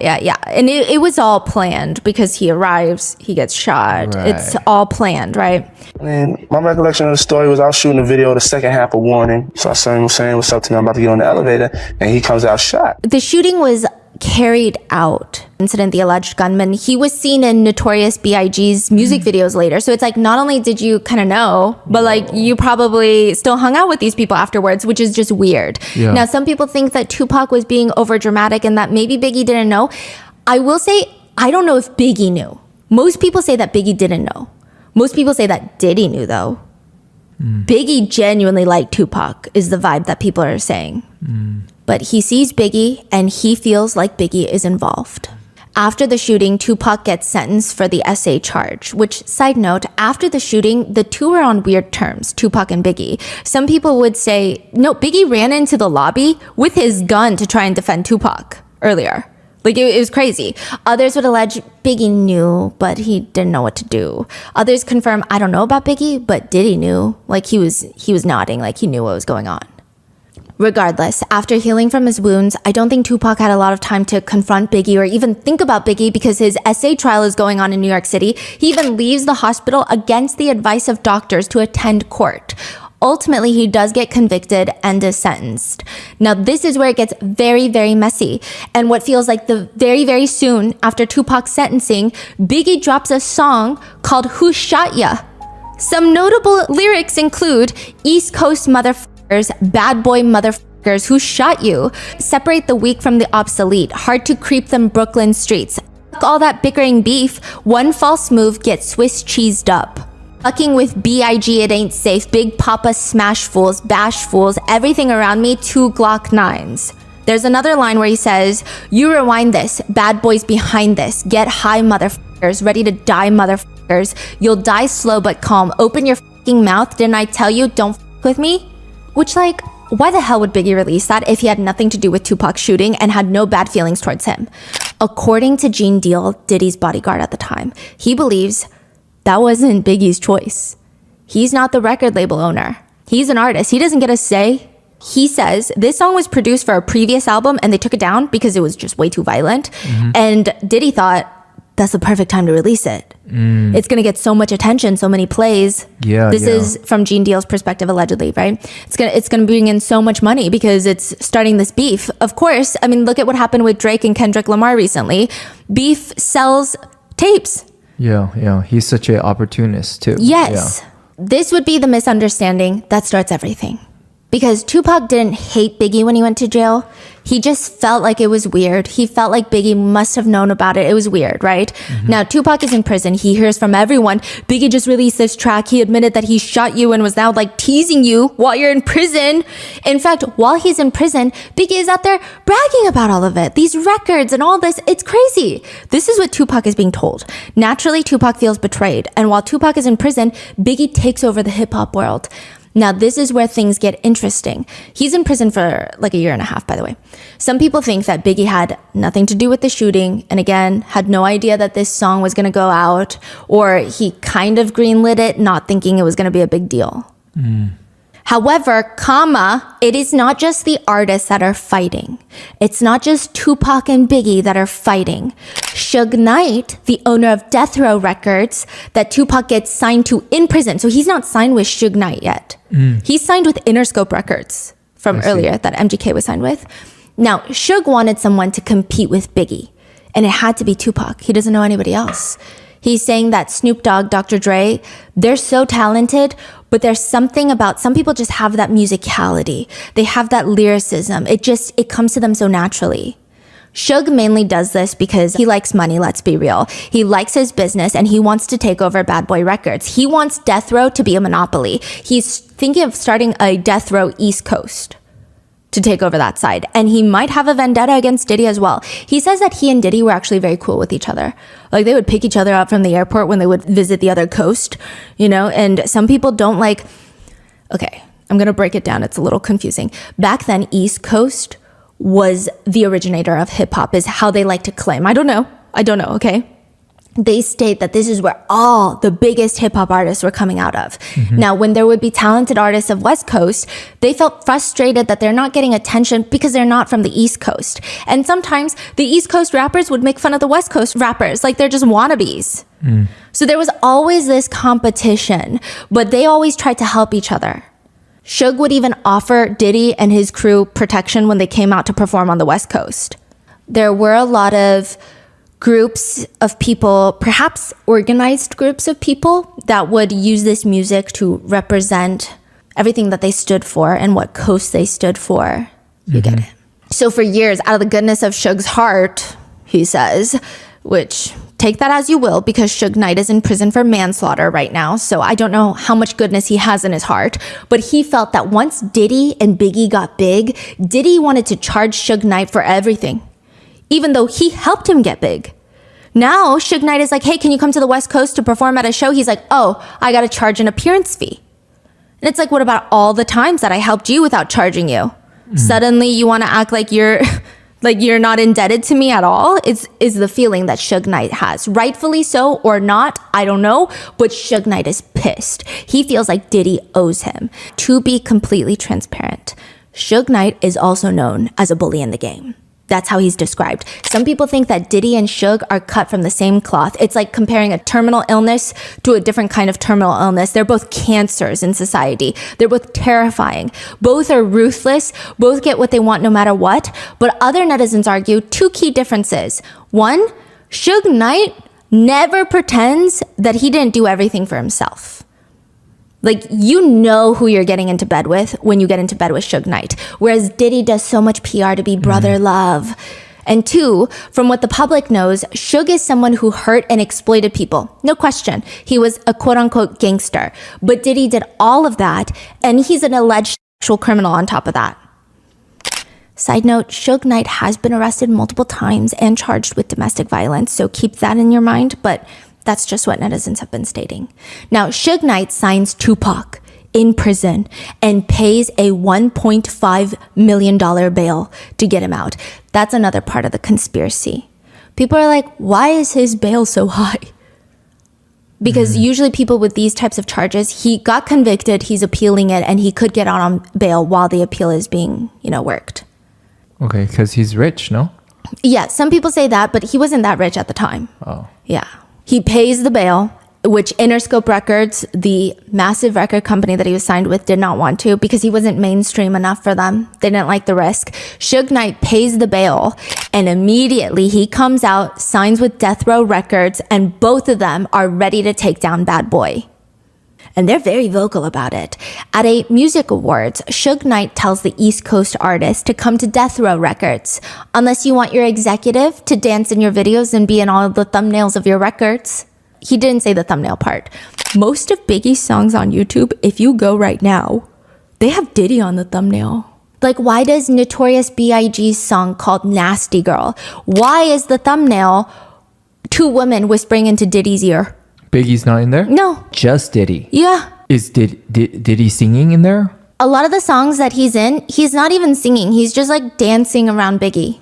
And it was all planned because he arrives, he gets shot.
Right.
It's all planned, right?
And my recollection of the story was I was shooting a video, the second half of Warning. So I saw him saying what's up to me, I'm about to get on the elevator, and he comes out shot.
The shooting was carried out. Incident, the alleged gunman, he was seen in Notorious B.I.G.'s music videos later. So it's like, not only did you kind of know, but like you probably still hung out with these people afterwards, which is just weird.
Yeah.
Now, some people think that Tupac was being over dramatic and that maybe Biggie didn't know. I will say, I don't know if Biggie knew. Most people say that Biggie didn't know. Most people say that Diddy knew though. Biggie genuinely liked Tupac is the vibe that people are saying. but he sees Biggie and he feels like Biggie is involved. After the shooting, Tupac gets sentenced for the SA charge, which, side note, after the shooting, the two were on weird terms, Tupac and Biggie. Some people would say, no, Biggie ran into the lobby with his gun to try and defend Tupac earlier. Like, it was crazy. Others would allege Biggie knew, but he didn't know what to do. Others confirm, I don't know about Biggie, but Diddy knew. Like, he was nodding, like he knew what was going on. Regardless, after healing from his wounds, I don't think Tupac had a lot of time to confront Biggie or even think about Biggie because his SA trial is going on in New York City. He even leaves the hospital against the advice of doctors to attend court. Ultimately, he does get convicted and is sentenced. Now, this is where it gets very, very messy. And what feels like the very, very soon after Tupac's sentencing, Biggie drops a song called Who Shot Ya? Some notable lyrics include East Coast motherfuckers, bad boy motherfuckers, who shot you? Separate the weak from the obsolete, hard to creep them Brooklyn streets. Fuck all that bickering beef, one false move gets Swiss cheesed up. Fucking with B.I.G. it ain't safe, Big Papa smash fools, bash fools, everything around me, 2 Glock 9s. There's another line where he says, you rewind this, bad boys behind this, get high motherfuckers, ready to die motherfuckers, you'll die slow but calm, open your fucking mouth, didn't I tell you, don't fuck with me? Which, like, why the hell would Biggie release that if he had nothing to do with Tupac's shooting and had no bad feelings towards him? According to Gene Deal, Diddy's bodyguard at the time, he believes that wasn't Biggie's choice. He's not the record label owner. He's an artist. He doesn't get a say. He says this song was produced for a previous album and they took it down because it was just way too violent. And Diddy thought, that's the perfect time to release it. It's going to get so much attention, so many plays. This is from Gene Deal's perspective, allegedly, right? It's going to bring in so much money because it's starting this beef. Of course, I mean, look at what happened with Drake and Kendrick Lamar recently. Beef sells tapes.
Yeah. He's such an opportunist too.
Yes. This would be the misunderstanding that starts everything. Because Tupac didn't hate Biggie when he went to jail. He just felt like it was weird. He felt like Biggie must have known about it. It was weird, right? Now, Tupac is in prison. He hears from everyone. Biggie just released this track. He admitted that he shot you and was now like teasing you while you're in prison. In fact, while he's in prison, Biggie is out there bragging about all of it. These records and all this. It's crazy. This is what Tupac is being told. Naturally, Tupac feels betrayed. And while Tupac is in prison, Biggie takes over the hip hop world. Now, this is where things get interesting. He's in prison for like 1.5 years, by the way. Some people think that Biggie had nothing to do with the shooting and again, had no idea that this song was going to go out, or he kind of greenlit it, not thinking it was going to be a big deal. However, it is not just the artists that are fighting. It's not just Tupac and Biggie that are fighting. Suge Knight, the owner of Death Row Records, that Tupac gets signed to in prison. So he's not signed with Suge Knight yet. He's signed with Interscope Records from earlier that MGK was signed with. Now, Suge wanted someone to compete with Biggie, and it had to be Tupac. He doesn't know anybody else. He's saying that Snoop Dogg, Dr. Dre, they're so talented, but there's something about, some people just have that musicality. They have that lyricism. It comes to them so naturally. Suge mainly does this because he likes money, let's be real. He likes his business and he wants to take over Bad Boy Records. He wants Death Row to be a monopoly. He's thinking of starting a Death Row East Coast to take over that side. And he might have a vendetta against Diddy as well. He says that he and Diddy were actually very cool with each other. Like they would pick each other up from the airport when they would visit the other coast, and some people don't like, okay, I'm going to break it down. It's a little confusing. Back then, East Coast was the originator of hip hop, is how they like to claim. I don't know, okay? They state that this is where all the biggest hip hop artists were coming out of. Now, when there would be talented artists of West Coast, they felt frustrated that they're not getting attention because they're not from the East Coast. And sometimes the East Coast rappers would make fun of the West Coast rappers, like they're just wannabes. So there was always this competition, but they always tried to help each other. Suge would even offer Diddy and his crew protection when they came out to perform on the West Coast. There were a lot of groups of people, perhaps organized groups of people, that would use this music to represent everything that they stood for and what coast they stood for. You get it. So for years, out of the goodness of Suge's heart, he says, which take that as you will, because Suge Knight is in prison for manslaughter right now. So I don't know how much goodness he has in his heart. But he felt that once Diddy and Biggie got big, Diddy wanted to charge Suge Knight for everything, even though he helped him get big. Now Suge Knight is like, hey, can you come to the West Coast to perform at a show? He's like, oh, I got to charge an appearance fee. And it's like, what about all the times that I helped you without charging you? Suddenly you want to act like you're not indebted to me at all? Is the feeling that Suge Knight has. Rightfully so or not, I don't know, but Suge Knight is pissed. He feels like Diddy owes him. To be completely transparent, Suge Knight is also known as a bully in the game. That's how he's described. Some people think that Diddy and Suge are cut from the same cloth. It's like comparing a terminal illness to a different kind of terminal illness. They're both cancers in society. They're both terrifying. Both are ruthless. Both get what they want no matter what. But other netizens argue two key differences. One, Suge Knight never pretends that he didn't do everything for himself. Like, you know who you're getting into bed with when you get into bed with Suge Knight. Whereas Diddy does so much PR to be brother love. And two, from what the public knows, Suge is someone who hurt and exploited people. No question. He was a quote-unquote gangster. But Diddy did all of that, and he's an alleged sexual criminal on top of that. Side note, Suge Knight has been arrested multiple times and charged with domestic violence, so keep that in your mind. But that's just what netizens have been stating. Now, Suge Knight signs Tupac in prison and pays a $1.5 million bail to get him out. That's another part of the conspiracy. People are like, why is his bail so high? Because usually people with these types of charges, he got convicted, he's appealing it, and he could get out on bail while the appeal is being, worked.
Okay, because he's rich, no?
Yeah, some people say that, but he wasn't that rich at the time.
Oh.
Yeah. He pays the bail, which Interscope Records, the massive record company that he was signed with, did not want to because he wasn't mainstream enough for them. They didn't like the risk. Suge Knight pays the bail, and immediately he comes out, signs with Death Row Records, and both of them are ready to take down Bad Boy. And they're very vocal about it. At a music awards, Suge Knight tells the East Coast artist to come to Death Row Records, unless you want your executive to dance in your videos and be in all of the thumbnails of your records. He didn't say the thumbnail part. Most of Biggie's songs on YouTube, if you go right now, they have Diddy on the thumbnail. Like, why does Notorious B.I.G.'s song called Nasty Girl, why is the thumbnail two women whispering into Diddy's ear?
Biggie's not in there?
No.
Just Diddy?
Yeah.
Is Diddy singing in there?
A lot of the songs that he's in, he's not even singing. He's just like dancing around Biggie.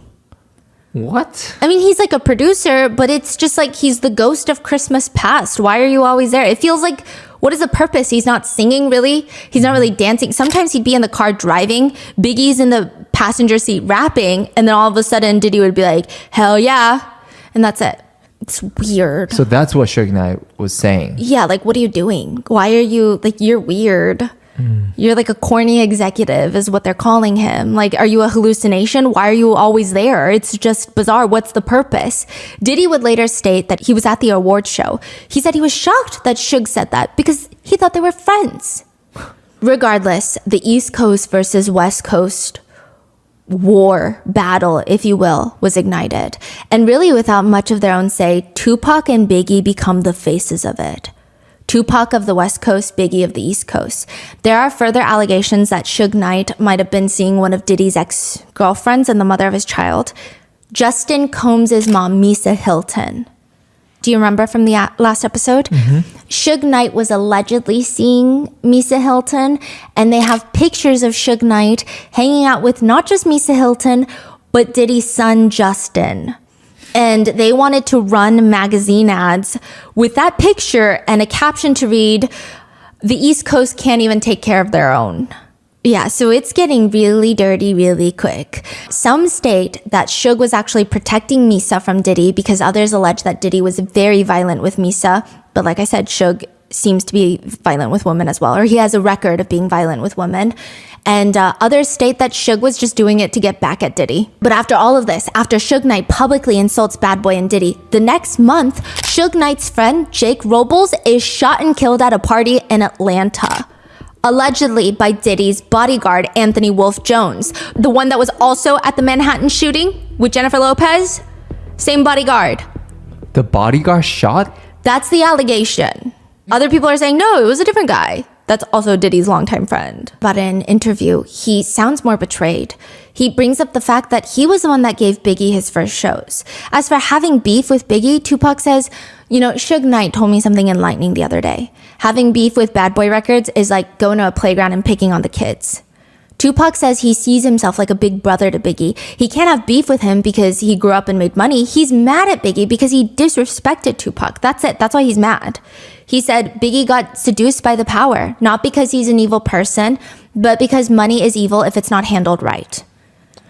What?
I mean, he's like a producer, but it's just like he's the ghost of Christmas past. Why are you always there? It feels like, what is the purpose? He's not singing, really. He's not really dancing. Sometimes he'd be in the car driving. Biggie's in the passenger seat rapping. And then all of a sudden, Diddy would be like, hell yeah. And that's it. It's weird.
So that's what Suge Knight was saying.
Yeah, like, what are you doing? Why are you, like, you're weird. You're like a corny executive is what they're calling him. Like, are you a hallucination? Why are you always there? It's just bizarre. What's the purpose? Diddy would later state that he was at the awards show. He said he was shocked that Suge said that because he thought they were friends. Regardless, the East Coast versus West Coast war, battle, if you will, was ignited. And really, without much of their own say, Tupac and Biggie become the faces of it. Tupac of the West Coast, Biggie of the East Coast. There are further allegations that Suge Knight might have been seeing one of Diddy's ex-girlfriends and the mother of his child, Justin Combs' mom, Misa Hilton. Do you remember from the last episode? Suge Knight was allegedly seeing Misa Hilton, and they have pictures of Suge Knight hanging out with not just Misa Hilton, but Diddy's son, Justin. And they wanted to run magazine ads with that picture and a caption to read, "The East Coast can't even take care of their own." Yeah, so it's getting really dirty really quick. Some state that Suge was actually protecting Misa from Diddy because others allege that Diddy was very violent with Misa. But like I said, Suge seems to be violent with women as well, or he has a record of being violent with women. And others state that Suge was just doing it to get back at Diddy. But after all of this, after Suge Knight publicly insults Bad Boy and Diddy, the next month, Suge Knight's friend, Jake Robles, is shot and killed at a party in Atlanta. Allegedly by Diddy's bodyguard, Anthony Wolf Jones. The one that was also at the Manhattan shooting with Jennifer Lopez. Same bodyguard.
The bodyguard shot?
That's the allegation. Other people are saying, no, it was a different guy. That's also Diddy's longtime friend. But in an interview, he sounds more betrayed. He brings up the fact that he was the one that gave Biggie his first shows. As for having beef with Biggie, Tupac says, you know, Suge Knight told me something enlightening the other day. Having beef with Bad Boy Records is like going to a playground and picking on the kids. Tupac says he sees himself like a big brother to Biggie. He can't have beef with him because he grew up and made money. He's mad at Biggie because he disrespected Tupac. That's it. That's why he's mad. He said Biggie got seduced by the power, not because he's an evil person, but because money is evil if it's not handled right.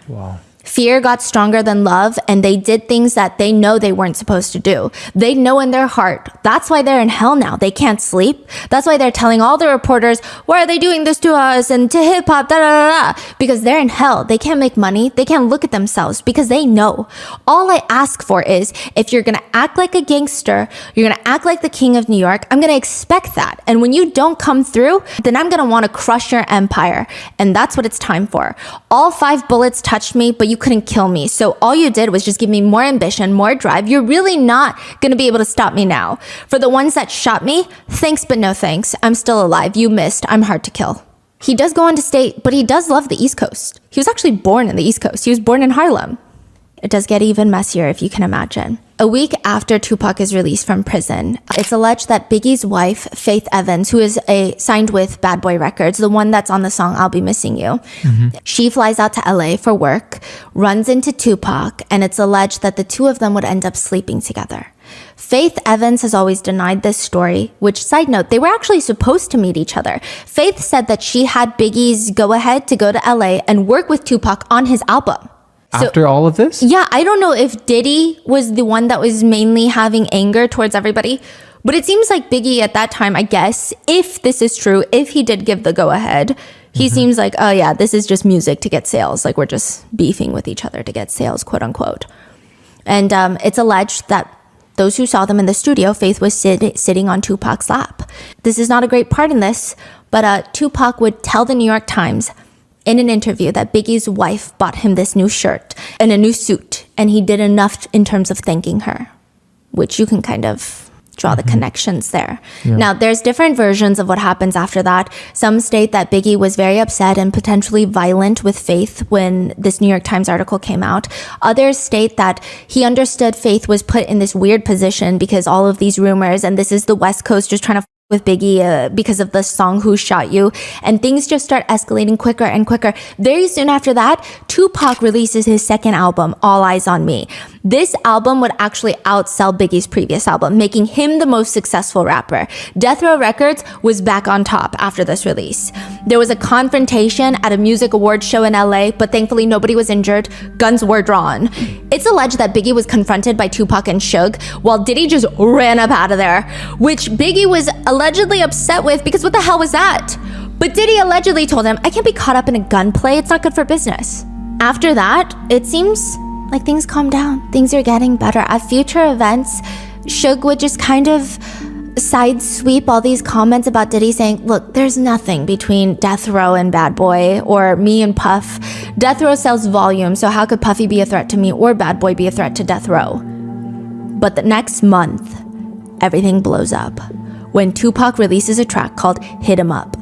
Wow.
Fear got stronger than love, and they did things that they know they weren't supposed to do. They know in their heart. That's why they're in hell now. They can't sleep. That's why they're telling all the reporters, why are they doing this to us and to hip hop, da da da da. Because they're in hell. They can't make money. They can't look at themselves because they know. All I ask for is, if you're gonna act like a gangster, you're gonna act like the king of New York, I'm gonna expect that. And when you don't come through, then I'm gonna wanna crush your empire. And that's what it's time for. All 5 bullets touched me, but you couldn't kill me. So all you did was just give me more ambition, more drive. You're really not going to be able to stop me now. For the ones that shot me, thanks but no thanks. I'm still alive. You missed. I'm hard to kill. He does go on to state, but he does love the East Coast. He was actually born in the East Coast. He was born in Harlem. It does get even messier if you can imagine. A week after Tupac is released from prison, it's alleged that Biggie's wife, Faith Evans, who is signed with Bad Boy Records, the one that's on the song I'll Be Missing You, she flies out to LA for work, runs into Tupac, and it's alleged that the two of them would end up sleeping together. Faith Evans has always denied this story, which, side note, they were actually supposed to meet each other. Faith said that she had Biggie's go-ahead to go to LA and work with Tupac on his album.
After all of this?
Yeah, I don't know if Diddy was the one that was mainly having anger towards everybody, but it seems like Biggie at that time, I guess, if this is true, if he did give the go-ahead, he seems like, oh yeah, this is just music to get sales. Like we're just beefing with each other to get sales, quote unquote. And it's alleged that those who saw them in the studio, Faith was sitting on Tupac's lap. This is not a great part in this, but Tupac would tell the New York Times in an interview that Biggie's wife bought him this new shirt and a new suit, and he did enough in terms of thanking her, which you can kind of draw the connections there. Yeah. Now, there's different versions of what happens after that. Some state that Biggie was very upset and potentially violent with Faith when this New York Times article came out. Others state that he understood Faith was put in this weird position because all of these rumors, and this is the West Coast just trying to with Biggie because of the song Who Shot You, and things just start escalating quicker and quicker. Very soon after that, Tupac releases his second album, All Eyes on Me. This album would actually outsell Biggie's previous album, making him the most successful rapper. Death Row Records was back on top after this release. There was a confrontation at a music awards show in LA, but thankfully nobody was injured. Guns were drawn. It's alleged that Biggie was confronted by Tupac and Suge, while Diddy just ran up out of there, which Biggie was allegedly upset with because what the hell was that? But Diddy allegedly told him, I can't be caught up in a gunplay. It's not good for business. After that, it seems like things calmed down. Things are getting better. At future events, Suge would just kind of side sweep all these comments about Diddy saying, look, there's nothing between Death Row and Bad Boy or me and Puff. Death Row sells volume, so how could Puffy be a threat to me or Bad Boy be a threat to Death Row? But the next month, everything blows up when Tupac releases a track called Hit 'Em Up.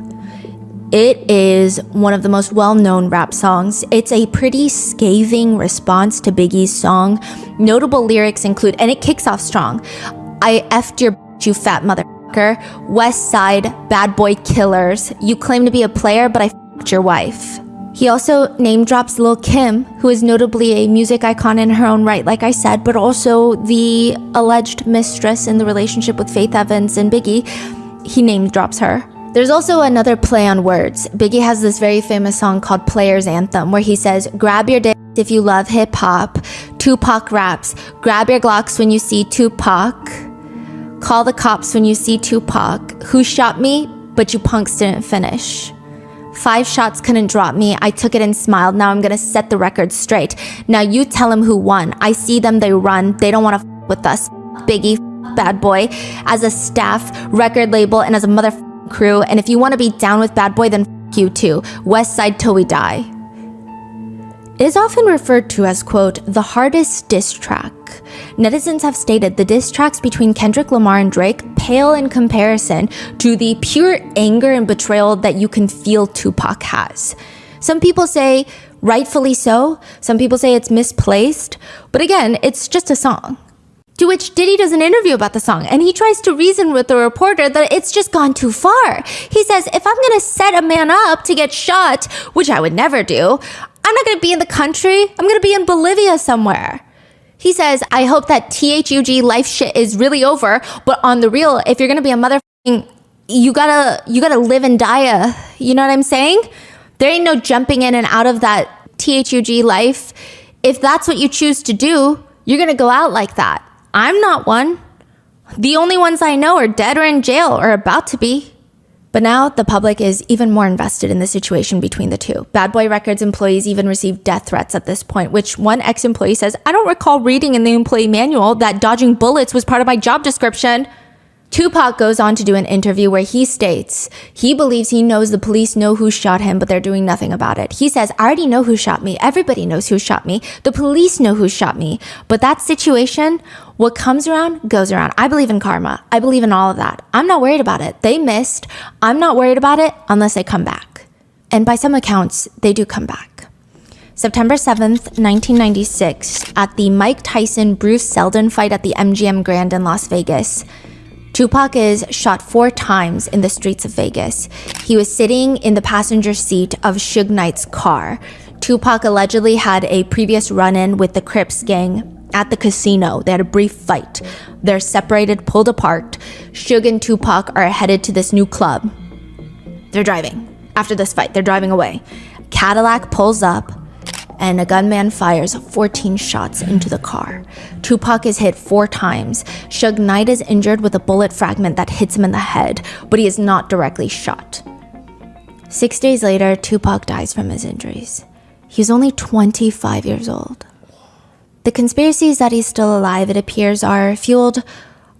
It is one of the most well-known rap songs. It's a pretty scathing response to Biggie's song. Notable lyrics include, and it kicks off strong, I effed your you fat motherfucker, West Side, bad boy killers, you claim to be a player, but I f***ed your wife. He also name drops Lil' Kim, who is notably a music icon in her own right, like I said, but also the alleged mistress in the relationship with Faith Evans and Biggie. He name drops her. There's also another play on words. Biggie has this very famous song called Player's Anthem, where he says, grab your dick if you love hip hop. Tupac raps, grab your Glocks when you see Tupac. Call the cops when you see Tupac. Who shot me? But you punks didn't finish. 5 shots couldn't drop me. I took it and smiled. Now I'm gonna set the record straight. Now you tell them who won. I see them, they run. They don't wanna f with us. Biggie, Bad Boy, as a staff, record label, and as a mother crew. And if you wanna be down with Bad Boy, then f you too. West Side till we die. It is often referred to as, quote, the hardest diss track. Netizens have stated the diss tracks between Kendrick Lamar and Drake pale in comparison to the pure anger and betrayal that you can feel Tupac has. Some people say rightfully so, some people say it's misplaced, but again, it's just a song. To which Diddy does an interview about the song, and he tries to reason with the reporter that it's just gone too far. He says, if I'm gonna set a man up to get shot, which I would never do, I'm not gonna be in the country, I'm gonna be in Bolivia somewhere. He says, I hope that THUG life shit is really over, but on the real, if you're gonna be a motherfucking, you gotta live and die, you know what I'm saying? There ain't no jumping in and out of that THUG life. If that's what you choose to do, you're gonna go out like that. I'm not one. The only ones I know are dead or in jail or about to be. But now the public is even more invested in the situation between the two. Bad Boy Records employees even received death threats at this point, which one ex-employee says, I don't recall reading in the employee manual that dodging bullets was part of my job description. Tupac goes on to do an interview where he states he believes he knows the police know who shot him, but they're doing nothing about it. He says, I already know who shot me. Everybody knows who shot me. The police know who shot me. But that situation, what comes around goes around. I believe in karma. I believe in all of that. I'm not worried about it. They missed. I'm not worried about it unless they come back. And by some accounts, they do come back. September 7th, 1996, at the Mike Tyson-Bruce Seldon fight at the MGM Grand in Las Vegas, Tupac is shot 4 times in the streets of Vegas. He was sitting in the passenger seat of Suge Knight's car. Tupac allegedly had a previous run-in with the Crips gang at the casino. They had a brief fight. They're separated, pulled apart. Suge and Tupac are headed to this new club. They're driving. After this fight, they're driving away. Cadillac pulls up, and a gunman fires 14 shots into the car. Tupac is hit 4 times. Suge Knight is injured with a bullet fragment that hits him in the head, but he is not directly shot. 6 days later, Tupac dies from his injuries. He's only 25 years old. The conspiracies that he's still alive, it appears, are fueled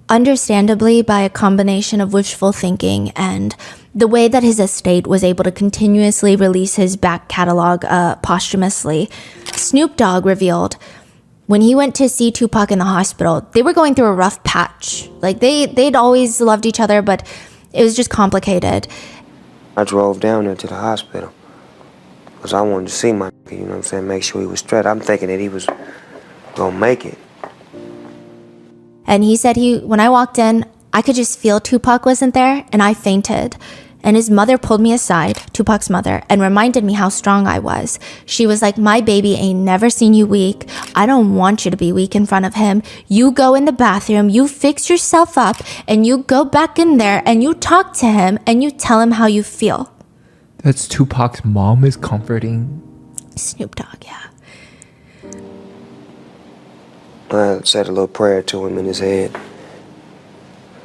understandably by a combination of wishful thinking and the way that his estate was able to continuously release his back catalog posthumously. Snoop Dogg revealed when he went to see Tupac in the hospital, they were going through a rough patch. Like they'd always loved each other, but it was just complicated.
I drove down there to the hospital because I wanted to see my, you know what I'm saying, make sure he was straight. I'm thinking that he was gonna make it.
And he said when I walked in, I could just feel Tupac wasn't there, and I fainted. And his mother pulled me aside, Tupac's mother, and reminded me how strong I was. She was like, my baby ain't never seen you weak. I don't want you to be weak in front of him. You go in the bathroom, you fix yourself up, and you go back in there, and you talk to him, and you tell him how you feel.
That's Tupac's mom is comforting
Snoop Dogg, yeah.
I said a little prayer to him in his head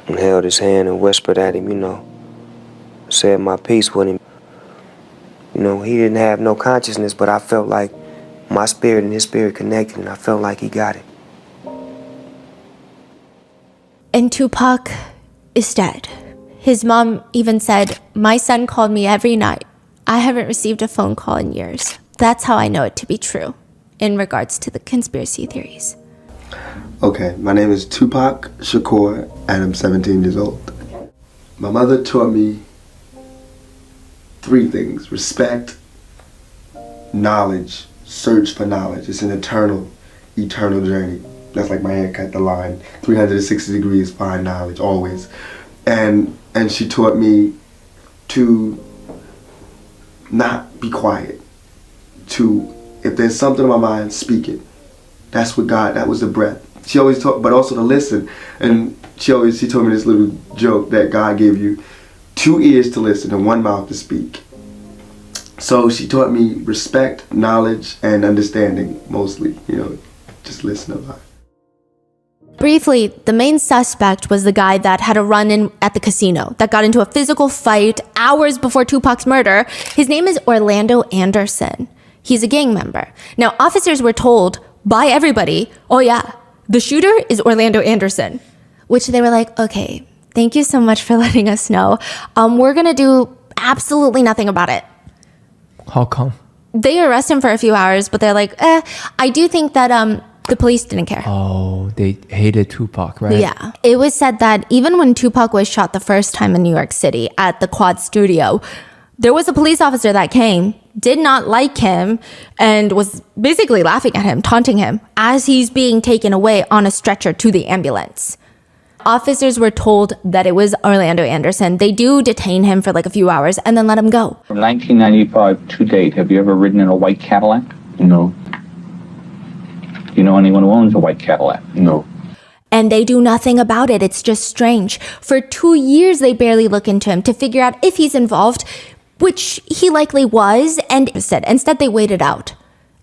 and held his hand and whispered at him, you know, said my piece with him. You know, he didn't have no consciousness, but I felt like my spirit and his spirit connected, and I felt like he got it.
And Tupac is dead. His mom even said, my son called me every night. I haven't received a phone call in years. That's how I know it to be true in regards to the conspiracy theories.
Okay, my name is Tupac Shakur, and I'm 17 years old. My mother taught me 3 things: respect, knowledge, search for knowledge. It's an eternal journey. That's like my haircut, the line, 360 degrees, find knowledge, always. And she taught me to not be quiet, to, if there's something on my mind, speak it. That's what God, that was the breath. She always taught, but also to listen. And she told me this little joke that God gave you 2 ears to listen and 1 mouth to speak. So she taught me respect, knowledge, and understanding, mostly, you know, just listen a lot.
Briefly, the main suspect was the guy that had a run-in at the casino, that got into a physical fight hours before Tupac's murder. His name is Orlando Anderson. He's a gang member. Now, officers were told by everybody, oh yeah, the shooter is Orlando Anderson, which they were like, okay, thank you so much for letting us know. We're gonna do absolutely nothing about it.
How come?
They arrest him for a few hours, but they're like, I do think that the police didn't care.
Oh, they hated Tupac, right?
Yeah. It was said that even when Tupac was shot the first time in New York City at the Quad Studio, there was a police officer that came, did not like him, and was basically laughing at him, taunting him as he's being taken away on a stretcher to the ambulance. Officers were told that it was Orlando Anderson. They do detain him for like a few hours and then let him go.
From 1995 to date, have you ever ridden in a white Cadillac?
No.
Do you know anyone who owns a white Cadillac?
No.
And they do nothing about it. It's just strange. For 2 years, they barely look into him to figure out if he's involved, which he likely was, and instead they waited out.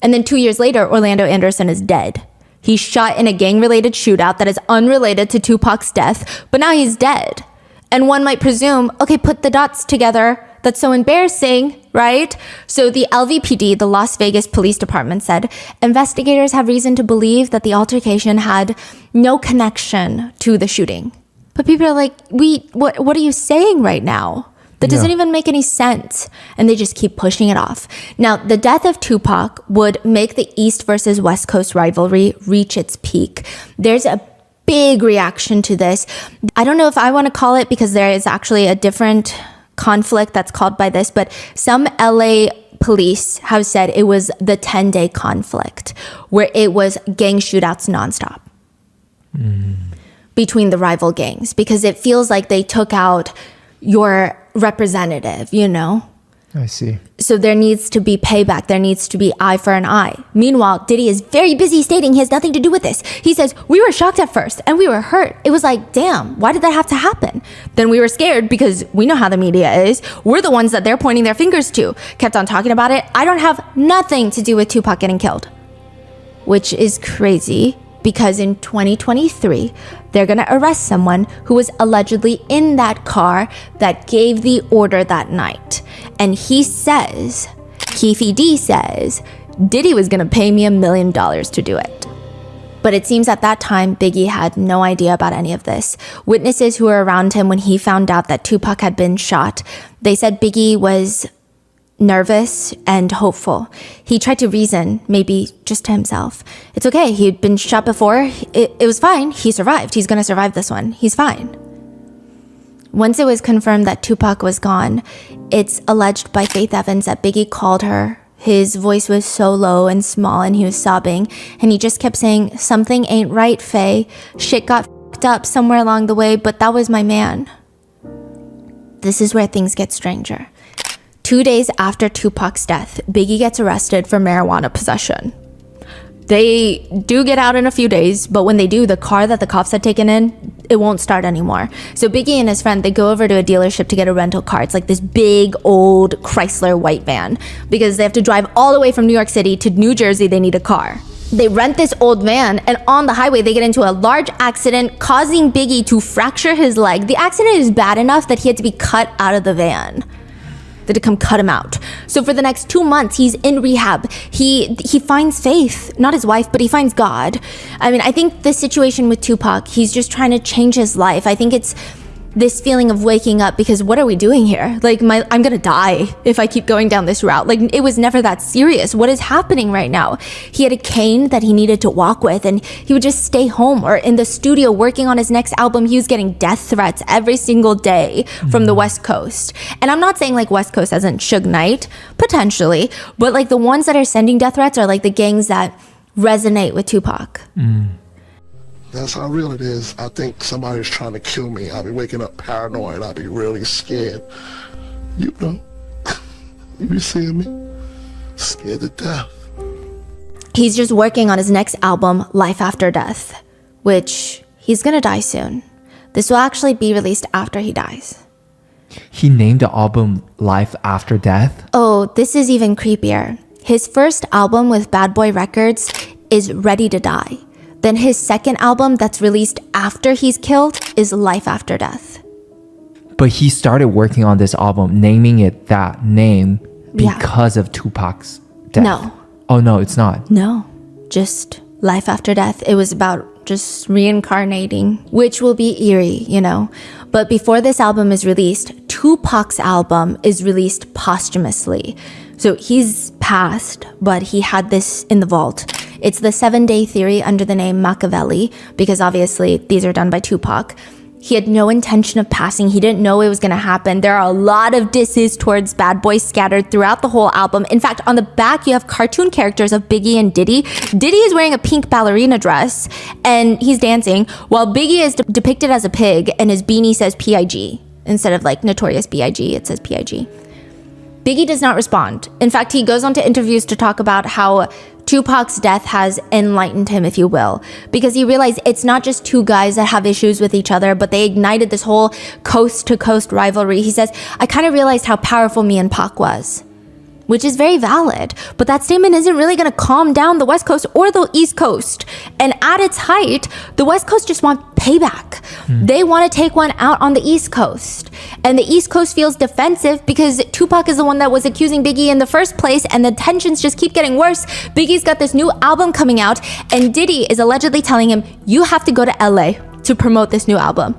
And then 2 years later, Orlando Anderson is dead. He's shot in a gang-related shootout that is unrelated to Tupac's death, but now he's dead. And one might presume, okay, put the dots together. That's so embarrassing, right? So the LVPD, the Las Vegas Police Department, said investigators have reason to believe that the altercation had no connection to the shooting. But people are like, what are you saying right now? That doesn't even make any sense. And they just keep pushing it off. Now, the death of Tupac would make the East versus West Coast rivalry reach its peak. There's a big reaction to this. I don't know if I want to call it, because there is actually a different conflict that's called by this, but some LA police have said it was the 10-day conflict, where it was gang shootouts nonstop between the rival gangs, because it feels like they took out your representative, you know?
I see.
So there needs to be payback. There needs to be eye for an eye. Meanwhile, Diddy is very busy stating he has nothing to do with this. He says, we were shocked at first and we were hurt. It was like, damn, why did that have to happen? Then we were scared because we know how the media is. We're the ones that they're pointing their fingers to. Kept on talking about it. I don't have nothing to do with Tupac getting killed. Which is crazy, because in 2023, they're going to arrest someone who was allegedly in that car that gave the order that night. And he says, Keefe D says, Diddy was going to pay me $1 million to do it. But it seems at that time, Biggie had no idea about any of this. Witnesses who were around him when he found out that Tupac had been shot, they said Biggie was nervous and hopeful. He tried to reason, maybe just to himself. It's okay. He'd been shot before. It was fine. He survived. He's going to survive this one. He's fine. Once it was confirmed that Tupac was gone, it's alleged by Faith Evans that Biggie called her. His voice was so low and small and he was sobbing. And he just kept saying, something ain't right, Faye. Shit got fucked up somewhere along the way, but that was my man. This is where things get stranger. 2 days after Tupac's death, Biggie gets arrested for marijuana possession. They do get out in a few days, but when they do, the car that the cops had taken in, it won't start anymore. So Biggie and his friend, they go over to a dealership to get a rental car. It's like this big, old Chrysler white van, because they have to drive all the way from New York City to New Jersey. They need a car. They rent this old van, and on the highway, they get into a large accident, causing Biggie to fracture his leg. The accident is bad enough that he had to be cut out of the van. To come cut him out. So for the next 2 months, he's in rehab. He finds faith, not his wife, but he finds God. I mean, I think the situation with Tupac, he's just trying to change his life. I think it's this feeling of waking up, because what are we doing here? Like, I'm gonna die if I keep going down this route. Like, it was never that serious. What is happening right now? He had a cane that he needed to walk with, and he would just stay home or in the studio working on his next album. He was getting death threats every single day from the West Coast. And I'm not saying like West Coast as in Suge Knight, potentially, but like the ones that are sending death threats are like the gangs that resonate with Tupac.
That's how real it is. I think somebody's trying to kill me. I'll be waking up paranoid. I'll be really scared. You know, you be seeing me scared to death.
He's just working on his next album, Life After Death, which he's gonna die soon. This will actually be released after he dies.
He named the album Life After Death?
Oh, this is even creepier. His first album with Bad Boy Records is Ready to Die. Then his second album that's released after he's killed is Life After Death.
But he started working on this album, naming it that name because of Tupac's death.
No.
Oh, no, it's not.
No, just Life After Death. It was about just reincarnating, which will be eerie, you know. But before this album is released, Tupac's album is released posthumously. So he's passed, but he had this in the vault. It's the 7-day theory under the name Machiavelli, because obviously these are done by Tupac. He had no intention of passing. He didn't know it was going to happen. There are a lot of disses towards Bad Boy scattered throughout the whole album. In fact, on the back, you have cartoon characters of Biggie and Diddy. Diddy is wearing a pink ballerina dress and he's dancing, while Biggie is depicted as a pig and his beanie says P.I.G. Instead of like Notorious B.I.G., it says P.I.G. Biggie does not respond. In fact, he goes on to interviews to talk about how Tupac's death has enlightened him, if you will, because he realized it's not just two guys that have issues with each other, but they ignited this whole coast-to-coast rivalry. He says, I kind of realized how powerful me and Pac was, which is very valid, but that statement isn't really going to calm down the West Coast or the East Coast. And at its height, the West Coast just want payback. They want to take one out on the East Coast. And the East Coast feels defensive because Tupac is the one that was accusing Biggie in the first place, and the tensions just keep getting worse. Biggie's got this new album coming out, and Diddy is allegedly telling him, you have to go to LA to promote this new album.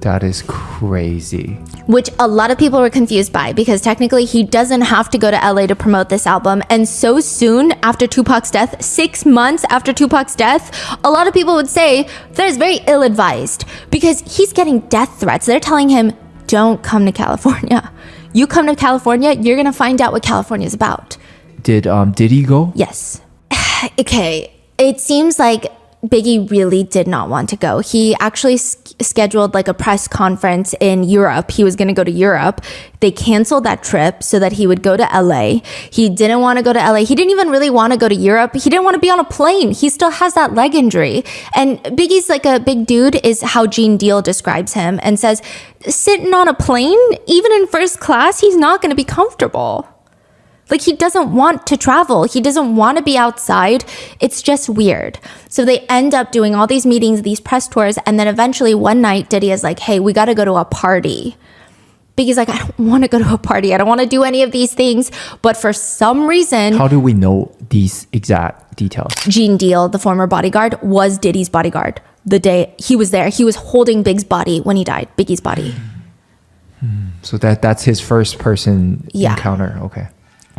That is crazy.
Which a lot of people were confused by, because technically he doesn't have to go to LA to promote this album. And so soon after Tupac's death, 6 months after Tupac's death, a lot of people would say that is very ill-advised because he's getting death threats. They're telling him, don't come to California. You come to California, you're gonna find out what California is about.
Did he go?
Yes. Okay, it seems like Biggie really did not want to go. He actually scheduled like a press conference in Europe. He was going to go to Europe. They canceled that trip so that he would go to LA. He didn't want to go to LA. He didn't even really want to go to Europe. He didn't want to be on a plane. He still has that leg injury. And Biggie's like a big dude is how Gene Deal describes him, and says sitting on a plane, even in first class, he's not going to be comfortable. Like, he doesn't want to travel. He doesn't want to be outside. It's just weird. So they end up doing all these meetings, these press tours, and then eventually one night Diddy is like, hey, we got to go to a party. Biggie's like, I don't want to go to a party. I don't want to do any of these things. But for some reason...
How do we know these exact details?
Gene Deal, the former bodyguard, was Diddy's bodyguard. The day he was there, he was holding Big's body when he died, Biggie's body.
So that's his first person encounter. Okay.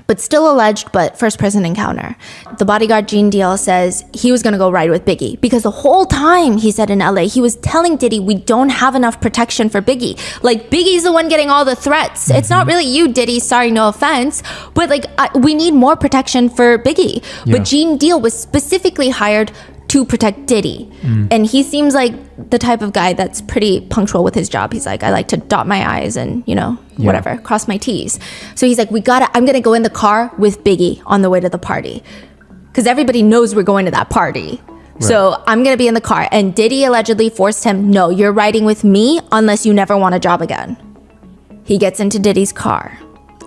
But still alleged, but first person encounter. The bodyguard Gene Deal says he was going to go ride with Biggie because the whole time he said in LA, he was telling Diddy, we don't have enough protection for Biggie. Like, Biggie's the one getting all the threats. It's not really you, Diddy. Sorry, no offense. But like, we need more protection for Biggie.
Yeah.
But Gene Deal was specifically hired to protect Diddy. And he seems like the type of guy that's pretty punctual with his job. He's like, I like to dot my I's and, whatever, cross my T's. So he's like, I'm going to go in the car with Biggie on the way to the party. Because everybody knows we're going to that party. Right. So I'm going to be in the car. And Diddy allegedly forced him, no, you're riding with me unless you never want a job again. He gets into Diddy's car.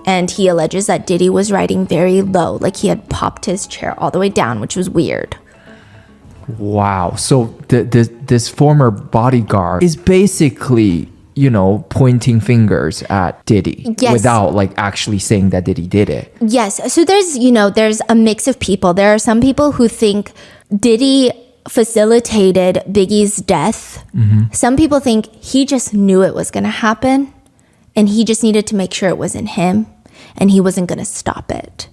And he alleges that Diddy was riding very low. Like, he had popped his chair all the way down, which was weird.
Wow. So this former bodyguard is basically, pointing fingers at Diddy without like actually saying that Diddy did it.
Yes. So there's a mix of people. There are some people who think Diddy facilitated Biggie's death. Some people think he just knew it was going to happen and he just needed to make sure it wasn't him and he wasn't going to stop it.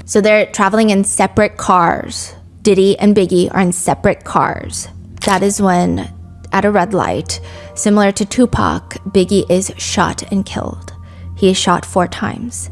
So they're traveling in separate cars. Diddy and Biggie are in separate cars. That is when, at a red light, similar to Tupac, Biggie is shot and killed. He is shot 4 times.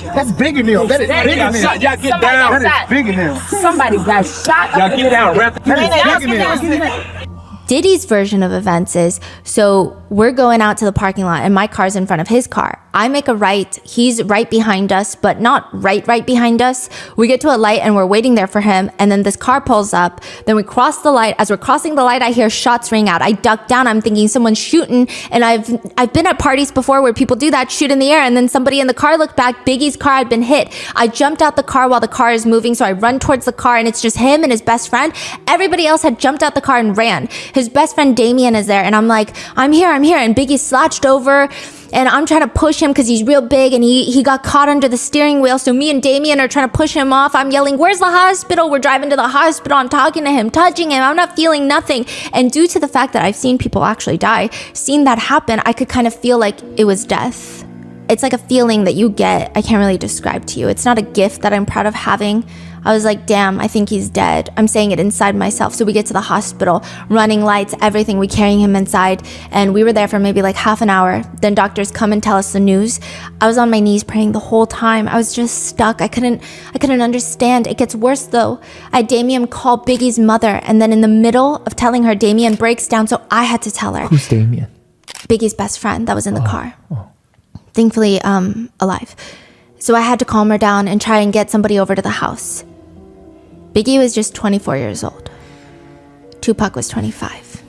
That's Biggie Neal. That is Biggie Neal.
Y'all get down.
That is Biggie Neal.
Somebody got shot.
Y'all get down. Biggie Neal.
Diddy's version of events is, so we're going out to the parking lot and my car's in front of his car. I make a right, he's right behind us, but not right behind us. We get to a light and we're waiting there for him. And then this car pulls up, then we cross the light. As we're crossing the light, I hear shots ring out. I duck down, I'm thinking someone's shooting. And I've been at parties before where people do that, shoot in the air. And then somebody in the car looked back, Biggie's car had been hit. I jumped out the car while the car is moving. So I run towards the car and it's just him and his best friend. Everybody else had jumped out the car and ran. His best friend Damien is there. And I'm like, I'm here. And Biggie slouched over and I'm trying to push him because he's real big and he got caught under the steering wheel. So me and Damien are trying to push him off. I'm yelling, where's the hospital? We're driving to the hospital. I'm talking to him, touching him. I'm not feeling nothing. And due to the fact that I've seen people actually die, seen that happen, I could kind of feel like it was death. It's like a feeling that you get, I can't really describe to you. It's not a gift that I'm proud of having. I was like, damn, I think he's dead. I'm saying it inside myself. So we get to the hospital, running lights, everything. We carrying him inside. And we were there for maybe like half an hour. Then doctors come and tell us the news. I was on my knees praying the whole time. I was just stuck. I couldn't understand. It gets worse though. I had Damien call Biggie's mother. And then in the middle of telling her, Damien breaks down. So I had to tell her.
Who's Damien?
Biggie's best friend that was in the car. Thankfully, alive. So I had to calm her down and try and get somebody over to the house. Biggie was just 24 years old. Tupac was 25.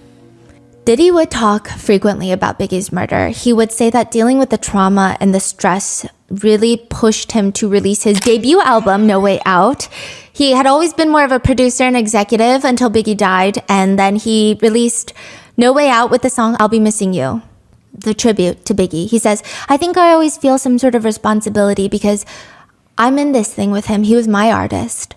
Diddy would talk frequently about Biggie's murder. He would say that dealing with the trauma and the stress really pushed him to release his debut album, No Way Out. He had always been more of a producer and executive until Biggie died, and then he released No Way Out with the song I'll Be Missing You, the tribute to Biggie. He says, I think I always feel some sort of responsibility because I'm in this thing with him. He was my artist.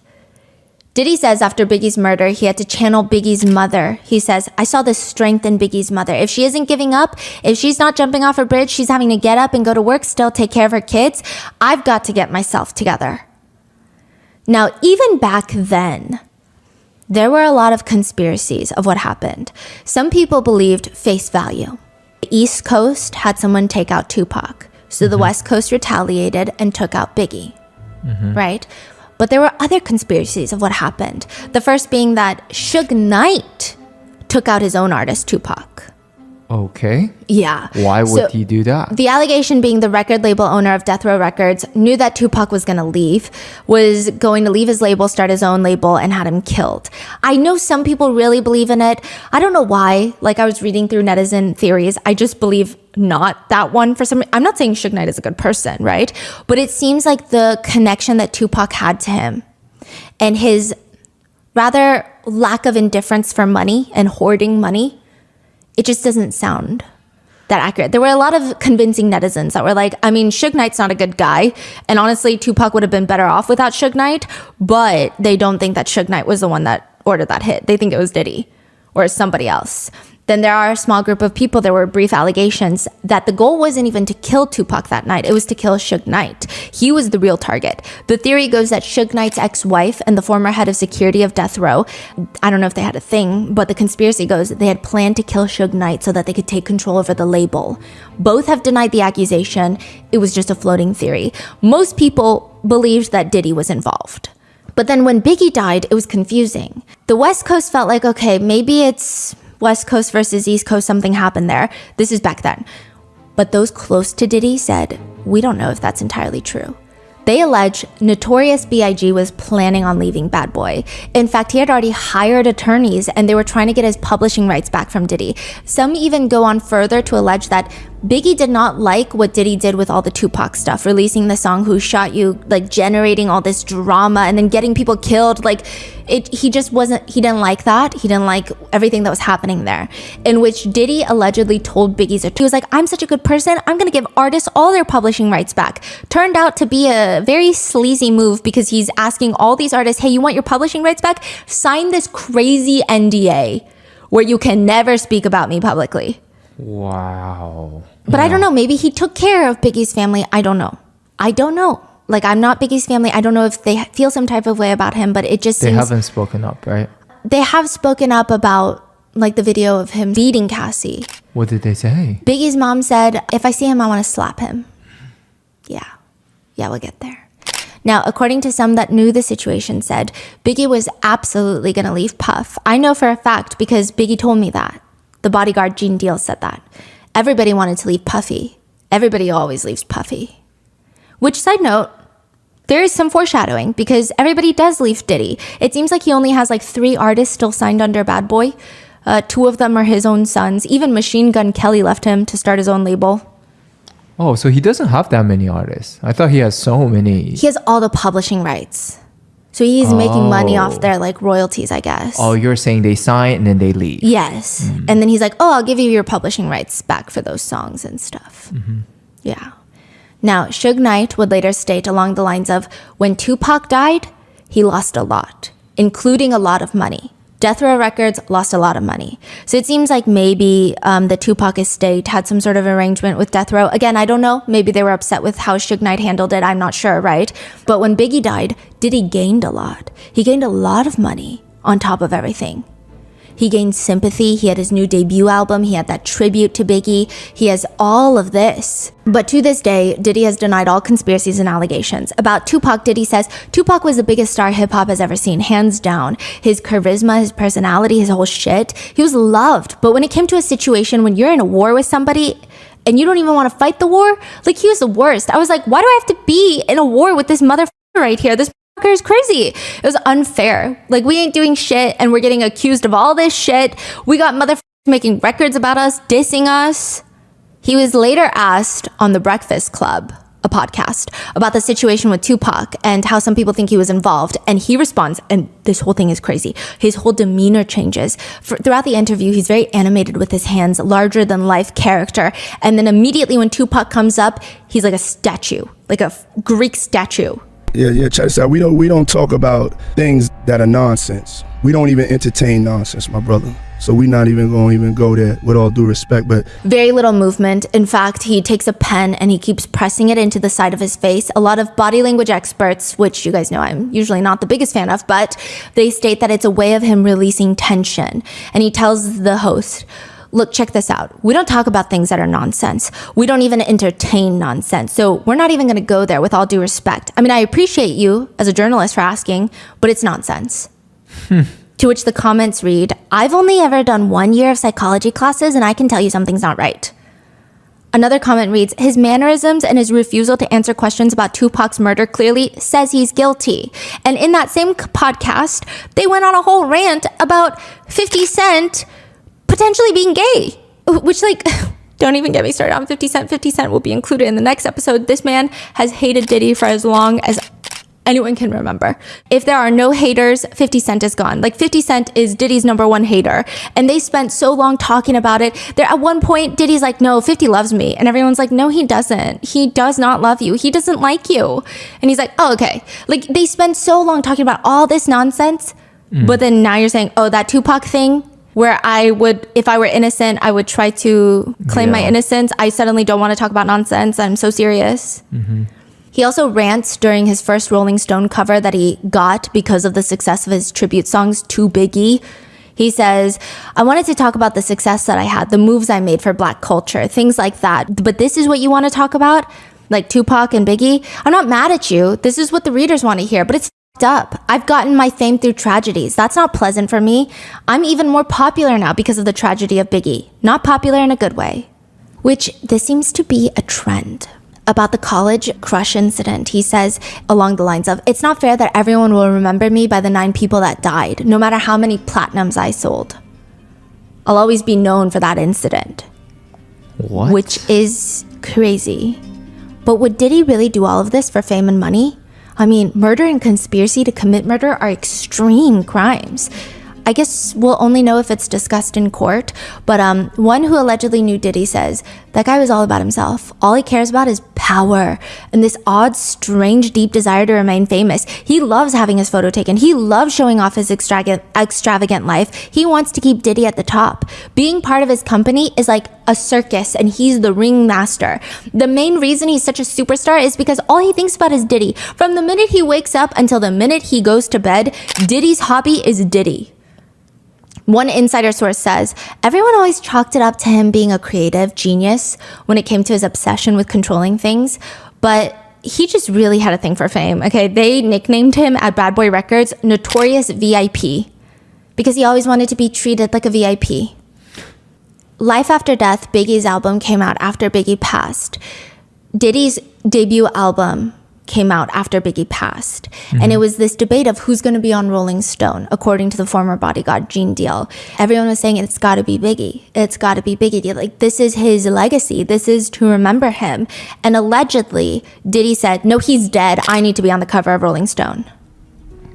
Diddy says after Biggie's murder, he had to channel Biggie's mother. He says, I saw this strength in Biggie's mother. If she isn't giving up, if she's not jumping off a bridge, she's having to get up and go to work, still take care of her kids. I've got to get myself together. Now, even back then, there were a lot of conspiracies of what happened. Some people believed face value. The East Coast had someone take out Tupac. So the West Coast retaliated and took out Biggie, right? But there were other conspiracies of what happened. The first being that Suge Knight took out his own artist, Tupac.
Okay.
Yeah.
Why would he do that?
The allegation being the record label owner of Death Row Records knew that Tupac was going to leave, was going to leave his label, start his own label, and had him killed. I know some people really believe in it. I don't know why. Like I was reading through netizen theories. I just believe not that one for some. I'm not saying Suge Knight is a good person, right? But it seems like the connection that Tupac had to him and his rather lack of indifference for money and hoarding money, it just doesn't sound that accurate. There were a lot of convincing netizens that were like, I mean, Suge Knight's not a good guy. And honestly, Tupac would have been better off without Suge Knight. But they don't think that Suge Knight was the one that ordered that hit. They think it was Diddy or somebody else. Then there are a small group of people, there were brief allegations that the goal wasn't even to kill Tupac that night. It was to kill Suge Knight. He was the real target. The theory goes that Suge Knight's ex-wife and the former head of security of Death Row, I don't know if they had a thing, but the conspiracy goes that they had planned to kill Suge Knight so that they could take control over the label. Both have denied the accusation. It was just a floating theory. Most people believed that Diddy was involved. But then when Biggie died, it was confusing. The West Coast felt like, okay, maybe it's West Coast versus East Coast, something happened there. This is back then. But those close to Diddy said, we don't know if that's entirely true. They allege Notorious B.I.G. was planning on leaving Bad Boy. In fact, he had already hired attorneys and they were trying to get his publishing rights back from Diddy. Some even go on further to allege that Biggie did not like what Diddy did with all the Tupac stuff, releasing the song Who Shot You, like generating all this drama and then getting people killed. Like he didn't like that. He didn't like everything that was happening there, in which Diddy allegedly told Biggie's attorney, he was like, I'm such a good person, I'm gonna give artists all their publishing rights back. Turned out to be a very sleazy move because he's asking all these artists, hey, you want your publishing rights back? Sign this crazy NDA where you can never speak about me publicly.
Wow.
But I don't know, maybe he took care of Biggie's family. I don't know. Like, I'm not Biggie's family. I don't know if they feel some type of way about him, but it just seems...
They haven't spoken up, right?
They have spoken up about, like, the video of him beating Cassie.
What did they say?
Biggie's mom said, if I see him, I want to slap him. Yeah, we'll get there. Now, according to some that knew the situation said, Biggie was absolutely going to leave Puff. I know for a fact because Biggie told me that. The bodyguard Gene Deal said that. Everybody wanted to leave Puffy. Everybody always leaves Puffy. Which, side note, there is some foreshadowing because everybody does leave Diddy. It seems like he only has like 3 artists still signed under Bad Boy. 2 of them are his own sons. Even Machine Gun Kelly left him to start his own label.
Oh, so he doesn't have that many artists. I thought he has so many.
He has all the publishing rights. So he's making money off their like royalties, I guess.
Oh, you're saying they sign and then they leave.
Yes. And then he's like, oh, I'll give you your publishing rights back for those songs and stuff. Yeah. Now, Suge Knight would later state along the lines of, when Tupac died, he lost a lot, including a lot of money. Death Row Records lost a lot of money. So it seems like maybe the Tupac estate had some sort of arrangement with Death Row. Again, I don't know. Maybe they were upset with how Suge Knight handled it. I'm not sure, right? But when Biggie died, Diddy gained a lot. He gained a lot of money on top of everything. He gained sympathy. He had his new debut album. He had that tribute to Biggie. He has all of this. But to this day, Diddy has denied all conspiracies and allegations. About Tupac, Diddy says, Tupac was the biggest star hip-hop has ever seen, hands down. His charisma, his personality, his whole shit. He was loved. But when it came to a situation when you're in a war with somebody and you don't even want to fight the war, like, he was the worst. I was like, why do I have to be in a war with this motherfucker right here? This is crazy. It was unfair. Like, we ain't doing shit and we're getting accused of all this shit. We got motherfuckers making records about us, dissing us. He was later asked on The Breakfast Club, a podcast, about the situation with Tupac and how some people think he was involved. And he responds, and this whole thing is crazy. His whole demeanor changes. Throughout the interview, he's very animated with his hands, larger than life character. And then immediately when Tupac comes up, he's like a statue, like a Greek statue.
Yeah, check this out. We don't talk about things that are nonsense. We don't even entertain nonsense, my brother. So we're not even going to go there, with all due respect. But
very little movement. In fact, he takes a pen and he keeps pressing it into the side of his face. A lot of body language experts, which you guys know I'm usually not the biggest fan of, but they state that it's a way of him releasing tension. And he tells the host, look, check this out. We don't talk about things that are nonsense. We don't even entertain nonsense. So we're not even going to go there, with all due respect. I mean, I appreciate you as a journalist for asking, but it's nonsense. To which the comments read, I've only ever done 1 year of psychology classes and I can tell you something's not right. Another comment reads, his mannerisms and his refusal to answer questions about Tupac's murder clearly says he's guilty. And in that same podcast, they went on a whole rant about 50 Cent potentially being gay, which, like, don't even get me started on 50 Cent. 50 Cent will be included in the next episode. This man has hated Diddy for as long as anyone can remember. If there are no haters, 50 Cent is gone. Like, 50 Cent is Diddy's #1 hater. And they spent so long talking about it. There, at one point, Diddy's like, no, 50 loves me. And everyone's like, no, he doesn't. He does not love you. He doesn't like you. And he's like, oh, okay. Like, they spent so long talking about all this nonsense. But then now you're saying, oh, that Tupac thing, where I would, if I were innocent, I would try to claim my innocence. I suddenly don't want to talk about nonsense. I'm so serious. He also rants during his first Rolling Stone cover that he got because of the success of his tribute songs to Biggie. He says, I wanted to talk about the success that I had, the moves I made for Black culture, things like that. But this is what you want to talk about? Like Tupac and Biggie? I'm not mad at you. This is what the readers want to hear, but it's up. I've gotten my fame through tragedies. That's not pleasant for me. I'm even more popular now because of the tragedy of Biggie. Not popular in a good way. Which, this seems to be a trend. About the college crush incident, he says along the lines of, it's not fair that everyone will remember me by the 9 people that died, no matter how many platinums I sold. I'll always be known for that incident.
What?
Which is crazy. But would Diddy really do all of this for fame and money? I mean, murder and conspiracy to commit murder are extreme crimes. I guess we'll only know if it's discussed in court, but one who allegedly knew Diddy says, that guy was all about himself. All he cares about is power and this odd, strange, deep desire to remain famous. He loves having his photo taken. He loves showing off his extravagant life. He wants to keep Diddy at the top. Being part of his company is like a circus and he's the ringmaster. The main reason he's such a superstar is because all he thinks about is Diddy. From the minute he wakes up until the minute he goes to bed, Diddy's hobby is Diddy. One insider source says, everyone always chalked it up to him being a creative genius when it came to his obsession with controlling things, but he just really had a thing for fame, okay? They nicknamed him at Bad Boy Records Notorious VIP because he always wanted to be treated like a VIP. Life After Death, Biggie's album, came out after Biggie passed. Diddy's debut album came out after Biggie passed. And it was this debate of who's going to be on Rolling Stone, according to the former bodyguard, Gene Deal. Everyone was saying, it's got to be Biggie. It's got to be Biggie. Like, this is his legacy. This is to remember him. And allegedly, Diddy said, no, he's dead. I need to be on the cover of Rolling Stone.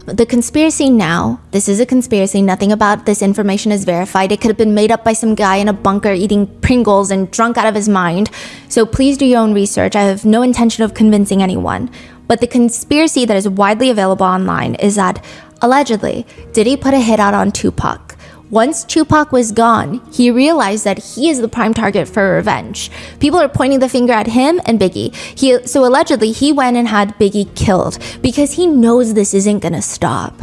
The conspiracy now, this is a conspiracy. Nothing about this information is verified. It could have been made up by some guy in a bunker eating Pringles and drunk out of his mind. So please do your own research. I have no intention of convincing anyone. But the conspiracy that is widely available online is that allegedly, Diddy put a hit out on Tupac. Once Tupac was gone, he realized that he is the prime target for revenge. People are pointing the finger at him and Biggie. So allegedly, he went and had Biggie killed because he knows this isn't gonna stop.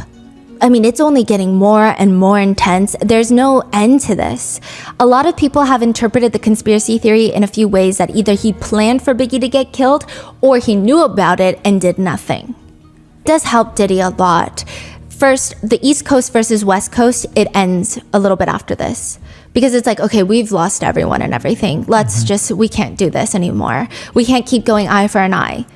I mean, it's only getting more and more intense. There's no end to this. A lot of people have interpreted the conspiracy theory in a few ways, that either he planned for Biggie to get killed or he knew about it and did nothing. It does help Diddy a lot. First, the East Coast versus West Coast, it ends a little bit after this. Because it's like, okay, we've lost everyone and everything. We can't do this anymore. We can't keep going eye for an eye.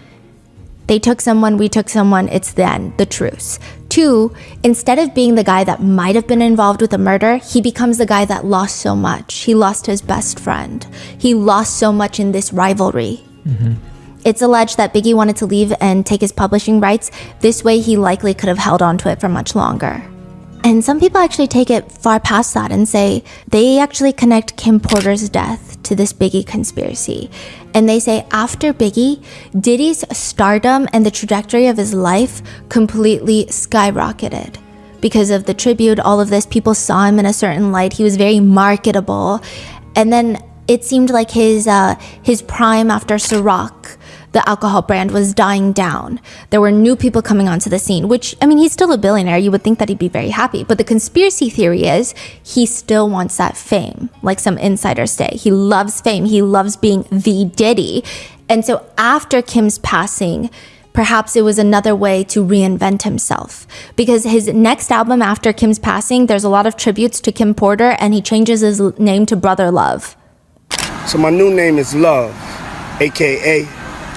They took someone, we took someone, it's then the truce. 2, instead of being the guy that might have been involved with a murder, he becomes the guy that lost so much. He lost his best friend. He lost so much in this rivalry. It's alleged that Biggie wanted to leave and take his publishing rights. This way, he likely could have held on to it for much longer. And some people actually take it far past that and say they actually connect Kim Porter's death to this Biggie conspiracy. And they say after Biggie, Diddy's stardom and the trajectory of his life completely skyrocketed. Because of the tribute, all of this, people saw him in a certain light. He was very marketable. And then it seemed like his prime after Ciroc, the alcohol brand, was dying down. There were new people coming onto the scene, which, I mean, he's still a billionaire. You would think that he'd be very happy. But the conspiracy theory is he still wants that fame, like some insiders say. He loves fame. He loves being the Diddy. And so after Kim's passing, perhaps it was another way to reinvent himself. Because his next album after Kim's passing, there's a lot of tributes to Kim Porter, and he changes his name to Brother Love.
So my new name is Love, a.k.a.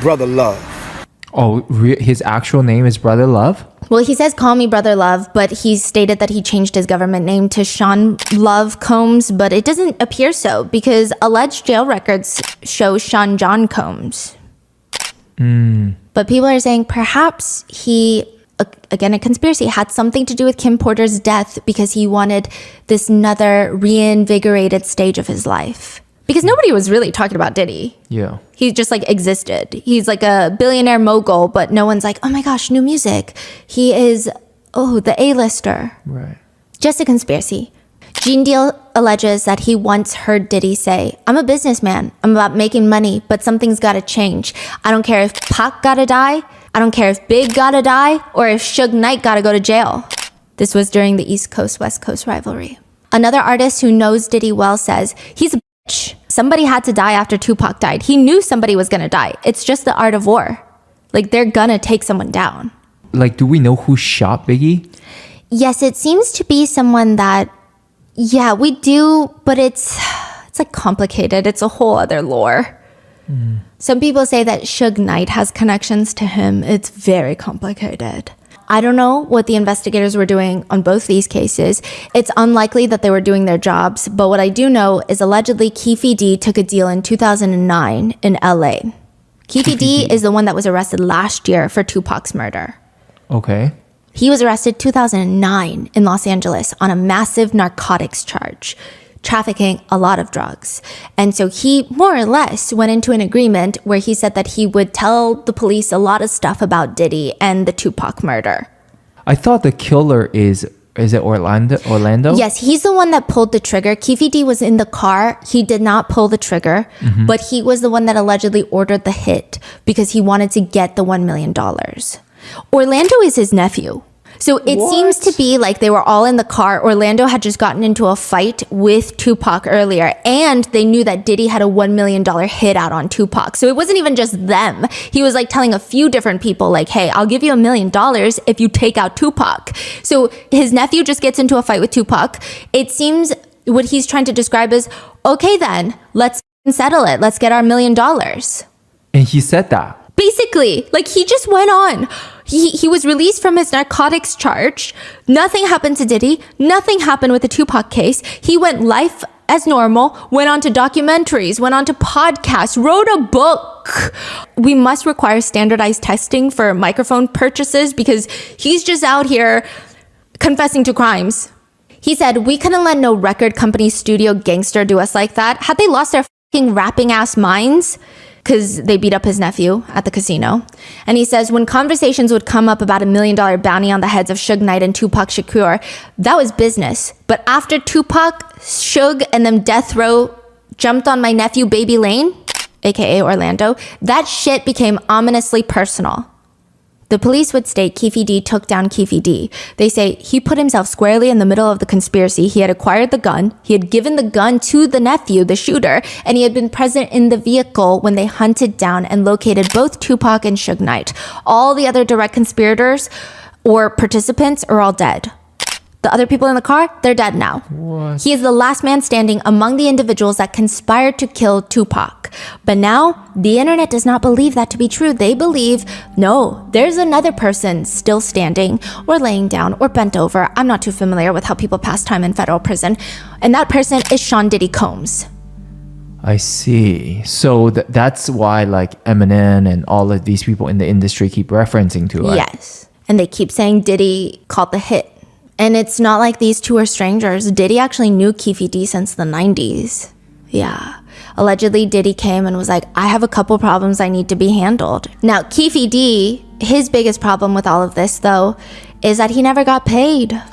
Brother Love.
Oh, his actual name is Brother Love?
Well, he says, call me Brother Love, but he stated that he changed his government name to Sean Love Combs, but it doesn't appear so because alleged jail records show Sean John Combs. But people are saying perhaps he, again, a conspiracy, had something to do with Kim Porter's death because he wanted this another reinvigorated stage of his life. Because nobody was really talking about Diddy.
Yeah.
He just like existed. He's like a billionaire mogul, but no one's like, oh my gosh, new music. He is, the A-lister.
Right.
Just a conspiracy. Gene Deal alleges that he once heard Diddy say, I'm a businessman. I'm about making money, but something's got to change. I don't care if Pac got to die. I don't care if Big got to die or if Suge Knight got to go to jail. This was during the East Coast, West Coast rivalry. Another artist who knows Diddy well says, he's a bitch. Somebody had to die after Tupac died. He knew somebody was going to die. It's just the art of war. Like, they're going to take someone down.
Like, do we know who shot Biggie?
Yes, it seems to be someone that, yeah, we do, but it's like complicated. It's a whole other lore. Some people say that Suge Knight has connections to him. It's very complicated. I don't know what the investigators were doing on both these cases. It's unlikely that they were doing their jobs, but what I do know is allegedly Keefe D took a deal in 2009 in LA. Keefe D is the one that was arrested last year for Tupac's murder.
Okay.
He was arrested 2009 in Los Angeles on a massive narcotics charge, trafficking a lot of drugs. And so he more or less went into an agreement where he said that he would tell the police a lot of stuff about Diddy and the Tupac murder.
I thought the killer is it Orlando?
Yes, he's the one that pulled the trigger. Keefe D was in the car. He did not pull the trigger, but he was the one that allegedly ordered the hit because he wanted to get the $1 million. Orlando is his nephew. So it seems to be like they were all in the car. Orlando had just gotten into a fight with Tupac earlier, and they knew that Diddy had a $1 million hit out on Tupac. So it wasn't even just them. He was like telling a few different people like, hey, I'll give you $1 million if you take out Tupac. So his nephew just gets into a fight with Tupac. It seems what he's trying to describe is, okay then, let's settle it. Let's get our $1 million.
And he said that.
Basically, like he just went on. He was released from his narcotics charge. Nothing happened to Diddy. Nothing happened with the Tupac case. He went life as normal, went on to documentaries, went on to podcasts, wrote a book. We must require standardized testing for microphone purchases because he's just out here confessing to crimes. He said, we couldn't let no record company studio gangster do us like that. Had they lost their fucking rapping ass minds? Because they beat up his nephew at the casino. And he says, when conversations would come up about $1 million bounty on the heads of Suge Knight and Tupac Shakur, that was business. But after Tupac, Suge, and them Death Row jumped on my nephew Baby Lane, aka Orlando, that shit became ominously personal. The police would state Keefe D took down Keefe D. They say he put himself squarely in the middle of the conspiracy. He had acquired the gun, he had given the gun to the nephew, the shooter, and he had been present in the vehicle when they hunted down and located both Tupac and Suge Knight. All the other direct conspirators or participants are all dead. The other people in the car, they're dead now. What? He is the last man standing among the individuals that conspired to kill Tupac. But now, the internet does not believe that to be true. They believe, no, there's another person still standing or laying down or bent over. I'm not too familiar with how people pass time in federal prison. And that person is Sean Diddy Combs.
I see. So that's why like Eminem and all of these people in the industry keep referencing to it.
Yes. And they keep saying Diddy called the hit. And it's not like these two are strangers. Diddy actually knew Keefe D since the 90s. Yeah. Allegedly, Diddy came and was like, I have a couple problems I need to be handled. Now, Keefe D, his biggest problem with all of this, though, is that he never got paid. Yeah.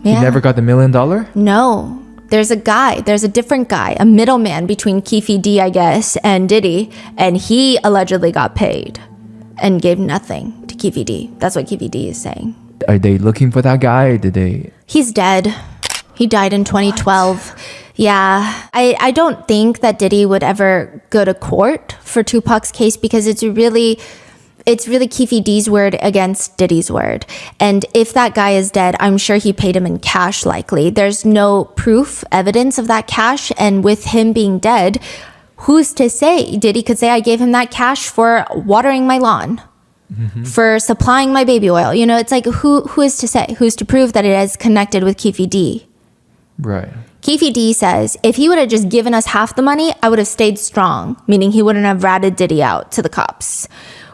He never got the $1 million?
No. There's a different guy, a middleman between Keefe D, I guess, and Diddy, and he allegedly got paid and gave nothing to Keefe D. That's what Keefe D is saying.
Are they looking for that guy or did they? He's
dead. He died in 2012. What? Yeah. I don't think that Diddy would ever go to court for Tupac's case because it's really Keefe D's word against Diddy's word. And if that guy is dead, I'm sure he paid him in cash likely. There's no proof, evidence of that cash. And with him being dead, who's to say? Diddy could say, I gave him that cash for watering my lawn. Mm-hmm. For supplying my baby oil. You know, it's like, who is to say? Who's to prove that it is connected with Keefe D?
Right.
Keefe D says, if he would have just given us half the money, I would have stayed strong, meaning he wouldn't have ratted Diddy out to the cops.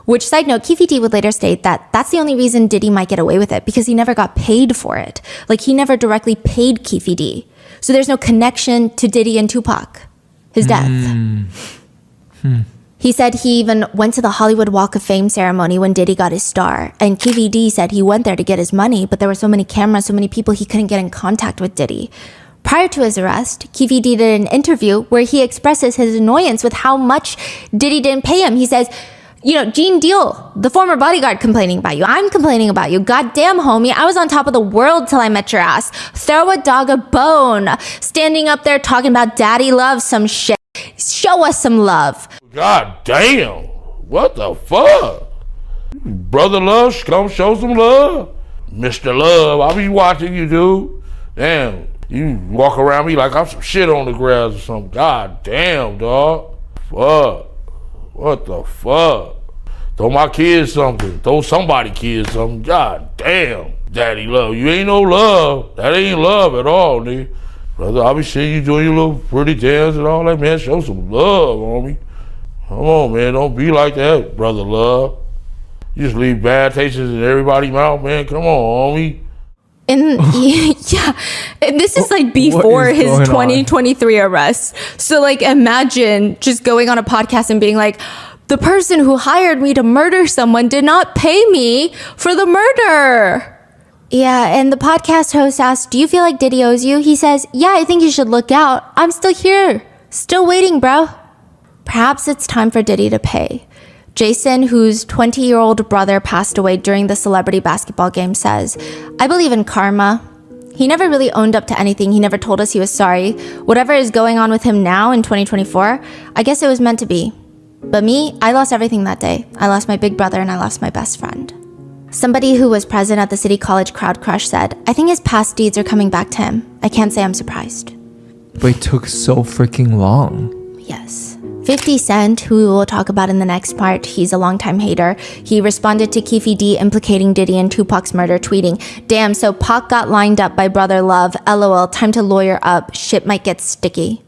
Which, side note, Keefe D would later state that that's the only reason Diddy might get away with it, because he never got paid for it. Like, he never directly paid Keefe D. So there's no connection to Diddy and Tupac, his death. He said he even went to the Hollywood Walk of Fame ceremony when Diddy got his star. And Keefe D said he went there to get his money, but there were so many cameras, so many people, he couldn't get in contact with Diddy. Prior to his arrest, Keefe D did an interview where he expresses his annoyance with how much Diddy didn't pay him. He says, you know, Gene Deal, the former bodyguard, complaining about you. I'm complaining about you. Goddamn, homie, I was on top of the world till I met your ass. Throw a dog a bone. Standing up there talking about daddy love some shit. Show us some love.
God damn. What the fuck? Brother Love, come show some love. Mr. Love, I'll be watching you, dude. Damn, you walk around me like I'm some shit on the grass or something. God damn, dog. Fuck. What the fuck? Throw my kids something. Throw somebody kids something. God damn. Daddy love. You ain't no love. That ain't love at all, nigga. Brother, I'll be seeing you doing your little pretty dance and all that, man. Show some love, homie. Come on, man. Don't be like that, brother love. You just leave bad tastes in everybody's mouth, man. Come on, homie.
And yeah, and this is like before his 2023 arrest. So like, imagine just going on a podcast and being like, the person who hired me to murder someone did not pay me for the murder. Yeah, and the podcast host asked, do you feel like Diddy owes you? He says, yeah, I think you should look out. I'm still here. Still waiting, bro. Perhaps it's time for Diddy to pay. Jason, whose 20-year-old brother passed away during the celebrity basketball game, says, I believe in karma. He never really owned up to anything. He never told us he was sorry. Whatever is going on with him now in 2024, I guess it was meant to be. But me, I lost everything that day. I lost my big brother and I lost my best friend. Somebody who was present at the City College crowd crush said, I think his past deeds are coming back to him. I can't say I'm surprised.
But it took so freaking long.
Yes. 50 Cent, who we will talk about in the next part, he's a longtime hater. He responded to Keefe D implicating Diddy in Tupac's murder, tweeting, "Damn, so Pac got lined up by Brother Love. LOL, time to lawyer up. Shit might get sticky."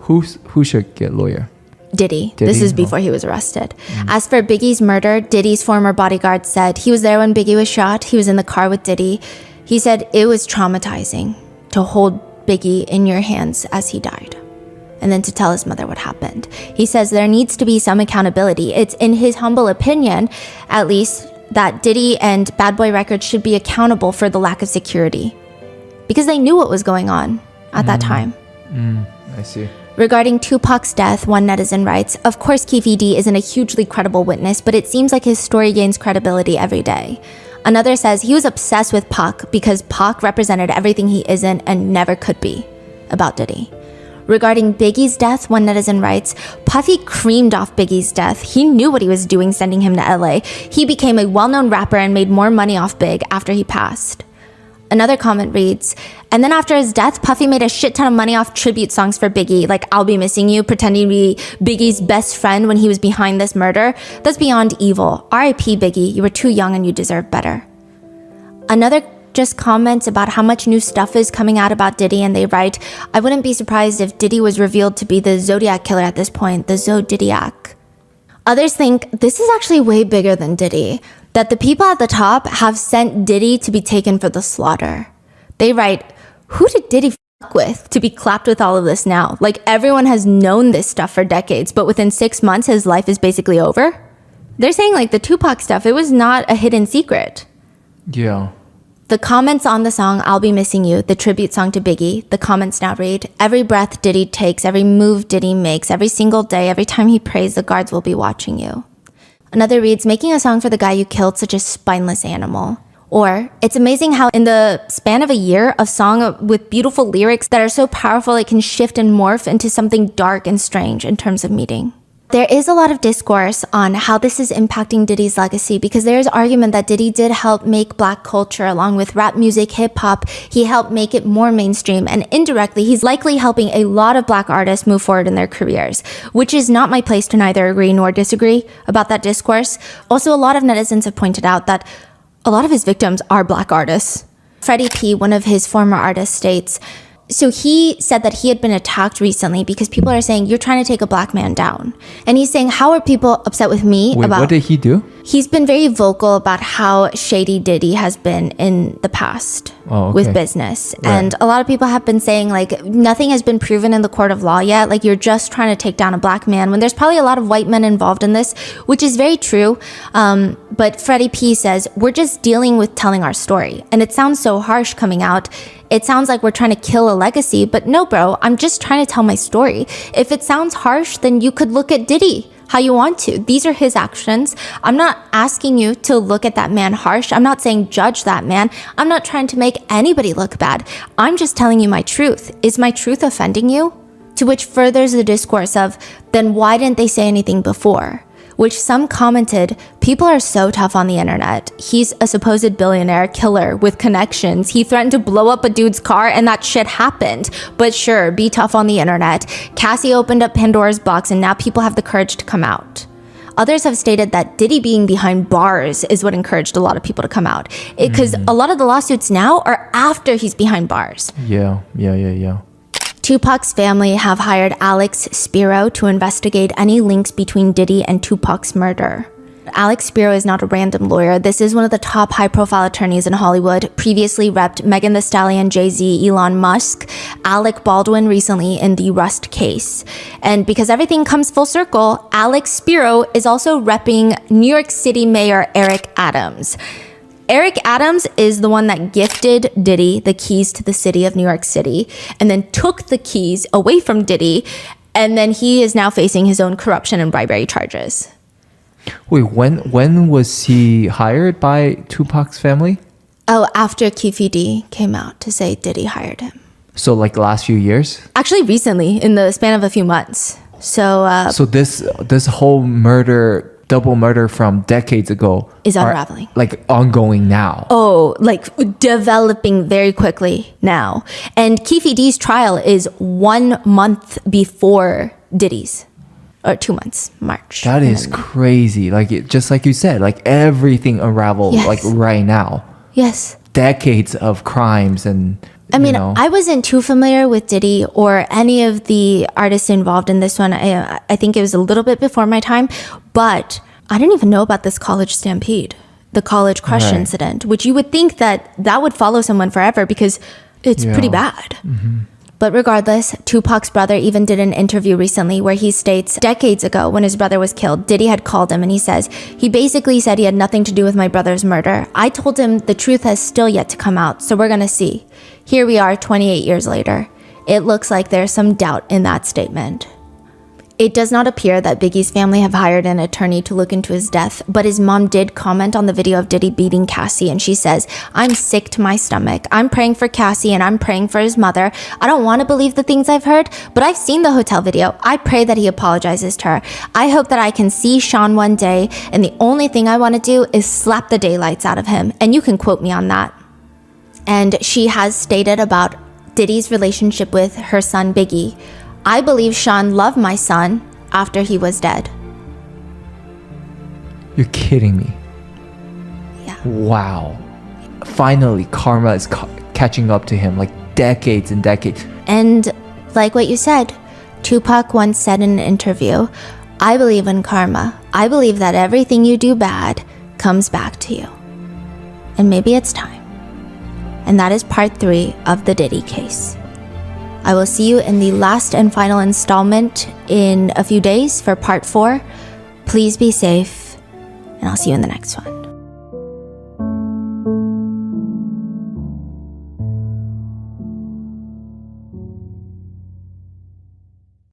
Who should get lawyer?
Diddy. This is before he was arrested. As for Biggie's murder, Diddy's former bodyguard said he was there when Biggie was shot. He was in the car with Diddy. He said it was traumatizing to hold Biggie in your hands as he died, and then to tell his mother what happened. He says there needs to be some accountability. It's in his humble opinion, at least, that Diddy and Bad Boy Records should be accountable for the lack of security because they knew what was going on at that time.
I see.
Regarding Tupac's death, one netizen writes, "Of course Keefe D isn't a hugely credible witness, but it seems like his story gains credibility every day." Another says he was obsessed with Pac because Pac represented everything he isn't and never could be about Diddy. Regarding Biggie's death, one netizen writes, "Puffy creamed off Biggie's death. He knew what he was doing sending him to LA. He became a well-known rapper and made more money off Big after he passed." Another comment reads, "And then after his death, Puffy made a shit ton of money off tribute songs for Biggie, like I'll Be Missing You, pretending to be Biggie's best friend when he was behind this murder. That's beyond evil. R.I.P. Biggie, you were too young and you deserve better." Another just comments about how much new stuff is coming out about Diddy, and they write, "I wouldn't be surprised if Diddy was revealed to be the Zodiac killer at this point, the Zodiac." Others think this is actually way bigger than Diddy, that the people at the top have sent Diddy to be taken for the slaughter. They write, "Who did Diddy fuck with to be clapped with all of this now? Like everyone has known this stuff for decades, but within 6 months his life is basically over?" They're saying like the Tupac stuff, it was not a hidden secret.
Yeah.
The comments on the song I'll Be Missing You, the tribute song to Biggie, the comments now read, "Every breath Diddy takes, every move Diddy makes, every single day, every time he prays, the guards will be watching you." Another reads, "Making a song for the guy you killed, such a spineless animal." Or, "It's amazing how in the span of a year, a song with beautiful lyrics that are so powerful it can shift and morph into something dark and strange in terms of meaning." There is a lot of discourse on how this is impacting Diddy's legacy because there is argument that Diddy did help make black culture along with rap music, hip hop. He helped make it more mainstream, and indirectly he's likely helping a lot of black artists move forward in their careers, which is not my place to neither agree nor disagree about that discourse. Also, a lot of netizens have pointed out that a lot of his victims are black artists. Freddie P, one of his former artists, states, so he said that he had been attacked recently because people are saying, "You're trying to take a black man down." And he's saying, how are people upset with me
Wait,
about...
what did he do?
He's been very vocal about how shady Diddy has been in the past with business.
Right.
And a lot of people have been saying, like, nothing has been proven in the court of law yet. Like, you're just trying to take down a black man when there's probably a lot of white men involved in this, which is very true. But Freddie P says, we're just dealing with telling our story. And it sounds so harsh coming out. It sounds like we're trying to kill a legacy, but no, bro, I'm just trying to tell my story. If it sounds harsh, then you could look at Diddy how you want to. These are his actions. I'm not asking you to look at that man harsh. I'm not saying judge that man. I'm not trying to make anybody look bad. I'm just telling you my truth. Is my truth offending you? To which furthers the discourse of, then why didn't they say anything before? Which some commented, people are so tough on the internet. He's a supposed billionaire killer with connections. He threatened to blow up a dude's car and that shit happened. But sure, be tough on the internet. Cassie opened up Pandora's box and now people have the courage to come out. Others have stated that Diddy being behind bars is what encouraged a lot of people to come out. Because a lot of the lawsuits now are after he's behind bars.
Yeah.
Tupac's family have hired Alex Spiro to investigate any links between Diddy and Tupac's murder. Alex Spiro is not a random lawyer. This is one of the top high-profile attorneys in Hollywood, previously repped Megan Thee Stallion, Jay-Z, Elon Musk, Alec Baldwin recently in the Rust case. And because everything comes full circle, Alex Spiro is also repping New York City Mayor Eric Adams. Eric Adams is the one that gifted Diddy the keys to the city of New York City and then took the keys away from Diddy, and then he is now facing his own corruption and bribery charges.
Wait, when was he hired by Tupac's family?
Oh, after Keefe D came out to say Diddy hired him.
So like the last few years?
Actually, recently, in the span of a few months. So
this whole double murder from decades ago
is unraveling.
Like ongoing now.
Oh, like developing very quickly now. And Keefe D's trial is 1 month before Diddy's. or 2 months, March.
That is crazy. Like just like you said, like everything unraveled like right now.
Yes.
Decades of crimes and
I mean, I wasn't too familiar with Diddy or any of the artists involved in this one. I think it was a little bit before my time, but I didn't even know about this college stampede, the college crush incident, which you would think that would follow someone forever because it's pretty bad. But regardless, Tupac's brother even did an interview recently where he states decades ago when his brother was killed, Diddy had called him and he says, he basically said he had nothing to do with my brother's murder. I told him the truth has still yet to come out, so we're gonna see. Here we are 28 years later. It looks like there's some doubt in that statement. It does not appear that Biggie's family have hired an attorney to look into his death, but his mom did comment on the video of Diddy beating Cassie, and she says, I'm sick to my stomach. I'm praying for Cassie and I'm praying for his mother. I don't want to believe the things I've heard, but I've seen the hotel video. I pray that he apologizes to her. I hope that I can see Sean one day, and the only thing I want to do is slap the daylights out of him, and you can quote me on that. And she has stated about Diddy's relationship with her son Biggie. I believe Sean loved my son after he was dead.
You're kidding me.
Yeah.
Wow. Finally, karma is catching up to him, like decades and decades.
And like what you said, Tupac once said in an interview, I believe in karma. I believe that everything you do bad comes back to you. And maybe it's time. And that is part 3 of the Diddy case. I will see you in the last and final installment in a few days for part 4. Please be safe, and I'll see you in the next one.